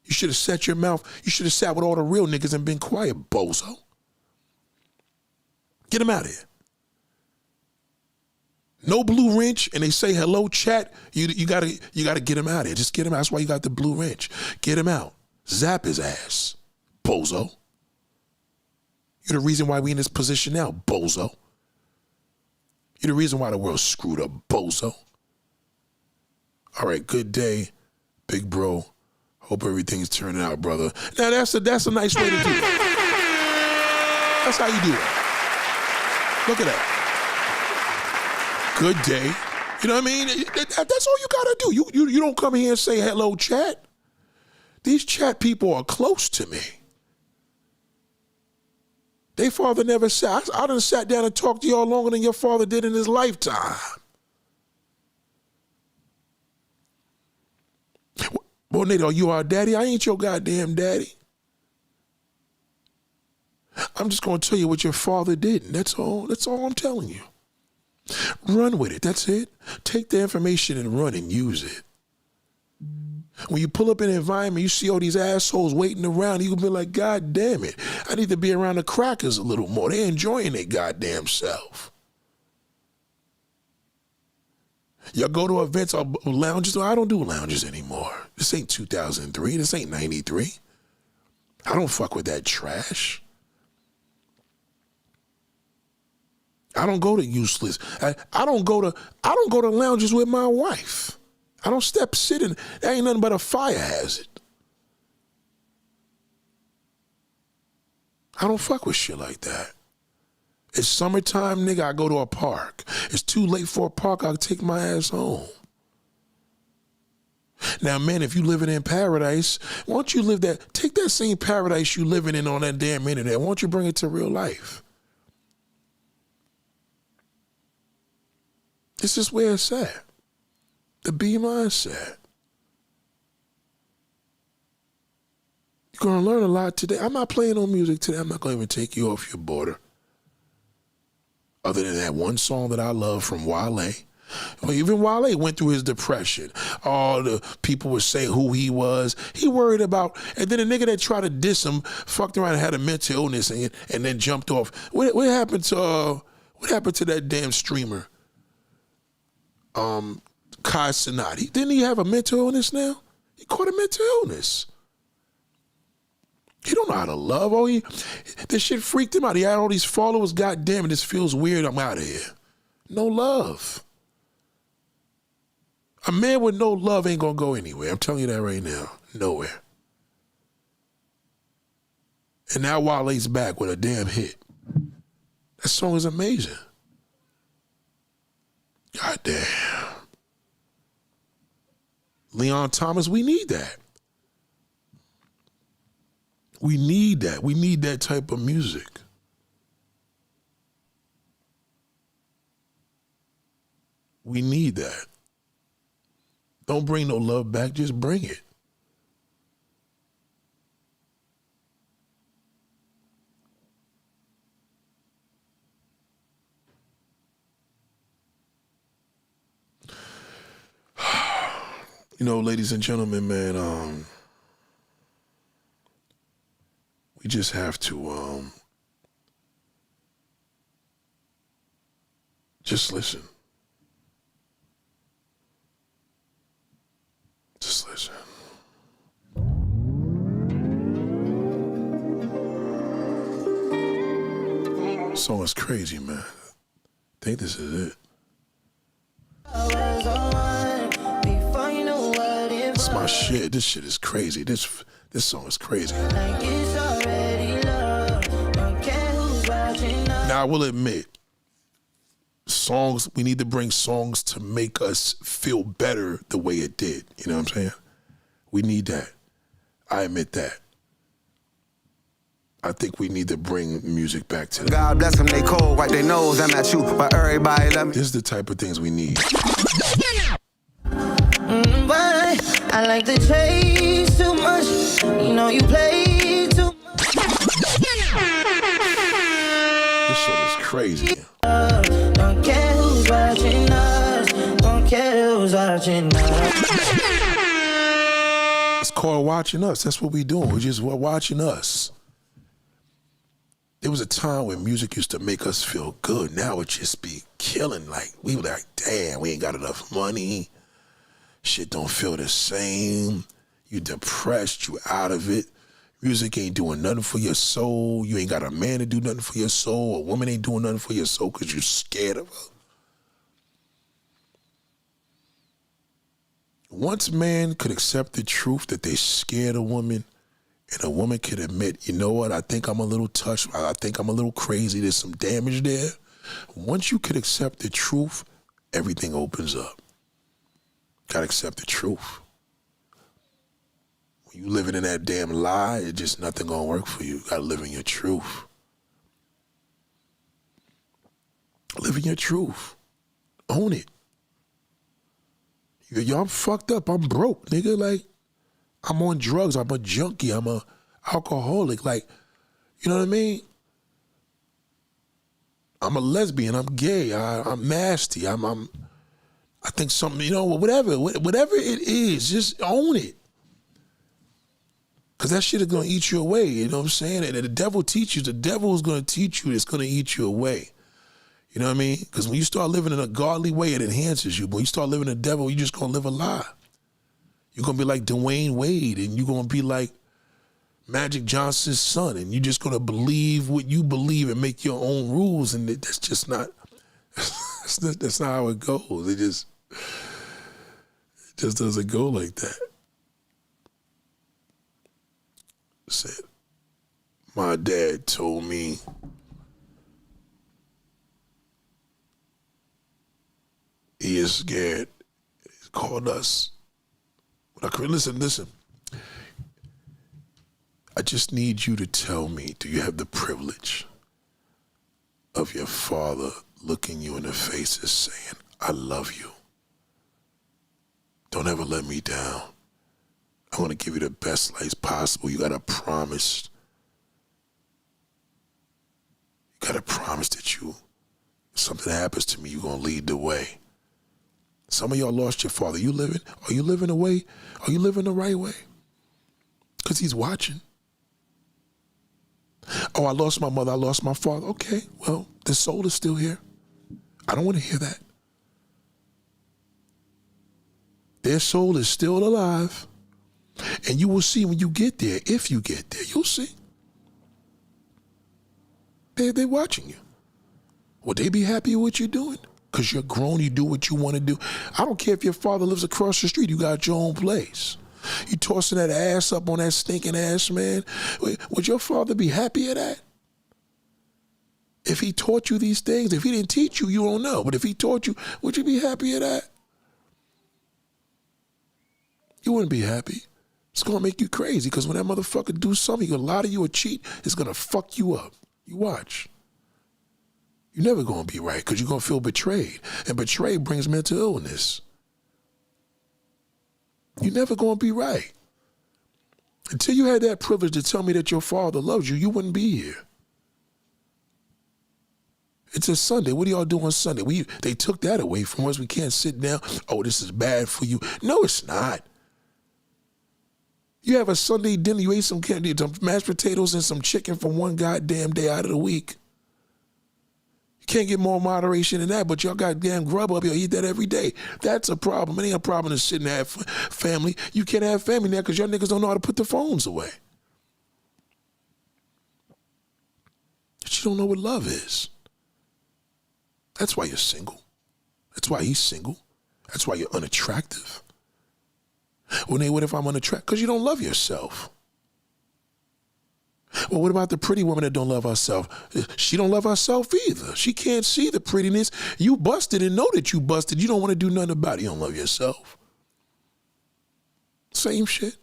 You should have set your mouth. You should have sat with all the real niggas and been quiet, bozo. Get him out of here. No blue wrench, and they say hello, chat. You gotta get him out of here. Just get him out. That's why you got the blue wrench. Get him out. Zap his ass, bozo. You're the reason why we in this position now, bozo. You're the reason why the world's screwed up, bozo. All right, good day, big bro. Hope everything's turning out, brother. Now that's a nice way to do it. That's how you do it. Look at that. Good day. You know what I mean? That's all you gotta do. You don't come here and say hello, chat. These chat people are close to me. They father never sat. I done sat down and talked to y'all longer than your father did in his lifetime. Well, Nate, are you our daddy? I ain't your goddamn daddy. I'm just going to tell you what your father did, and that's all. That's all I'm telling you. Run with it. That's it. Take the information and run and use it. When you pull up in an environment, you see all these assholes waiting around, you can be like, God damn it, I need to be around the crackers a little more. They're enjoying their goddamn self. Y'all go to events or lounges? I don't do lounges anymore. This ain't 2003. This ain't 93. I don't fuck with that trash. I don't go to useless. I don't go to lounges with my wife. I don't sit in. That ain't nothing but a fire hazard. I don't fuck with shit like that. It's summertime, nigga, I go to a park. It's too late for a park, I'll take my ass home. Now, man, if you living in paradise, why don't you live that, take that same paradise you living in on that damn internet, why don't you bring it to real life? This is where it's at. The B mindset. You're going to learn a lot today. I'm not playing no music today. I'm not going to even take you off your border. Other than that one song that I love from Wale. Well, even Wale went through his depression. All the people would say who he was. He worried about, and then a nigga that tried to diss him fucked around and had a mental illness and then jumped off. What happened to that damn streamer? Kai Cenat. Didn't he have a mental illness now? He caught a mental illness. He don't know how to love. This shit freaked him out. He had all these followers. God damn it, this feels weird. I'm out of here. No love. A man with no love ain't gonna go anywhere. I'm telling you that right now. Nowhere. And now Wale's back with a damn hit. That song is amazing. God damn. Leon Thomas, we need that. We need that. We need that type of music. We need that. Don't bring no love back, just bring it. You know, ladies and gentlemen, man, we just have to just listen. Just listen. This song is crazy, man. I think this is it. It's my shit. This shit is crazy. This song is crazy. Now, I will admit, songs, we need to bring songs to make us feel better the way it did. You know what I'm saying? We need that. I admit that. I think we need to bring music back to that. God bless them, they cold, wipe their nose, I'm at you, but everybody love me. This is the type of things we need. But I like to chase too much. You know you play too much. This shit is crazy. Don't care who's watching us. Don't care who's watching us. called watching us. That's what we doing. We're watching us. There was a time when music used to make us feel good. Now it just be killing. Like, we were like, damn, we ain't got enough money. Shit don't feel the same. You depressed, you out of it. Music ain't doing nothing for your soul. You ain't got a man to do nothing for your soul. A woman ain't doing nothing for your soul because you're scared of her. Once man could accept the truth that they scared a woman, and a woman could admit, you know what, I think I'm a little touched, I think I'm a little crazy, there's some damage there. Once you could accept the truth, everything opens up. Gotta accept the truth. When you living in that damn lie, it's just nothing gonna work for you. You gotta live in your truth. Live in your truth. Own it. Yo, I'm fucked up. I'm broke, nigga. Like, I'm on drugs. I'm a junkie. I'm a alcoholic. Like, you know what I mean? I'm a lesbian. I'm gay. I'm nasty. I think something, you know, whatever it is, just own it. Because that shit is going to eat you away. You know what I'm saying? And the devil teaches. The devil is going to teach you. It's going to eat you away. You know what I mean? Because when you start living in a godly way, it enhances you. But when you start living the devil, you're just going to live a lie. You're going to be like Dwayne Wade, and you're going to be like Magic Johnson's son, and you're just going to believe what you believe and make your own rules, and that's just not, that's not how it goes. It just doesn't go like that. Said, my dad told me he is scared. He called us. Listen. I just need you to tell me, do you have the privilege of your father looking you in the face and saying, I love you. Don't ever let me down. I want to give you the best life possible. You got to promise. You got to promise that if something happens to me, you're going to lead the way. Some of y'all lost your father. Are you living the way? Are you living the right way? Because he's watching. Oh, I lost my mother. I lost my father. Okay, well, the soul is still here. I don't want to hear that. Their soul is still alive. And you will see when you get there, if you get there, you'll see. They're watching you. Would they be happy with what you're doing? Because you're grown, you do what you want to do. I don't care if your father lives across the street, you got your own place. You tossing that ass up on that stinking ass, man. Would your father be happy at that? If he taught you these things, if he didn't teach you, you don't know. But if he taught you, would you be happy at that? You wouldn't be happy. It's going to make you crazy because when that motherfucker do something, he'll lie to you or cheat, it's going to fuck you up. You watch. You're never going to be right because you're going to feel betrayed. And betrayed brings mental illness. You're never going to be right. Until you had that privilege to tell me that your father loves you, you wouldn't be here. It's a Sunday. What do y'all do on Sunday? They took that away from us. We can't sit down. Oh, this is bad for you. No, it's not. You have a Sunday dinner, you ate some candy, some mashed potatoes and some chicken for one goddamn day out of the week. You can't get more moderation than that, but y'all goddamn grub up, y'all eat that every day. That's a problem. It ain't a problem to sit and have family. You can't have family now because y'all niggas don't know how to put the phones away. But you don't know what love is. That's why you're single. That's why he's single. That's why you're unattractive. Well, Nate, what if I'm unattractive? Because you don't love yourself. Well, what about the pretty woman that don't love herself? She don't love herself either. She can't see the prettiness. You busted and know that you busted. You don't want to do nothing about it. You don't love yourself. Same shit.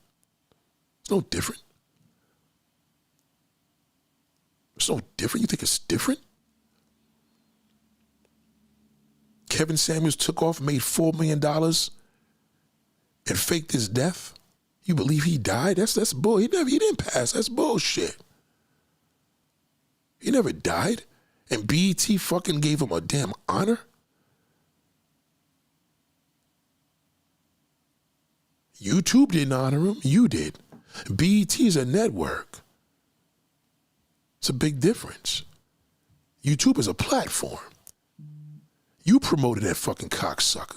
It's no different. It's no different. You think it's different? Kevin Samuels took off and made $4 million and faked his death. You believe he died? That's bull. He didn't pass. That's bullshit. He never died. And BET fucking gave him a damn honor. YouTube didn't honor him. You did. BET's a network. It's a big difference. YouTube is a platform. You promoted that fucking cocksucker.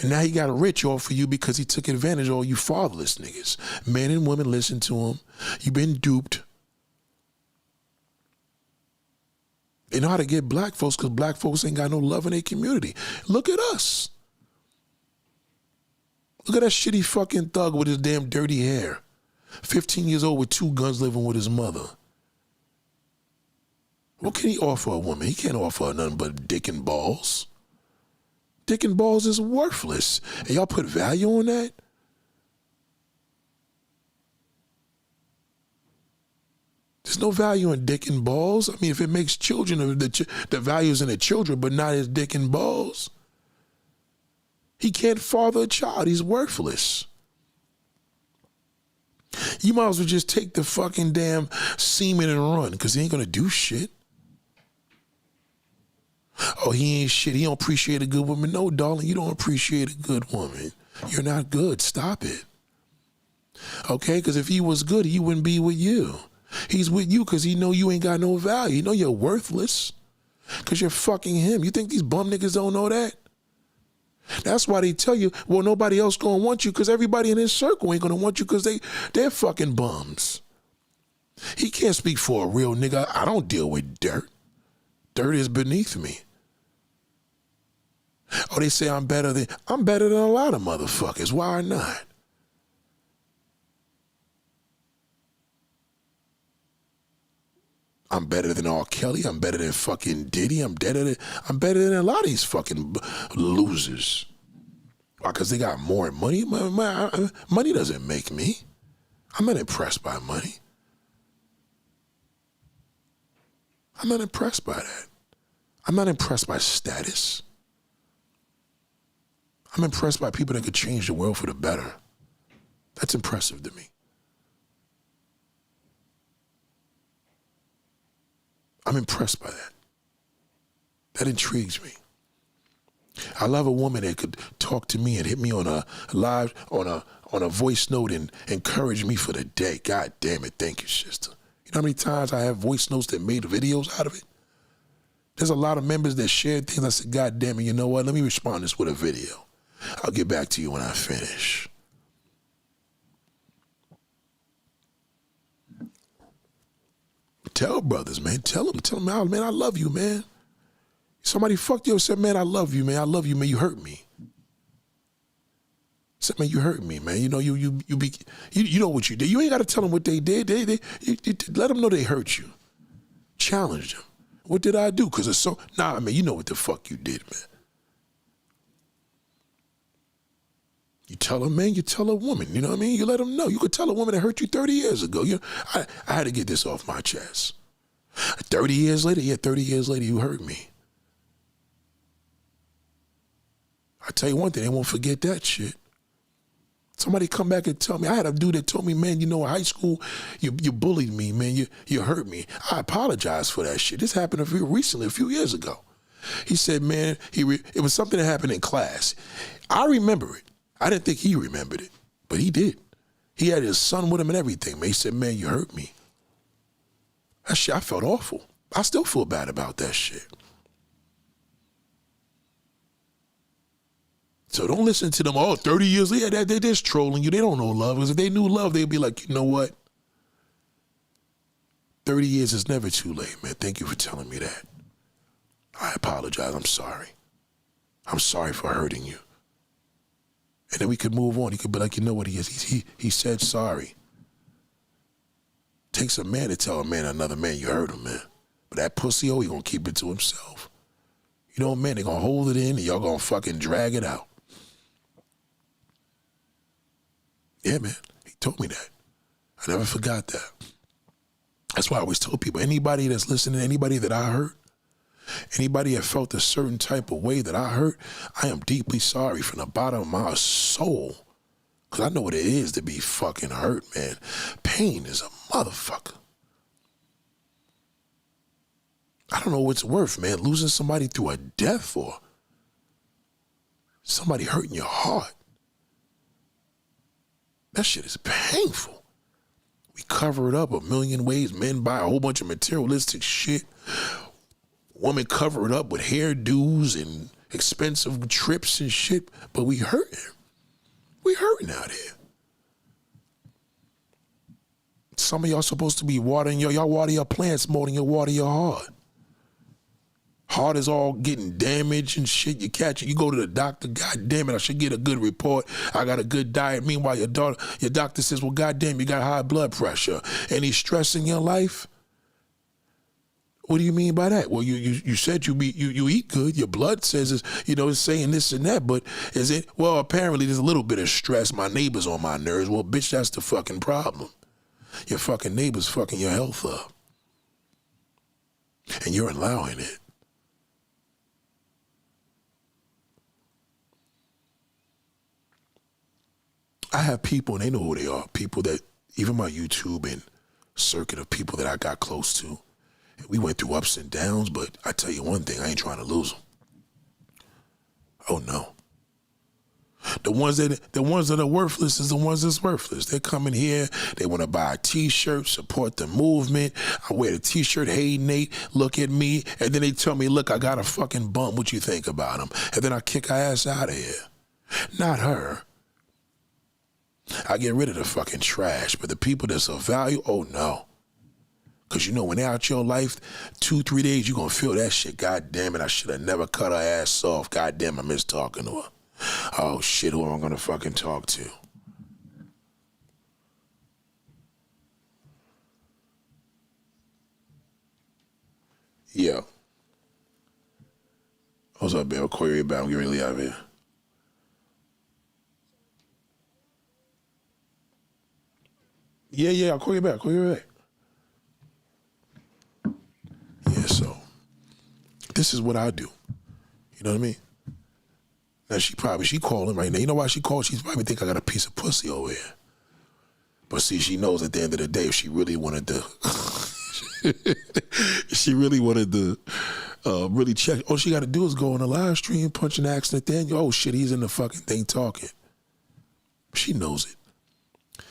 And now he got rich off of you because he took advantage of all you fatherless niggas. Men and women listen to him. You've been duped. They know how to get black folks because black folks ain't got no love in their community. Look at us. Look at that shitty fucking thug with his damn dirty hair. 15 years old with 2 guns living with his mother. What can he offer a woman? He can't offer her nothing but dick and balls. Dick and balls is worthless. And y'all put value on that? There's no value in dick and balls. I mean, if it makes children, the value's in the children, but not his dick and balls. He can't father a child. He's worthless. You might as well just take the fucking damn semen and run, because he ain't gonna do shit. Oh, he ain't shit. He don't appreciate a good woman. No, darling, you don't appreciate a good woman. You're not good. Stop it. Okay? Because if he was good, he wouldn't be with you. He's with you because he know you ain't got no value. You know you're worthless because you're fucking him. You think these bum niggas don't know that? That's why they tell you, well, nobody else gonna want you because everybody in his circle ain't gonna want you because they're fucking bums. He can't speak for a real nigga. I don't deal with dirt. Dirt is beneath me. Oh, they say I'm better than a lot of motherfuckers. Why not? I'm better than R. Kelly. I'm better than fucking Diddy. I'm better than a lot of these fucking losers. Why? Because they got more money. Money doesn't make me. I'm not impressed by money. I'm not impressed by that. I'm not impressed by status. I'm impressed by people that could change the world for the better. That's impressive to me. I'm impressed by that. That intrigues me. I love a woman that could talk to me and hit me on a live, on a voice note and encourage me for the day. God damn it, thank you, sister. You know how many times I have voice notes that made videos out of it? There's a lot of members that shared things. I said, God damn it, you know what? Let me respond to this with a video. I'll get back to you when I finish. Tell brothers, man. Tell them, oh, man, I love you, man. Somebody fucked you and said, man, I love you, man. I love you, man. You hurt me. Said, man, you hurt me, man. You know, you know what you did. You ain't got to tell them what they did. You let them know they hurt you. Challenge them. What did I do? Because it's so, nah, man, you know what the fuck you did, man. You tell a man, you tell a woman, you know what I mean? You let them know. You could tell a woman that hurt you 30 years ago. I had to get this off my chest. 30 years later, yeah, 30 years later, you hurt me. I tell you one thing, they won't forget that shit. Somebody come back and tell me, I had a dude that told me, man, you know, in high school, you bullied me, man, you hurt me. I apologize for that shit. This happened recently, a few years ago. He said, man, it was something that happened in class. I remember it. I didn't think he remembered it, but he did. He had his son with him and everything, man. He said, man, you hurt me. That shit, I felt awful. I still feel bad about that shit. So don't listen to them, 30 years later, they're just trolling you. They don't know love. Because if they knew love, they'd be like, you know what? 30 years is never too late, man. Thank you for telling me that. I apologize. I'm sorry. I'm sorry for hurting you. And then we could move on. He could be like, you know what he is? He said sorry. Takes a man to tell a man, another man, you hurt him, man. But that pussy, he gonna keep it to himself. You know, man, they gonna hold it in and y'all gonna fucking drag it out. Yeah, man, he told me that. I never forgot that. That's why I always tell people, anybody that's listening, anybody that I hurt, anybody that felt a certain type of way that I hurt, I am deeply sorry from the bottom of my soul. Because I know what it is to be fucking hurt, man. Pain is a motherfucker. I don't know what's worth, man. Losing somebody through a death or somebody hurting your heart. That shit is painful. We cover it up a million ways. Men buy a whole bunch of materialistic shit. Women cover it up with hairdos and expensive trips and shit. But we hurting. We hurting out here. Some of y'all supposed to be watering y'all water your plants more than you water your heart. Heart is all getting damaged and shit. You catch it, you go to the doctor, God damn it, I should get a good report. I got a good diet. Meanwhile, your doctor says, well, God damn, you got high blood pressure. Any stress in your life? What do you mean by that? Well, you said you eat good. Your blood says it's saying this and that, but is it? Well, apparently there's a little bit of stress. My neighbor's on my nerves. Well, bitch, that's the fucking problem. Your fucking neighbor's fucking your health up. And you're allowing it. I have people, and they know who they are, people that, even my YouTube and circuit of people that I got close to, we went through ups and downs, but I tell you one thing, I ain't trying to lose them. Oh no. The ones that are worthless is the ones that's worthless. They're coming here, they want to buy a t-shirt, support the movement. I wear the t-shirt, hey Nate, look at me, and then they tell me, look, I got a fucking bump, what you think about them? And then I kick her ass out of here. Not her. I get rid of the fucking trash, but the people that's of value, oh no. Because when they're out your life, 2-3 days, you're going to feel that shit. God damn it, I should have never cut her ass off. God damn, I miss talking to her. Oh shit, who am I going to fucking talk to? Yo. What's up, babe? I'll call you back. I'm getting ready out of here. Yeah, I'll call you back. Yeah, so this is what I do. You know what I mean? Now she calling right now. You know why she called? She's probably think I got a piece of pussy over here. But see, she knows at the end of the day, if she really wanted to, really check. All she got to do is go on the live stream, punch an accent there, and oh shit, he's in the fucking thing talking. She knows it.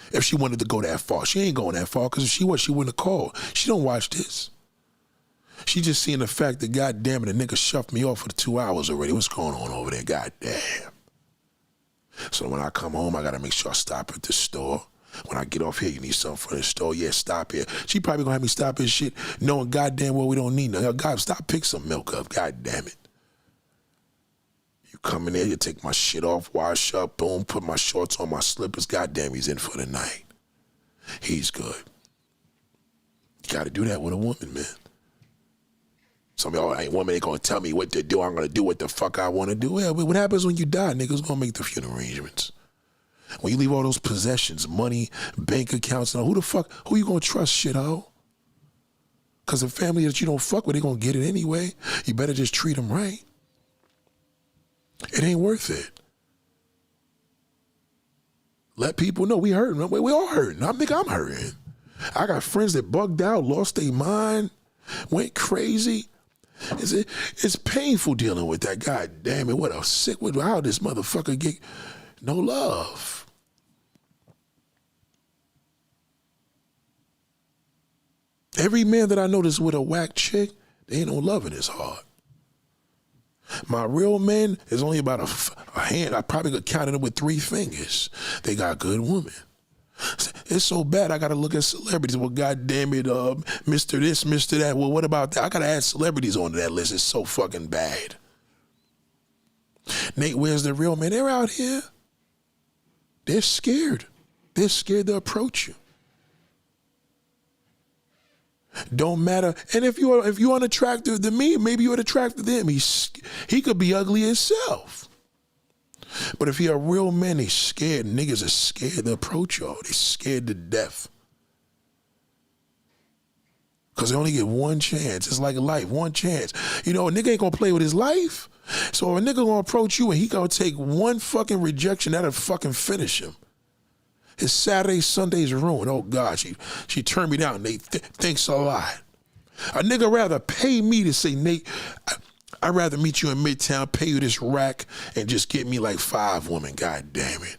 If she wanted to go that far, she ain't going that far because if she was, she wouldn't have called. She don't watch this. She just seeing the fact that, God damn it, a nigga shoved me off for the 2 hours already. What's going on over there? God damn. So when I come home, I got to make sure I stop at the store. When I get off here, you need something from the store. Yeah, stop here. She probably going to have me stop at shit knowing goddamn well we don't need nothing. God, stop, pick some milk up. God damn it. You come in there, you take my shit off, wash up, boom, put my shorts on, my slippers. God damn, he's in for the night. He's good. You got to do that with a woman, man. Some of y'all, woman ain't gonna tell me what to do. I'm gonna do what the fuck I wanna do. Well, what happens when you die? Niggas gonna make the funeral arrangements. When you leave all those possessions, money, bank accounts, and who you gonna trust, shithole? Cause the family that you don't fuck with, they gonna get it anyway. You better just treat them right. It ain't worth it. Let people know we hurting. We all hurting. I'm hurting. I got friends that bugged out, lost their mind, went crazy. It's painful dealing with that. God damn it, what a sick, how this motherfucker get no love. Every man that I know that's with a whack chick, they ain't no love in his heart. My real men is only about a hand. I probably could count it with 3 fingers. They got good women. It's so bad, I got to look at celebrities. Well, God damn it, Mr. This, Mr. That. Well, what about that? I got to add celebrities onto that list. It's so fucking bad. Nate, where's the real men? They're out here. They're scared. They're scared to approach you. Don't matter. And if you're unattractive to me, maybe you're attracted to him. He could be ugly himself. But if you're a real man, they scared. Niggas are scared to approach y'all. They scared to death. Because they only get one chance. It's like life, one chance. A nigga ain't going to play with his life. So if a nigga going to approach you and he going to take one fucking rejection, that'll fucking finish him. His Saturday, Sunday's ruined. Oh, God, she turned me down. Nate, thanks a lot. A nigga rather pay me to say, Nate, I'd rather meet you in Midtown, pay you this rack, and just get me like 5 women. God damn it.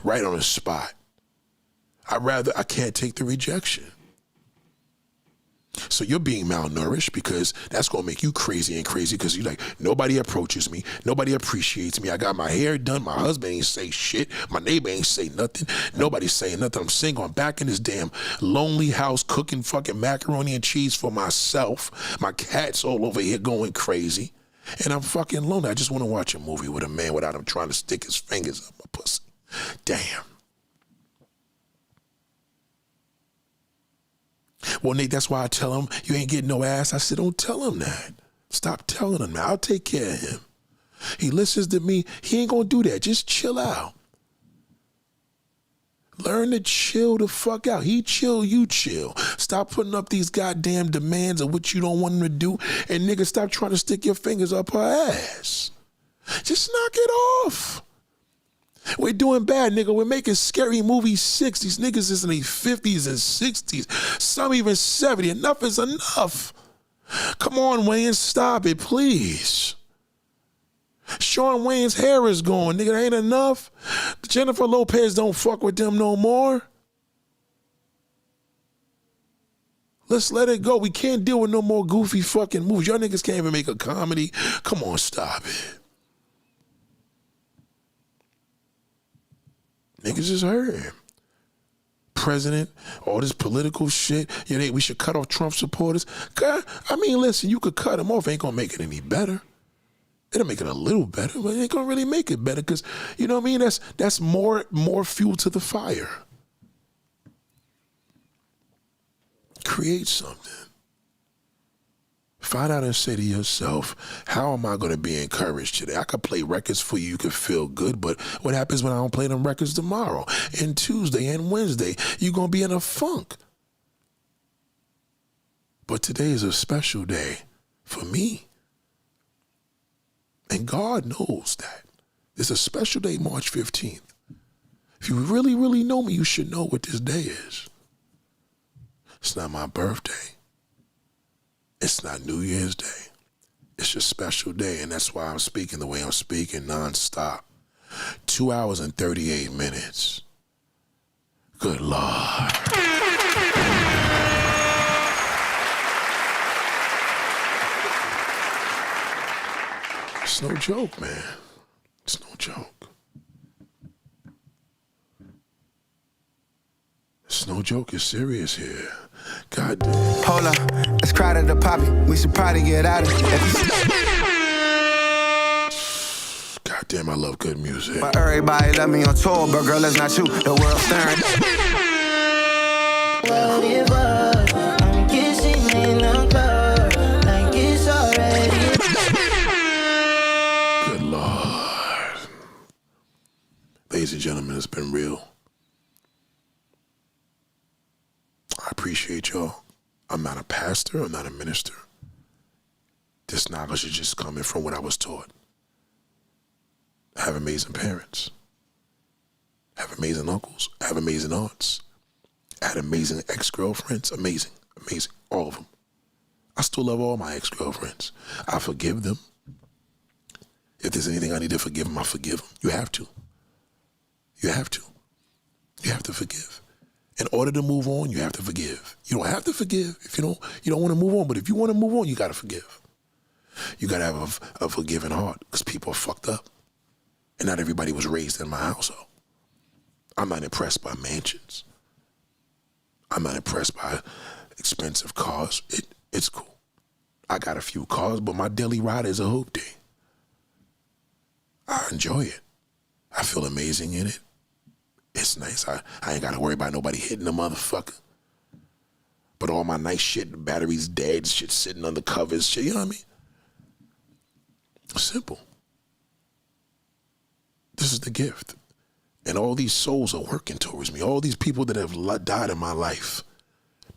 Right on the spot. I can't take the rejection. So you're being malnourished because that's going to make you crazy and crazy because you're like, nobody approaches me. Nobody appreciates me. I got my hair done. My husband ain't say shit. My neighbor ain't say nothing. Nobody's saying nothing. I'm single. I'm back in this damn lonely house cooking fucking macaroni and cheese for myself. My cat's all over here going crazy. And I'm fucking lonely. I just want to watch a movie with a man without him trying to stick his fingers up my pussy. Damn. Well, Nate, that's why I tell him, you ain't getting no ass. I said, don't tell him that. Stop telling him that. I'll take care of him. He listens to me. He ain't going to do that. Just chill out. Learn to chill the fuck out. He chill, you chill. Stop putting up these goddamn demands of what you don't want him to do. And nigga, stop trying to stick your fingers up her ass. Just knock it off. We're doing bad, nigga. We're making Scary Movie 6. These niggas is in their 50s and 60s. Some even 70. Enough is enough. Come on, Wayne. Stop it, please. Sean Wayne's hair is gone. Nigga, that ain't enough. Jennifer Lopez don't fuck with them no more. Let's let it go. We can't deal with no more goofy fucking movies. Y'all niggas can't even make a comedy. Come on, stop it. Niggas just heard him. President, all this political shit. You know, we should cut off Trump supporters. God, I mean, listen, you could cut them off. Ain't gonna make it any better. It'll make it a little better, but it ain't gonna really make it better because, you know what I mean? That's more fuel to the fire. Create something. Find out and say to yourself, how am I going to be encouraged today? I could play records for you, you could feel good, but what happens when I don't play them records tomorrow and Tuesday and Wednesday? You're going to be in a funk. But today is a special day for me. And God knows that. It's a special day, March 15th. If you really, really know me, you should know what this day is. It's not my birthday. It's not New Year's Day. It's a special day, and that's why I'm speaking the way I'm speaking, nonstop. 2 hours and 38 minutes. Good Lord. It's no joke, man. It's no joke. It's no joke. It's serious here. God damn. Hold up, it's crowded the poppy. We should probably get out of here. God damn, I love good music. But everybody love me on tour, but girl, it's not you. The world's staring. I'm kissing in the club like it's already. Good Lord. Ladies and gentlemen, it's been real. I appreciate y'all. I'm not a pastor. I'm not a minister. This knowledge is just coming from what I was taught. I have amazing parents. I have amazing uncles. I have amazing aunts. I had amazing ex-girlfriends. Amazing. Amazing. All of them. I still love all my ex-girlfriends. I forgive them. If there's anything I need to forgive them, I forgive them. You have to. You have to. You have to forgive. In order to move on, you have to forgive. You don't have to forgive if you don't want to move on. But if you want to move on, you got to forgive. You got to have a forgiving heart because people are fucked up. And not everybody was raised in my household. I'm not impressed by mansions. I'm not impressed by expensive cars. It's cool. I got a few cars, but my daily ride is a hoop day. I enjoy it. I feel amazing in it. It's nice. I ain't got to worry about nobody hitting the motherfucker. But all my nice shit, the batteries dead, shit sitting under covers, shit, you know what I mean? Simple. This is the gift. And all these souls are working towards me. All these people that have died in my life,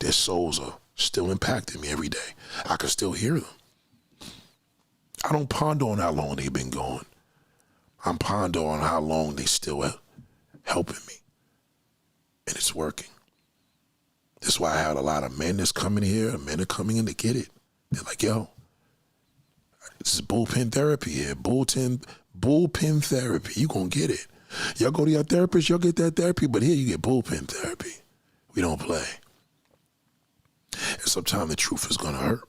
their souls are still impacting me every day. I can still hear them. I don't ponder on how long they've been gone. I'm pondering on how long they still helping me. And it's working. That's why I had a lot of men that's coming here, and men are coming in to get it. They're like, yo, this is bullpen therapy here. Bullpen therapy. You gonna get it. Y'all go to your therapist, y'all get that therapy, but here you get bullpen therapy. We don't play. And sometimes the truth is gonna hurt.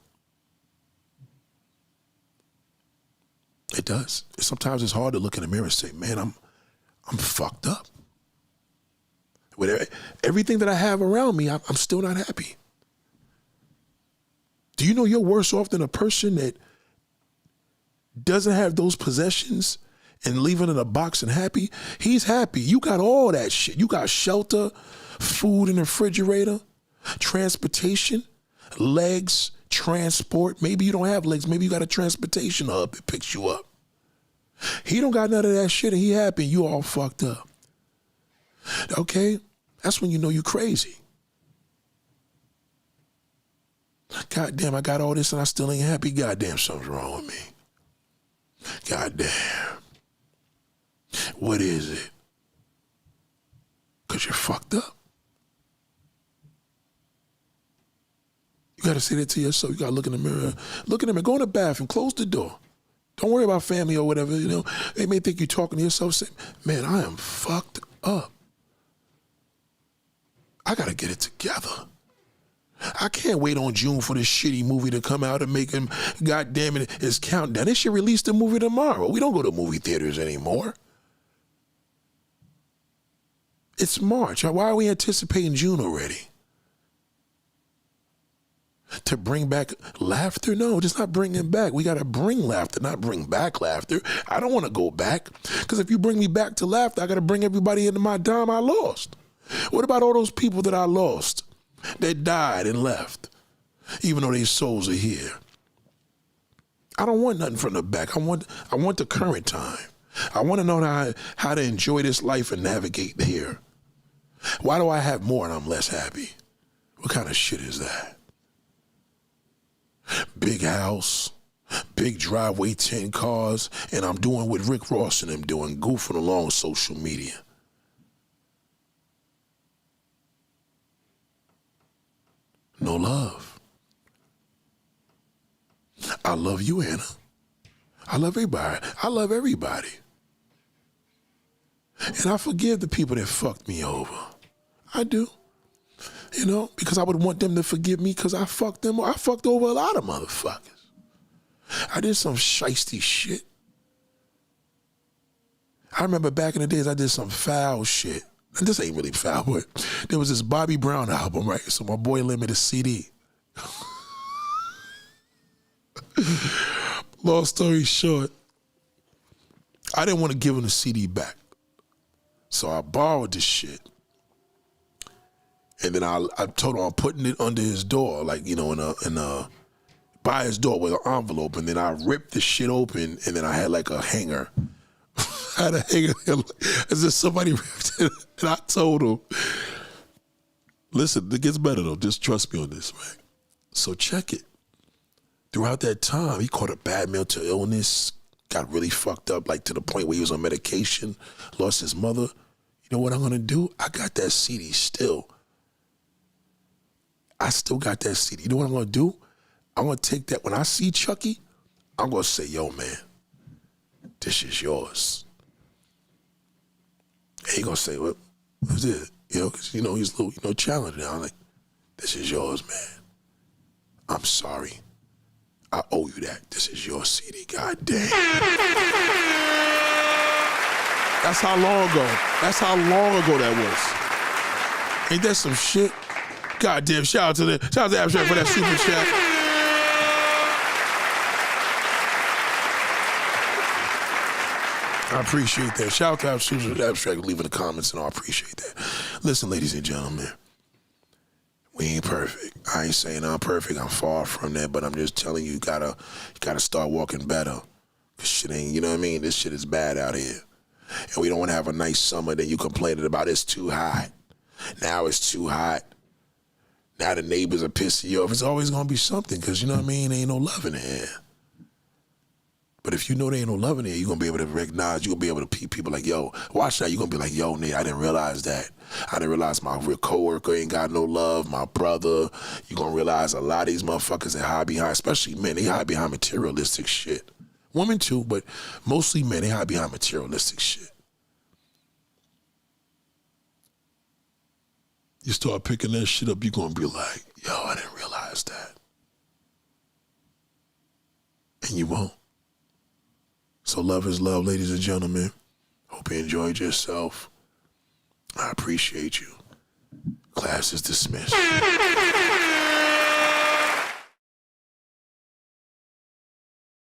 It does. Sometimes it's hard to look in the mirror and say, man, I'm fucked up. With everything that I have around me, I'm still not happy. Do you know you're worse off than a person that doesn't have those possessions and leaving in a box and happy? He's happy. You got all that shit. You got shelter, food in the refrigerator, transportation, legs, transport. Maybe you don't have legs. Maybe you got a transportation hub that picks you up. He don't got none of that shit and he happy and you all fucked up. Okay? That's when you know you crazy. God damn, I got all this and I still ain't happy. God damn, something's wrong with me. God damn. What is it? Because you're fucked up. You got to say that to yourself. You got to look in the mirror. Look in the mirror. Go in the bathroom. Close the door. Don't worry about family or whatever. You know, they may think you're talking to yourself. Say, man, I am fucked up. I got to get it together. I can't wait on June for this shitty movie to come out and make him, God damn it, it's countdown. They should release the movie tomorrow. We don't go to movie theaters anymore. It's March. Why are we anticipating June already? To bring back laughter? No, just not bring it back. We got to bring laughter, not bring back laughter. I don't want to go back. Because if you bring me back to laughter, I got to bring everybody into my dime I lost. What about all those people that I lost? That died and left, even though their souls are here. I don't want nothing from the back. I want the current time. I want to know how to enjoy this life and navigate here. Why do I have more and I'm less happy? What kind of shit is that? Big house, big driveway, 10 cars, and I'm doing what Rick Ross and them doing, goofing along social media. No love. I love you, Anna. I love everybody. I love everybody. And I forgive the people that fucked me over. I do. You know, because I would want them to forgive me because I fucked them. I fucked over a lot of motherfuckers. I did some shiesty shit. I remember back in the days I did some foul shit. And this ain't really foul, but there was this Bobby Brown album, right? So my boy lent me the CD. Long story short, I didn't want to give him the CD back. So I borrowed this shit. And then I told him I'm putting it under his door, like, you know, by his door with an envelope. And then I ripped the shit open and then I had like a hanger. I had a hanger as if somebody ripped it. And I told him, listen, it gets better though. Just trust me on this, man. So check it. Throughout that time, he caught a bad mental illness, got really fucked up, like to the point where he was on medication, lost his mother. You know what I'm gonna do? I got that CD still. I still got that CD. You know what I'm gonna do? I'm gonna take that. When I see Chucky, I'm gonna say, yo, man, this is yours. And he gonna say, what is it? You know, because, you know, he's a little, you know, challenged now. I'm like, this is yours, man. I'm sorry. I owe you that. This is your CD. God damn. That's how long ago. That's how long ago that was. Ain't that some shit? God damn. Shout out to Abstract for that super chat. I appreciate that. Shout out to Abstract leaving the comments and all. I appreciate that. Listen, ladies and gentlemen. We ain't perfect. I ain't saying I'm perfect. I'm far from that, but I'm just telling you, you gotta start walking better. This shit ain't, you know what I mean? This shit is bad out here. And we don't want to have a nice summer that you complaining about it's too hot. Now it's too hot. Now the neighbors are pissing you off. It's always gonna be something, because you know what I mean? There ain't no love in the air. But if you know there ain't no love in there, you're going to be able to recognize, you're going to be able to peep people like, yo, watch that. You're going to be like, yo, Nate, I didn't realize that. I didn't realize my real coworker ain't got no love, my brother. You're going to realize a lot of these motherfuckers that hide behind, especially men, they hide behind materialistic shit. Women too, but mostly men, they hide behind materialistic shit. you start picking that shit up, you're gonna be like, yo, I didn't realize that. And you won't. So love is love, ladies and gentlemen. Hope you enjoyed yourself. I appreciate you. Class is dismissed.